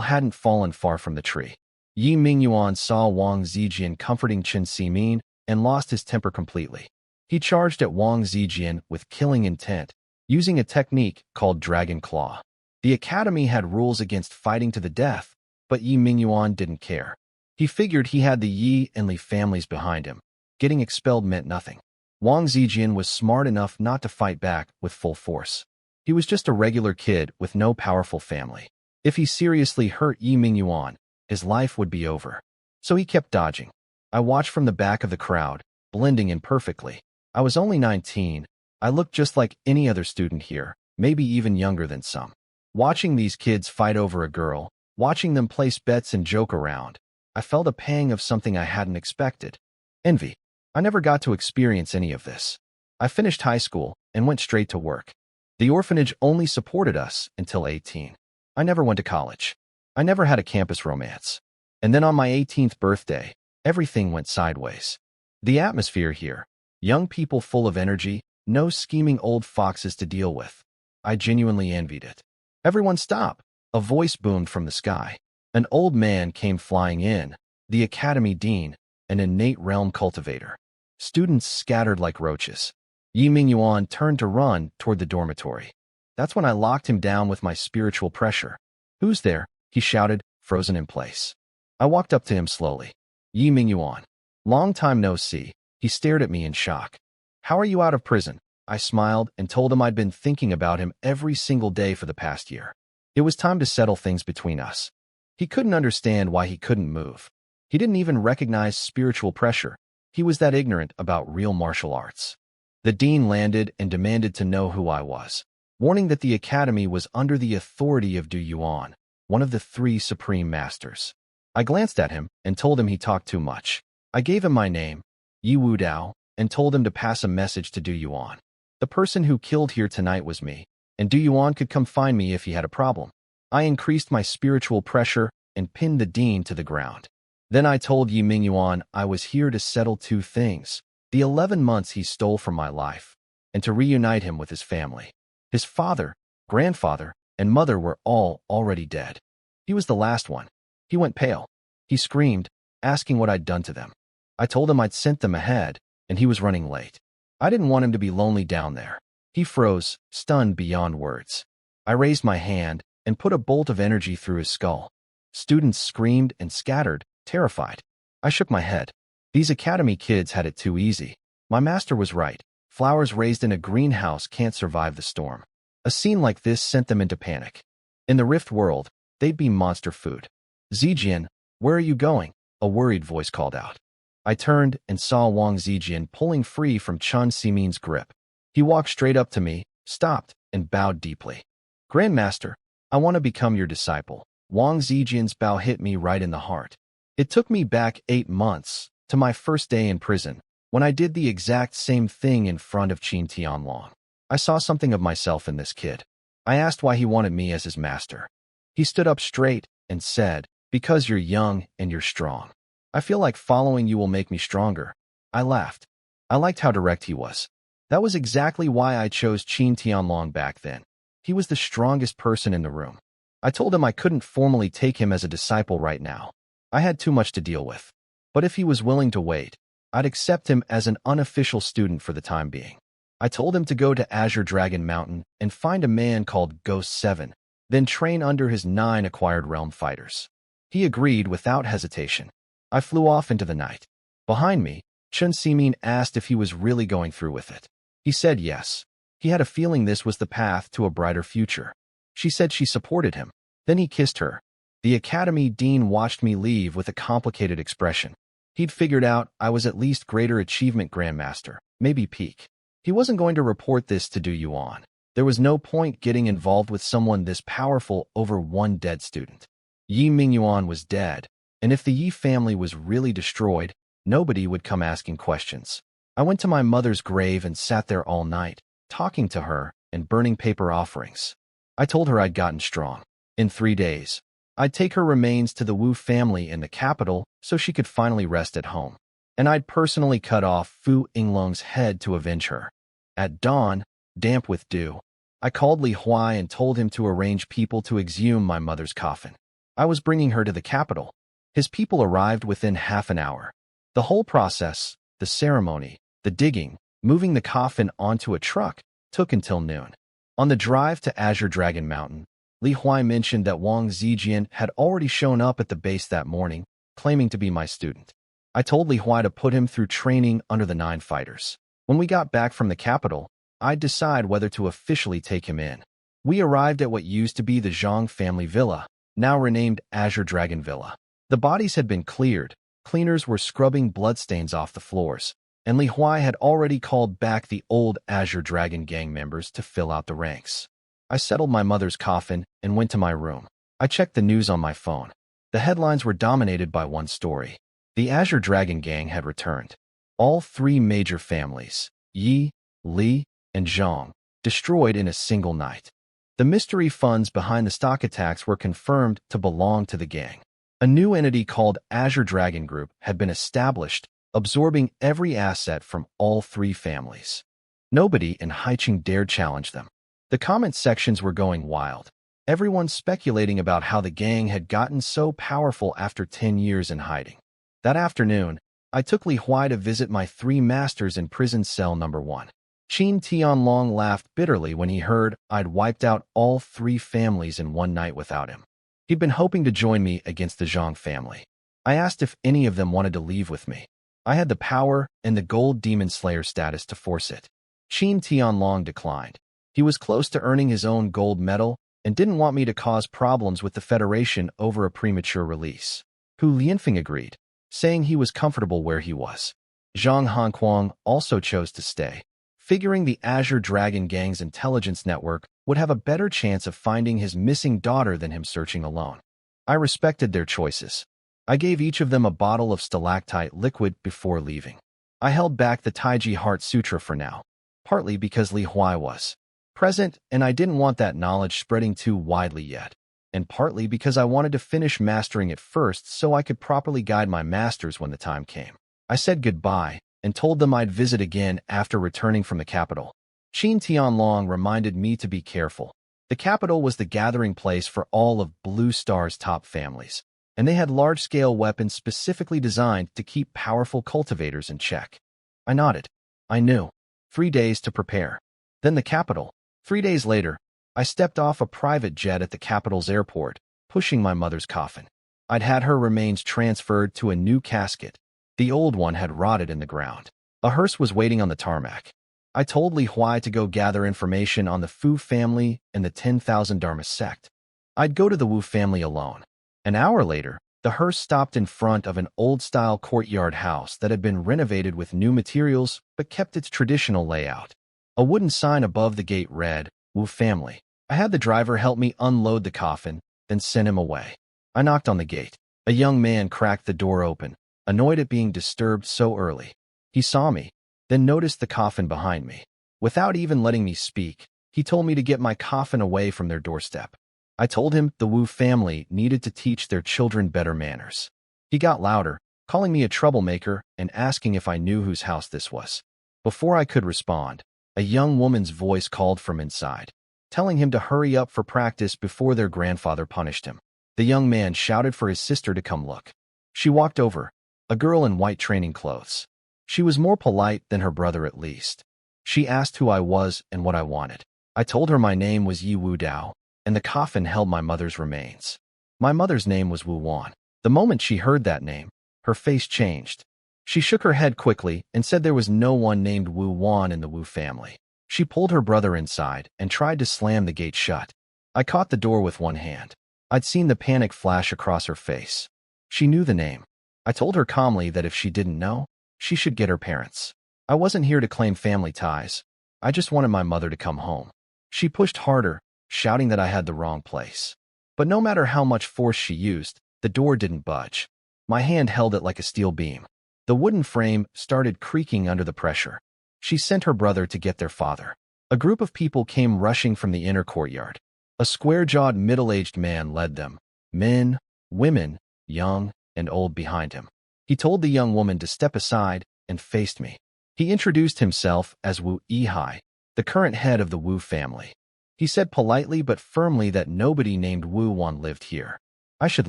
hadn't fallen far from the tree. Yiming saw Wang Zijian comforting Chen Simin and lost his temper completely. He charged at Wang Zijian with killing intent, using a technique called Dragon Claw. The academy had rules against fighting to the death, but Yiming didn't care. He figured he had the Yi and Li families behind him. Getting expelled meant nothing. Wang Zijian was smart enough not to fight back with full force. He was just a regular kid with no powerful family. If he seriously hurt Yiming, his life would be over. So he kept dodging. I watched from the back of the crowd, blending in perfectly. I was only 19. I looked just like any other student here, maybe even younger than some. Watching these kids fight over a girl, watching them place bets and joke around, I felt a pang of something I hadn't expected. Envy. I never got to experience any of this. I finished high school and went straight to work. The orphanage only supported us until 18. I never went to college. I never had a campus romance. And then on my 18th birthday, everything went sideways. The atmosphere here, young people full of energy, no scheming old foxes to deal with. I genuinely envied it. "Everyone stop!" A voice boomed from the sky. An old man came flying in, the academy dean, an innate realm cultivator. Students scattered like roaches. Yiming turned to run toward the dormitory. That's when I locked him down with my spiritual pressure. "Who's there?" he shouted, frozen in place. I walked up to him slowly. Yi Mingyuan. Long time no see. He stared at me in shock. How are you out of prison? I smiled and told him I'd been thinking about him every single day for the past year. It was time to settle things between us. He couldn't understand why he couldn't move. He didn't even recognize spiritual pressure. He was that ignorant about real martial arts. The dean landed and demanded to know who I was, warning that the academy was under the authority of Du Yuan, one of the 3 supreme masters. I glanced at him and told him he talked too much. I gave him my name, Yi Wu Dao, and told him to pass a message to Du Yuan. The person who killed here tonight was me, and Du Yuan could come find me if he had a problem. I increased my spiritual pressure and pinned the dean to the ground. Then I told Yi Mingyuan I was here to settle 2 things: the 11 months he stole from my life, and to reunite him with his family. His father, grandfather, and mother were all already dead. He was the last one. He went pale. He screamed, asking what I'd done to them. I told him I'd sent them ahead, and he was running late. I didn't want him to be lonely down there. He froze, stunned beyond words. I raised my hand and put a bolt of energy through his skull. Students screamed and scattered, terrified. I shook my head. These academy kids had it too easy. My master was right. Flowers raised in a greenhouse can't survive the storm. A scene like this sent them into panic. In the Rift world, they'd be monster food. Zijian, where are you going? A worried voice called out. I turned and saw Wang Zijian pulling free from Chun Simin's grip. He walked straight up to me, stopped, and bowed deeply. Grandmaster, I want to become your disciple. Wang Zijian's bow hit me right in the heart. It took me back 8 months, to my first day in prison, when I did the exact same thing in front of Qin Tianlong. I saw something of myself in this kid. I asked why he wanted me as his master. He stood up straight and said, because you're young and you're strong. I feel like following you will make me stronger. I laughed. I liked how direct he was. That was exactly why I chose Qin Tianlong back then. He was the strongest person in the room. I told him I couldn't formally take him as a disciple right now. I had too much to deal with. But if he was willing to wait, I'd accept him as an unofficial student for the time being. I told him to go to Azure Dragon Mountain and find a man called Ghost 7, then train under his 9 acquired realm fighters. He agreed without hesitation. I flew off into the night. Behind me, Chun Simin asked if he was really going through with it. He said yes. He had a feeling this was the path to a brighter future. She said she supported him. Then he kissed her. The academy dean watched me leave with a complicated expression. He'd figured out I was at least greater achievement grandmaster, maybe peak. He wasn't going to report this to Du Yuan. There was no point getting involved with someone this powerful over one dead student. Yi Mingyuan was dead, and if the Yi family was really destroyed, nobody would come asking questions. I went to my mother's grave and sat there all night, talking to her and burning paper offerings. I told her I'd gotten strong. In 3 days, I'd take her remains to the Wu family in the capital so she could finally rest at home. And I'd personally cut off Fu Yinglong's head to avenge her. At dawn, damp with dew, I called Li Huai and told him to arrange people to exhume my mother's coffin. I was bringing her to the capital. His people arrived within half an hour. The whole process, the ceremony, the digging, moving the coffin onto a truck, took until noon. On the drive to Azure Dragon Mountain, Li Huai mentioned that Wang Zijian had already shown up at the base that morning, claiming to be my student. I told Li Huai to put him through training under the 9 fighters. When we got back from the capital, I'd decide whether to officially take him in. We arrived at what used to be the Zhang family villa, now renamed Azure Dragon Villa. The bodies had been cleared, cleaners were scrubbing bloodstains off the floors, and Li Huai had already called back the old Azure Dragon gang members to fill out the ranks. I settled my mother's coffin and went to my room. I checked the news on my phone. The headlines were dominated by one story. The Azure Dragon gang had returned. All 3 major families, Yi, Li, and Zhang, destroyed in a single night. The mystery funds behind the stock attacks were confirmed to belong to the gang. A new entity called Azure Dragon Group had been established, absorbing every asset from all 3 families. Nobody in Haicheng dared challenge them. The comment sections were going wild. Everyone speculating about how the gang had gotten so powerful after 10 years in hiding. That afternoon, I took Li Huai to visit my 3 masters in prison cell number 1. Qin Tianlong laughed bitterly when he heard I'd wiped out all 3 families in one night without him. He'd been hoping to join me against the Zhang family. I asked if any of them wanted to leave with me. I had the power and the gold demon slayer status to force it. Qin Tianlong declined. He was close to earning his own gold medal and didn't want me to cause problems with the Federation over a premature release. Hu Lianfeng agreed, saying he was comfortable where he was. Zhang Hanquang also chose to stay, figuring the Azure Dragon Gang's intelligence network would have a better chance of finding his missing daughter than him searching alone. I respected their choices. I gave each of them a bottle of stalactite liquid before leaving. I held back the Taiji Heart Sutra for now, partly because Li Huai was present and I didn't want that knowledge spreading too widely yet, and partly because I wanted to finish mastering it first so I could properly guide my masters when the time came. I said goodbye and told them I'd visit again after returning from the capital. Qin Tianlong reminded me to be careful. The capital was the gathering place for all of Blue Star's top families, and they had large-scale weapons specifically designed to keep powerful cultivators in check. I nodded. I knew. 3 days to prepare. Then the capital. 3 days later, I stepped off a private jet at the capital's airport, pushing my mother's coffin. I'd had her remains transferred to a new casket. The old one had rotted in the ground. A hearse was waiting on the tarmac. I told Li Huai to go gather information on the Fu family and the 10,000 Dharma sect. I'd go to the Wu family alone. An hour later, the hearse stopped in front of an old-style courtyard house that had been renovated with new materials but kept its traditional layout. A wooden sign above the gate read, Wu family. I had the driver help me unload the coffin, then send him away. I knocked on the gate. A young man cracked the door open, annoyed at being disturbed so early. He saw me, then noticed the coffin behind me. Without even letting me speak, he told me to get my coffin away from their doorstep. I told him the Wu family needed to teach their children better manners. He got louder, calling me a troublemaker and asking if I knew whose house this was. Before I could respond, a young woman's voice called from inside, telling him to hurry up for practice before their grandfather punished him. The young man shouted for his sister to come look. She walked over, a girl in white training clothes. She was more polite than her brother at least. She asked who I was and what I wanted. I told her my name was Yi Wu Dao, and the coffin held my mother's remains. My mother's name was Wu Wan. The moment she heard that name, her face changed. She shook her head quickly and said there was no one named Wu Wan in the Wu family. She pulled her brother inside and tried to slam the gate shut. I caught the door with one hand. I'd seen the panic flash across her face. She knew the name. I told her calmly that if she didn't know, she should get her parents. I wasn't here to claim family ties. I just wanted my mother to come home. She pushed harder, shouting that I had the wrong place. But no matter how much force she used, the door didn't budge. My hand held it like a steel beam. The wooden frame started creaking under the pressure. She sent her brother to get their father. A group of people came rushing from the inner courtyard. A square-jawed middle-aged man led them. Men, women, young, and old behind him. He told the young woman to step aside and faced me. He introduced himself as Wu Ihai, the current head of the Wu family. He said politely but firmly that nobody named Wu Wan lived here. I should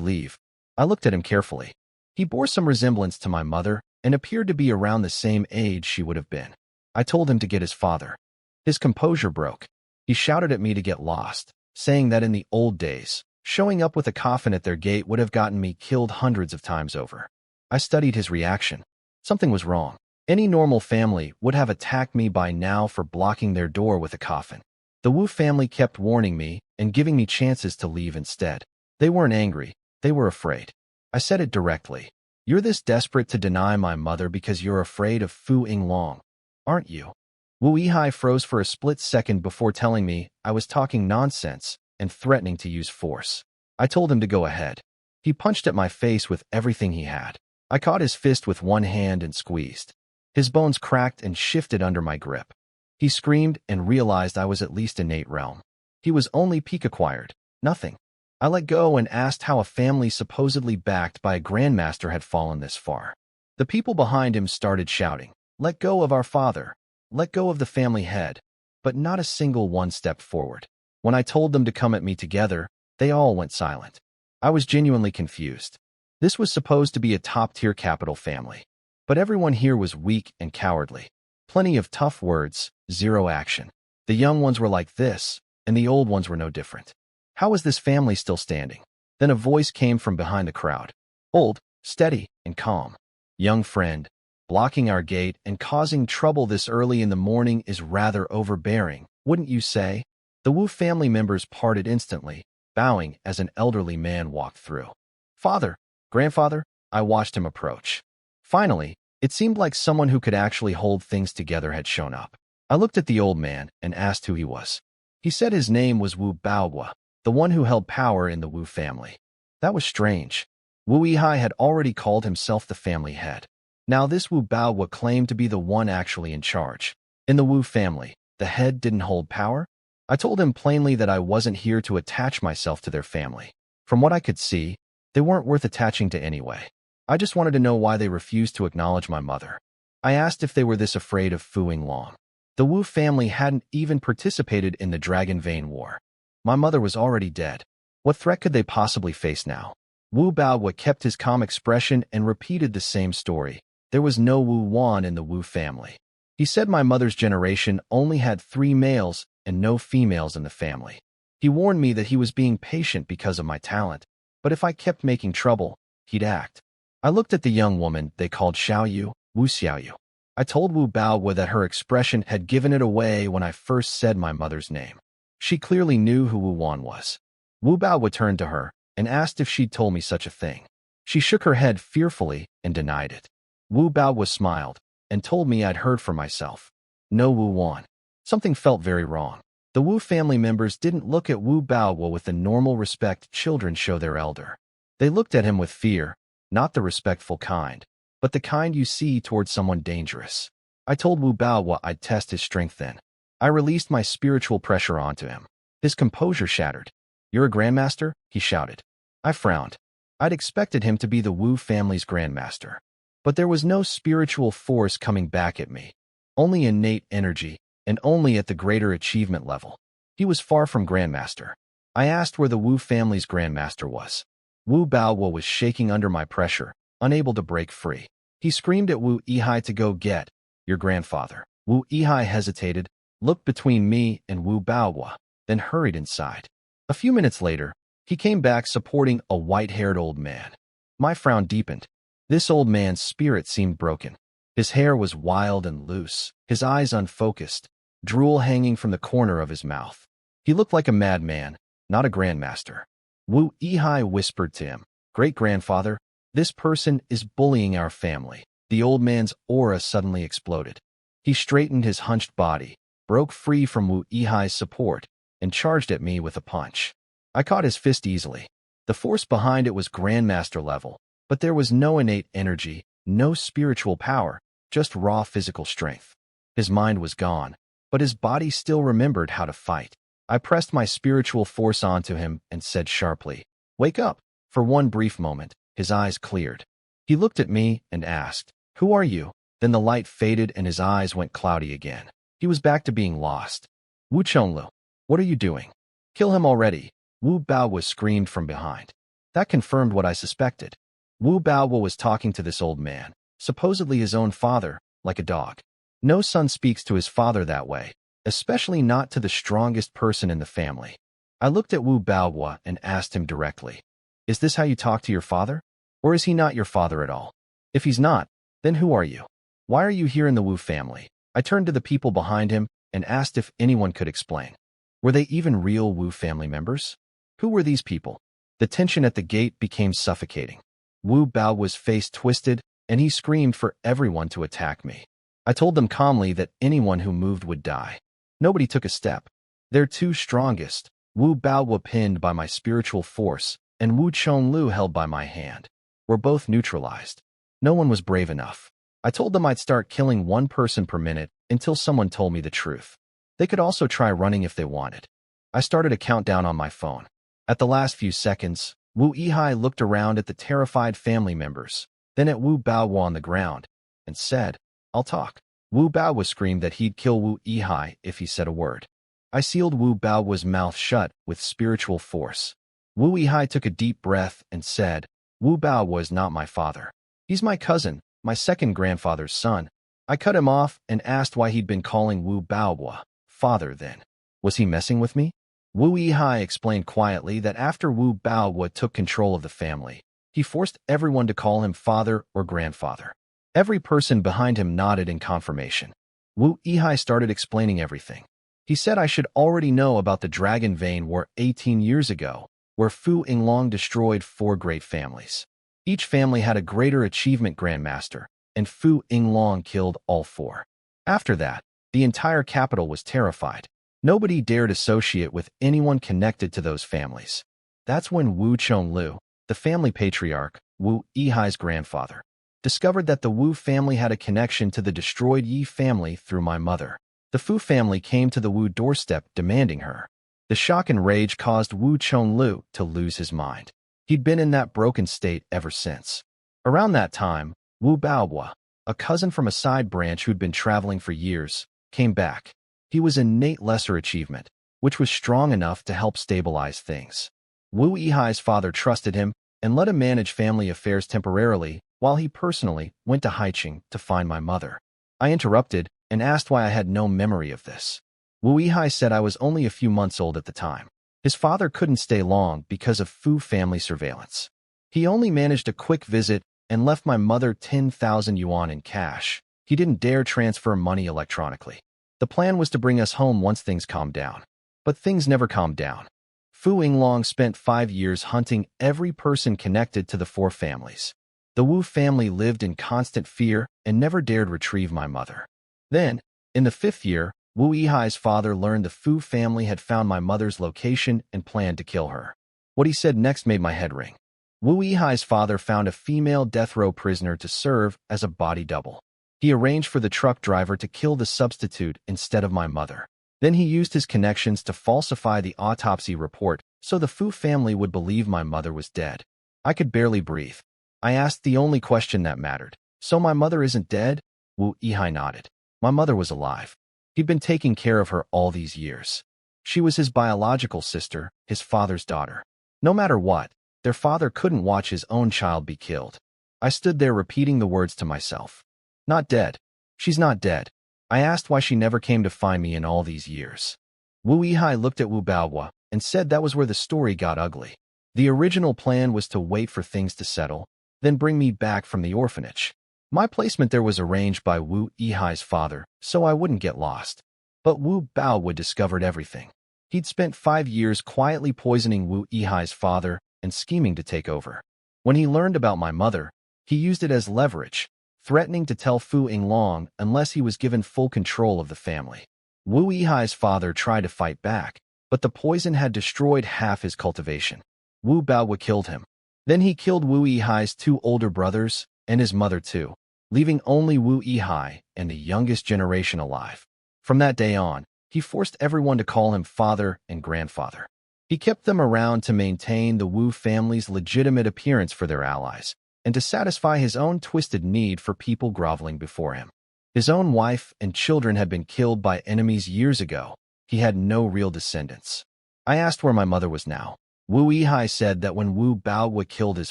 leave. I looked at him carefully. He bore some resemblance to my mother and appeared to be around the same age she would have been. I told him to get his father. His composure broke. He shouted at me to get lost, saying that in the old days, showing up with a coffin at their gate would have gotten me killed hundreds of times over. I studied his reaction. Something was wrong. Any normal family would have attacked me by now for blocking their door with a coffin. The Wu family kept warning me and giving me chances to leave instead. They weren't angry. They were afraid. I said it directly. You're this desperate to deny my mother because you're afraid of Fu Yinglong, aren't you? Wu Yihai froze for a split second before telling me I was talking nonsense and threatening to use force. I told him to go ahead. He punched at my face with everything he had. I caught his fist with one hand and squeezed. His bones cracked and shifted under my grip. He screamed and realized I was at least in 8 realm. He was only peak acquired, nothing. I let go and asked how a family supposedly backed by a grandmaster had fallen this far. The people behind him started shouting, "Let go of our father! Let go of the family head!" But not a single one stepped forward. When I told them to come at me together, they all went silent. I was genuinely confused. This was supposed to be a top-tier capital family. But everyone here was weak and cowardly. Plenty of tough words, zero action. The young ones were like this, and the old ones were no different. How was this family still standing? Then a voice came from behind the crowd. "Old, steady and calm. Young friend, blocking our gate and causing trouble this early in the morning is rather overbearing, wouldn't you say? The Wu family members parted instantly, bowing as an elderly man walked through. Father, grandfather, I watched him approach. Finally, it seemed like someone who could actually hold things together had shown up. I looked at the old man and asked who he was. He said his name was Wu Baohua, the one who held power in the Wu family. That was strange. Wu Yihai had already called himself the family head. Now this Wu Baohua claimed to be the one actually in charge. In the Wu family, the head didn't hold power? I told him plainly that I wasn't here to attach myself to their family. From what I could see, they weren't worth attaching to anyway. I just wanted to know why they refused to acknowledge my mother. I asked if they were this afraid of Fuing Long. The Wu family hadn't even participated in the Dragon Vein War. My mother was already dead. What threat could they possibly face now? Wu Baohua kept his calm expression and repeated the same story. There was no Wu Wan in the Wu family. He said my mother's generation only had 3 males and no females in the family. He warned me that he was being patient because of my talent, but if I kept making trouble, he'd act. I looked at the young woman they called Xiaoyu, Wu Xiaoyu. I told Wu Baohua that her expression had given it away when I first said my mother's name. She clearly knew who Wu Wan was. Wu Baohua turned to her and asked if she'd told me such a thing. She shook her head fearfully and denied it. Wu Baohua smiled and told me I'd heard for myself. No Wu Wan. Something felt very wrong. The Wu family members didn't look at Wu Baohua with the normal respect children show their elder. They looked at him with fear, not the respectful kind, but the kind you see towards someone dangerous. I told Wu Baohua I'd test his strength then. I released my spiritual pressure onto him. His composure shattered. You're a grandmaster? He shouted. I frowned. I'd expected him to be the Wu family's grandmaster. But there was no spiritual force coming back at me. Only innate energy, and only at the greater achievement level. He was far from grandmaster. I asked where the Wu family's grandmaster was. Wu Baohua was shaking under my pressure, unable to break free. He screamed at Wu Yihai to go get your grandfather. Wu Yihai hesitated, looked between me and Wu Baohua, then hurried inside. A few minutes later, he came back supporting a white-haired old man. My frown deepened. This old man's spirit seemed broken. His hair was wild and loose, his eyes unfocused, drool hanging from the corner of his mouth. He looked like a madman, not a grandmaster. Wu Yihai whispered to him, "Great-grandfather, this person is bullying our family." The old man's aura suddenly exploded. He straightened his hunched body, broke free from Wu Yihai's support, and charged at me with a punch. I caught his fist easily. The force behind it was grandmaster level, but there was no innate energy, no spiritual power, just raw physical strength. His mind was gone, but his body still remembered how to fight. I pressed my spiritual force onto him and said sharply, "Wake up." For one brief moment, his eyes cleared. He looked at me and asked, "Who are you?" Then the light faded and his eyes went cloudy again. He was back to being lost. "Wu Chonglu, what are you doing?" "Kill him already," Wu Baohua screamed from behind. That confirmed what I suspected. Wu Baohua was talking to this old man, supposedly his own father, like a dog. No son speaks to his father that way, especially not to the strongest person in the family. I looked at Wu Baohua and asked him directly, "Is this how you talk to your father? Or is he not your father at all? If he's not, then who are you? Why are you here in the Wu family?" I turned to the people behind him and asked if anyone could explain. Were they even real Wu family members? Who were these people? The tension at the gate became suffocating. Wu Baohua's face twisted, and he screamed for everyone to attack me. I told them calmly that anyone who moved would die. Nobody took a step. Their 2 strongest, Wu Baohua pinned by my spiritual force, and Wu Chonglu held by my hand, were both neutralized. No one was brave enough. I told them I'd start killing 1 person per minute until someone told me the truth. They could also try running if they wanted. I started a countdown on my phone. At the last few seconds, Wu Yihai looked around at the terrified family members, then at Wu Baohua on the ground, and said, "I'll talk." Wu Baohua screamed that he'd kill Wu Yihai if he said a word. I sealed Wu Baohua's mouth shut with spiritual force. Wu Yihai took a deep breath and said, "Wu Baohua is not my father. He's my cousin, my second grandfather's son." I cut him off and asked why he'd been calling Wu Baohua father then. Was he messing with me? Wu Yihai explained quietly that after Wu Baohua took control of the family, He forced everyone to call him father or grandfather. Every person behind him nodded in confirmation. Wu-Ehai started explaining everything. He said I should already know about the Dragon Vein War 18 years ago, where Fu Yinglong destroyed 4 great families. Each family had a greater achievement grandmaster, and Fu Yinglong killed all 4. After that, the entire capital was terrified. Nobody dared associate with anyone connected to those families. That's when Wu Chonglu, the family patriarch, Wu-Ehai's grandfather, discovered that the Wu family had a connection to the destroyed Yi family through my mother. The Fu family came to the Wu doorstep demanding her. The shock and rage caused Wu Chonglu to lose his mind. He'd been in that broken state ever since. Around that time, Wu Baohua, a cousin from a side branch who'd been traveling for years, came back. He was innate lesser achievement, which was strong enough to help stabilize things. Wu-Ehai's father trusted him and let him manage family affairs temporarily while he personally went to Haicheng to find my mother. I interrupted and asked why I had no memory of this. Wu-Ehai said I was only a few months old at the time. His father couldn't stay long because of Fu family surveillance. He only managed a quick visit and left my mother 10,000 yuan in cash. He didn't dare transfer money electronically. The plan was to bring us home once things calmed down. But things never calmed down. Fu Yinglong spent 5 years hunting every person connected to the 4 families. The Wu family lived in constant fear and never dared retrieve my mother. Then, in the 5th year, Wu-Ehai's father learned the Fu family had found my mother's location and planned to kill her. What he said next made my head ring. Wu-Ehai's father found a female death row prisoner to serve as a body double. He arranged for the truck driver to kill the substitute instead of my mother. Then he used his connections to falsify the autopsy report so the Fu family would believe my mother was dead. I could barely breathe. I asked the only question that mattered. So my mother isn't dead? Wu-Ehai nodded. My mother was alive. He'd been taking care of her all these years. She was his biological sister, his father's daughter. No matter what, their father couldn't watch his own child be killed. I stood there repeating the words to myself. Not dead. She's not dead. I asked why she never came to find me in all these years. Wu-Ehai looked at Wu Baohua and said that was where the story got ugly. The original plan was to wait for things to settle, then bring me back from the orphanage. My placement there was arranged by Wu-Ehai's father, so I wouldn't get lost. But Wu Baohua discovered everything. He'd spent 5 years quietly poisoning Wu-Ehai's father and scheming to take over. When he learned about my mother, he used it as leverage, threatening to tell Fu Yinglong unless he was given full control of the family. Wu-Ehai's father tried to fight back, but the poison had destroyed half his cultivation. Wu Baohua killed him. Then he killed Wu-Ehai's 2 older brothers and his mother too, leaving only Wu-Ehai and the youngest generation alive. From that day on, he forced everyone to call him father and grandfather. He kept them around to maintain the Wu family's legitimate appearance for their allies, and to satisfy his own twisted need for people groveling before him. His own wife and children had been killed by enemies years ago. He had no real descendants. I asked where my mother was now. Wu-Ehai said that when Wu Baohua killed his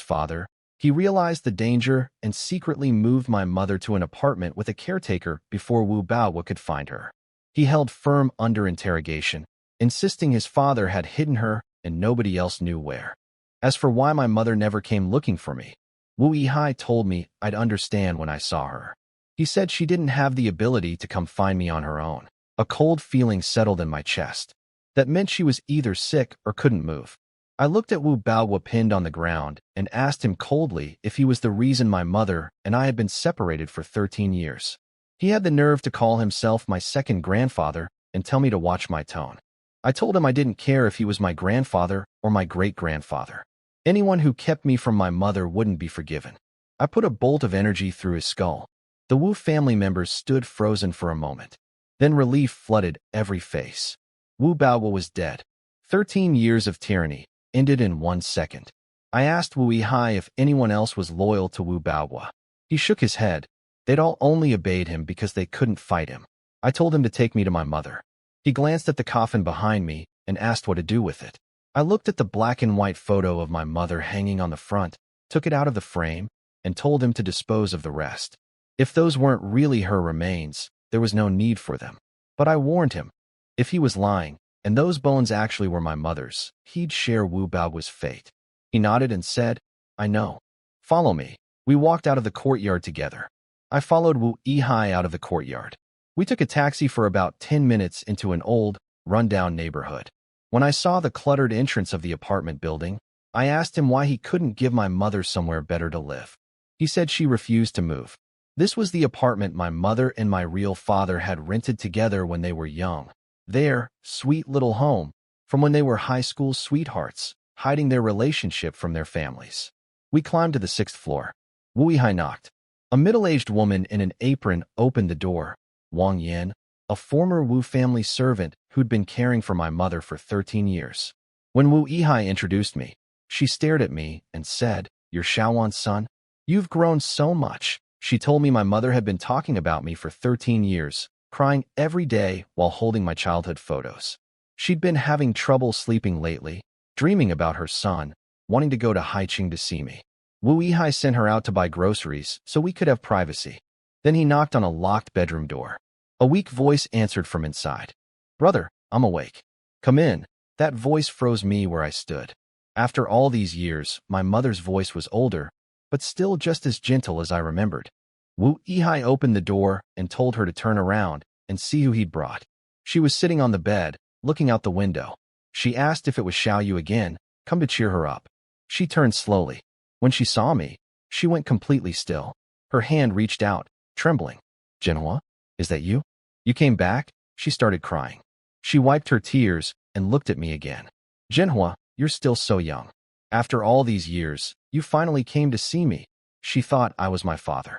father, he realized the danger and secretly moved my mother to an apartment with a caretaker before Wu Baohua could find her. He held firm under interrogation, insisting his father had hidden her and nobody else knew where. As for why my mother never came looking for me, Wu-Ehai told me I'd understand when I saw her. He said she didn't have the ability to come find me on her own. A cold feeling settled in my chest. That meant she was either sick or couldn't move. I looked at Wu Baohua pinned on the ground and asked him coldly if he was the reason my mother and I had been separated for 13 years. He had the nerve to call himself my second grandfather and tell me to watch my tone. I told him I didn't care if he was my grandfather or my great-grandfather. Anyone who kept me from my mother wouldn't be forgiven. I put a bolt of energy through his skull. The Wu family members stood frozen for a moment. Then relief flooded every face. Wu Baohua was dead. 13 years of tyranny ended in 1 second. I asked Wu-Ehai if anyone else was loyal to Wu Baohua. He shook his head. They'd all only obeyed him because they couldn't fight him. I told him to take me to my mother. He glanced at the coffin behind me and asked what to do with it. I looked at the black and white photo of my mother hanging on the front, took it out of the frame, and told him to dispose of the rest. If those weren't really her remains, there was no need for them. But I warned him. If he was lying, and those bones actually were my mother's, he'd share Wu Baohua's fate. He nodded and said, I know. Follow me. We walked out of the courtyard together. I followed Wu-Ehai out of the courtyard. We took a taxi for about 10 minutes into an old, run-down neighborhood. When I saw the cluttered entrance of the apartment building, I asked him why he couldn't give my mother somewhere better to live. He said she refused to move. This was the apartment my mother and my real father had rented together when they were young. Their sweet little home, from when they were high school sweethearts, hiding their relationship from their families. We climbed to the 6th floor. Wu-Ehai knocked. A middle-aged woman in an apron opened the door. Wang Yan, a former Wu family servant who'd been caring for my mother for 13 years. When Wu-Ehai introduced me, she stared at me and said, "You're Xiaowan's son? You've grown so much." She told me my mother had been talking about me for 13 years, crying every day while holding my childhood photos. She'd been having trouble sleeping lately, dreaming about her son, wanting to go to Haiqing to see me. Wu-Ehai sent her out to buy groceries so we could have privacy. Then he knocked on a locked bedroom door. A weak voice answered from inside. "Brother, I'm awake. Come in." That voice froze me where I stood. After all these years, my mother's voice was older, but still just as gentle as I remembered. Wu-Ehai opened the door and told her to turn around and see who he'd brought. She was sitting on the bed, looking out the window. She asked if it was Xiaoyu again, come to cheer her up. She turned slowly. When she saw me, she went completely still. Her hand reached out, trembling. "Jinhua, is that you? You came back?" She started crying. She wiped her tears and looked at me again. "Jinhua, you're still so young. After all these years, you finally came to see me." She thought I was my father.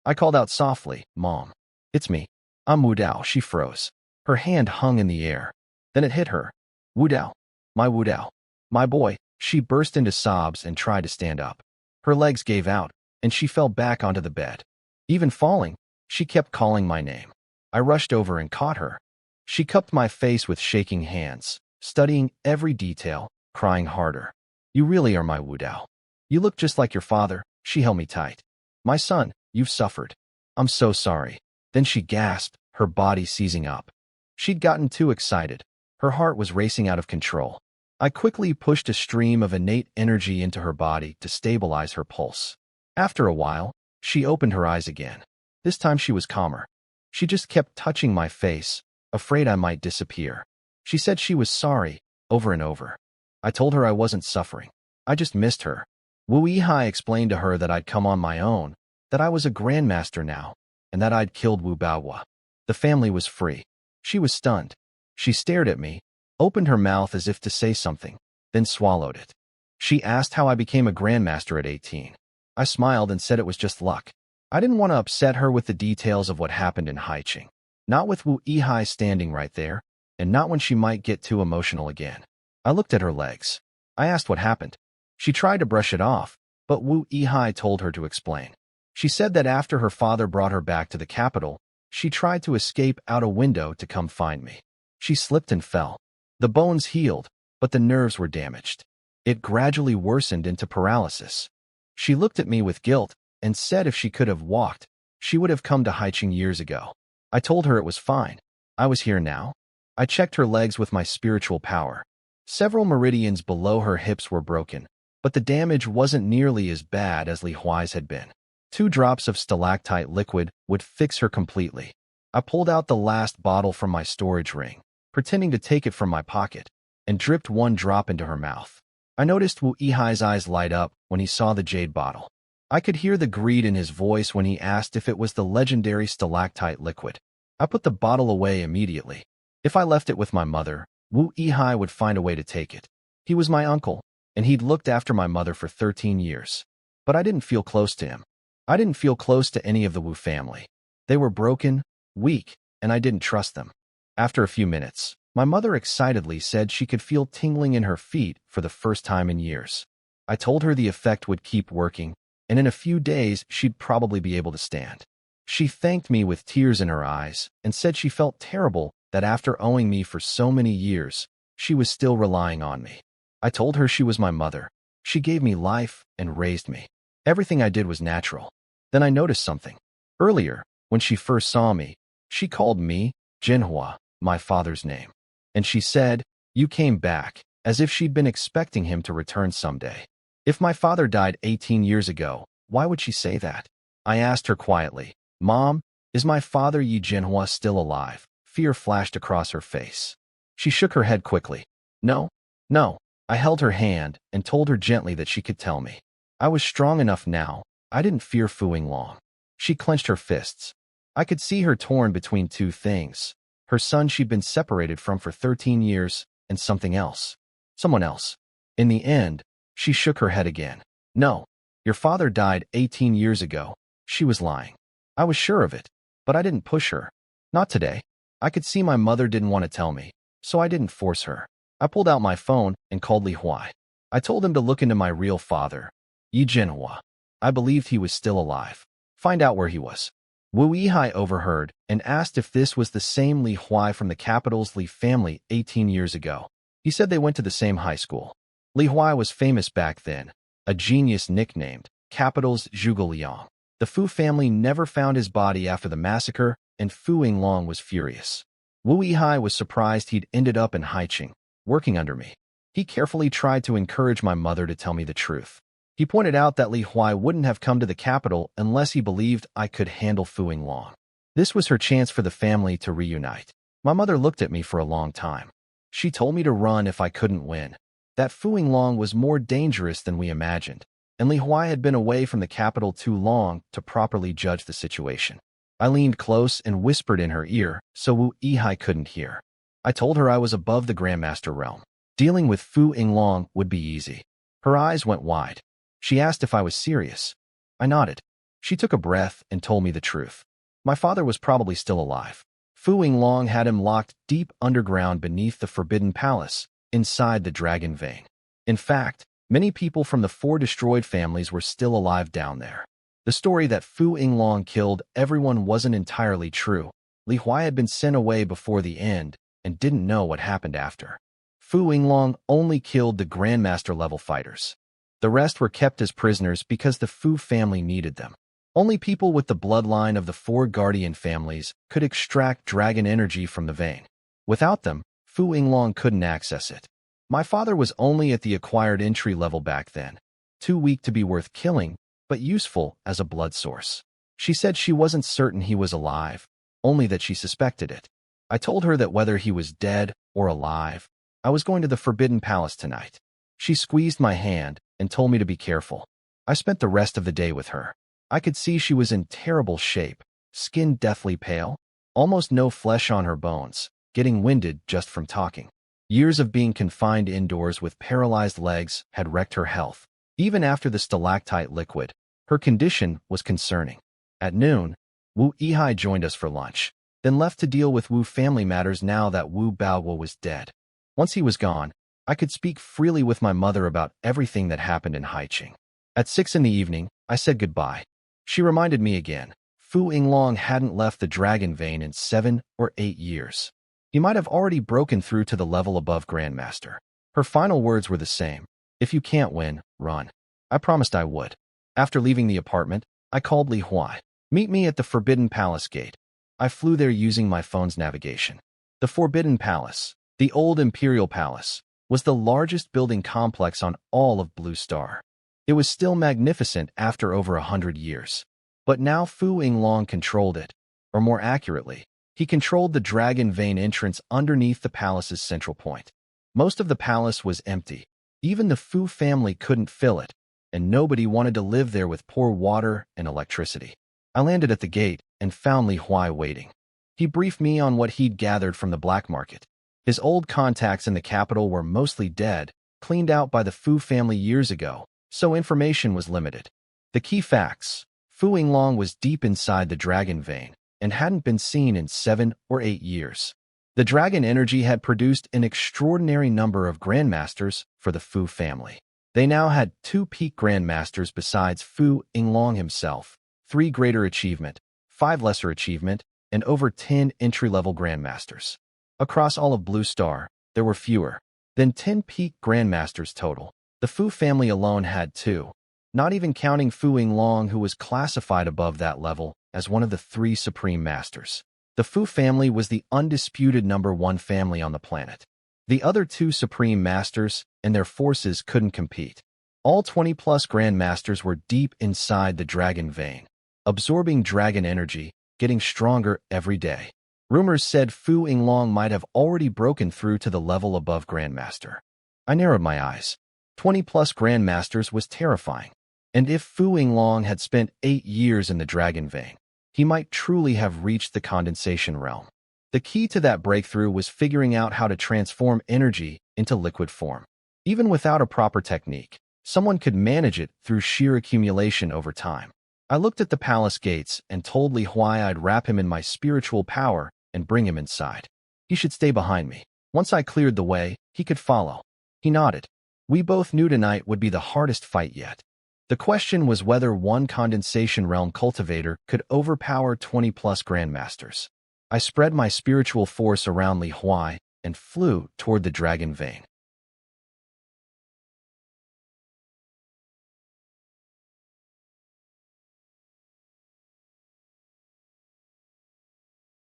I called out softly, "Mom, it's me. I'm Wu Dao." She froze. Her hand hung in the air. Then it hit her. "Wu Dao, my boy." She burst into sobs and tried to stand up. Her legs gave out, and she fell back onto the bed. Even falling, she kept calling my name. I rushed over and caught her. She cupped my face with shaking hands, studying every detail, crying harder. "You really are my Wu Dao. You look just like your father." She held me tight. "My son, you've suffered. I'm so sorry." Then she gasped, her body seizing up. She'd gotten too excited. Her heart was racing out of control. I quickly pushed a stream of innate energy into her body to stabilize her pulse. After a while, she opened her eyes again. This time she was calmer. She just kept touching my face, afraid I might disappear. She said she was sorry, over and over. I told her I wasn't suffering. I just missed her. Wu-Ehai explained to her that I'd come on my own, that I was a grandmaster now, and that I'd killed Wu Baohua. The family was free. She was stunned. She stared at me, opened her mouth as if to say something, then swallowed it. She asked how I became a grandmaster at 18. I smiled and said it was just luck. I didn't want to upset her with the details of what happened in Haiqing. Not with Wu-Ehai standing right there, and not when she might get too emotional again. I looked at her legs. I asked what happened. She tried to brush it off, but Wu-Ehai told her to explain. She said that after her father brought her back to the capital, she tried to escape out a window to come find me. She slipped and fell. The bones healed, but the nerves were damaged. It gradually worsened into paralysis. She looked at me with guilt and said if she could have walked, she would have come to Haiqing years ago. I told her it was fine. I was here now. I checked her legs with my spiritual power. Several meridians below her hips were broken, but the damage wasn't nearly as bad as Li Huai's had been. 2 drops of stalactite liquid would fix her completely. I pulled out the last bottle from my storage ring, pretending to take it from my pocket, and dripped 1 drop into her mouth. I noticed Wu-Ehai's eyes light up when he saw the jade bottle. I could hear the greed in his voice when he asked if it was the legendary stalactite liquid. I put the bottle away immediately. If I left it with my mother, Wu-Ehai would find a way to take it. He was my uncle, and he'd looked after my mother for 13 years. But I didn't feel close to him. I didn't feel close to any of the Wu family. They were broken, weak, and I didn't trust them. After a few minutes, my mother excitedly said she could feel tingling in her feet for the first time in years. I told her the effect would keep working, and in a few days she'd probably be able to stand. She thanked me with tears in her eyes and said she felt terrible that after owing me for so many years, she was still relying on me. I told her she was my mother. She gave me life and raised me. Everything I did was natural. Then I noticed something. Earlier, when she first saw me, she called me Jinhua, my father's name. And she said, "You came back," as if she'd been expecting him to return someday. If my father died 18 years ago, Why would she say that? I asked her quietly. Mom, is my father Yi Jinhua still alive? Fear flashed across her face. She shook her head quickly. No, no. I held her hand and told her gently that she could tell me. I was strong enough now. I didn't fear Fu Yinglong. She clenched her fists. I could see her torn between two things. Her son she'd been separated from for 13 years, and something else. Someone else. In the end, she shook her head again. No, your father died 18 years ago. She was lying. I was sure of it, but I didn't push her. Not today. I could see my mother didn't want to tell me, so I didn't force her. I pulled out my phone and called Li Huai. I told him to look into my real father, Yi Jinhua. I believed he was still alive. Find out where he was. Wu Yihai overheard and asked if this was the same Li Huai from the capital's Li family 18 years ago. He said they went to the same high school. Li Huai was famous back then, a genius nicknamed capital's Zhuge Liang. The Fu family never found his body after the massacre, and Fu Yinglong was furious. Wu Yihai was surprised he'd ended up in Haiqing, working under me. He carefully tried to encourage my mother to tell me the truth. He pointed out that Li Huai wouldn't have come to the capital unless he believed I could handle Fu Yinglong. This was her chance for the family to reunite. My mother looked at me for a long time. She told me to run if I couldn't win, that Fu Yinglong was more dangerous than we imagined, and Li Huai had been away from the capital too long to properly judge the situation. I leaned close and whispered in her ear so Wu Yihai couldn't hear. I told her I was above the Grandmaster realm. Dealing with Fu Yinglong would be easy. Her eyes went wide. She asked if I was serious. I nodded. She took a breath and told me the truth. My father was probably still alive. Fu Yinglong had him locked deep underground beneath the Forbidden Palace, inside the Dragon Vein. In fact, many people from the 4 destroyed families were still alive down there. The story that Fu Yinglong killed everyone wasn't entirely true. Li Huai had been sent away before the end and didn't know what happened after. Fu Yinglong only killed the Grandmaster-level fighters. The rest were kept as prisoners because the Fu family needed them. Only people with the bloodline of the 4 guardian families could extract dragon energy from the vein. Without them, Fu Yinglong couldn't access it. My father was only at the acquired entry level back then, too weak to be worth killing, but useful as a blood source. She said she wasn't certain he was alive, only that she suspected it. I told her that whether he was dead or alive, I was going to the Forbidden Palace tonight. She squeezed my hand and told me to be careful. I spent the rest of the day with her. I could see she was in terrible shape, skin deathly pale, almost no flesh on her bones, getting winded just from talking. Years of being confined indoors with paralyzed legs had wrecked her health. Even after the stalactite liquid, her condition was concerning. At noon, Wu Yihai joined us for lunch, then left to deal with Wu family matters now that Wu Baoguo was dead. Once he was gone, I could speak freely with my mother about everything that happened in Haiqing. At 6 in the evening, I said goodbye. She reminded me again, Fu Yinglong hadn't left the Dragon Vein in 7 or 8 years. He might have already broken through to the level above Grandmaster. Her final words were the same. If you can't win, run. I promised I would. After leaving the apartment, I called Li Huai. Meet me at the Forbidden Palace gate. I flew there using my phone's navigation. The Forbidden Palace, the old Imperial Palace, was the largest building complex on all of Blue Star. It was still magnificent after over 100 years. But now Fu Yinglong controlled it, or more accurately, he controlled the Dragon Vein entrance underneath the palace's central point. Most of the palace was empty. Even the Fu family couldn't fill it, and nobody wanted to live there with poor water and electricity. I landed at the gate and found Li Huai waiting. He briefed me on what he'd gathered from the black market. His old contacts in the capital were mostly dead, cleaned out by the Fu family years ago, so information was limited. The key facts: Fu Yinglong was deep inside the Dragon Vein and hadn't been seen in 7 or 8 years. The dragon energy had produced an extraordinary number of grandmasters for the Fu family. They now had 2 peak grandmasters besides Fu Yinglong himself, 3 greater achievement, 5 lesser achievement, and over 10 entry-level grandmasters. Across all of Blue Star, there were fewer than 10 peak grandmasters total. The Fu family alone had 2, not even counting Fu Yinglong, who was classified above that level as one of the 3 supreme masters. The Fu family was the undisputed #1 family on the planet. The other 2 supreme masters and their forces couldn't compete. All 20-plus grandmasters were deep inside the dragon vein, absorbing dragon energy, getting stronger every day. Rumors said Fu Yinglong might have already broken through to the level above grandmaster. I narrowed my eyes. 20-plus grandmasters was terrifying. And if Fu Yinglong had spent 8 years in the dragon vein, he might truly have reached the condensation realm. The key to that breakthrough was figuring out how to transform energy into liquid form. Even without a proper technique, someone could manage it through sheer accumulation over time. I looked at the palace gates and told Li Huai I'd wrap him in my spiritual power and bring him inside. He should stay behind me. Once I cleared the way, he could follow. He nodded. We both knew tonight would be the hardest fight yet. The question was whether one condensation realm cultivator could overpower 20-plus grandmasters. I spread my spiritual force around Li Huai and flew toward the dragon vein.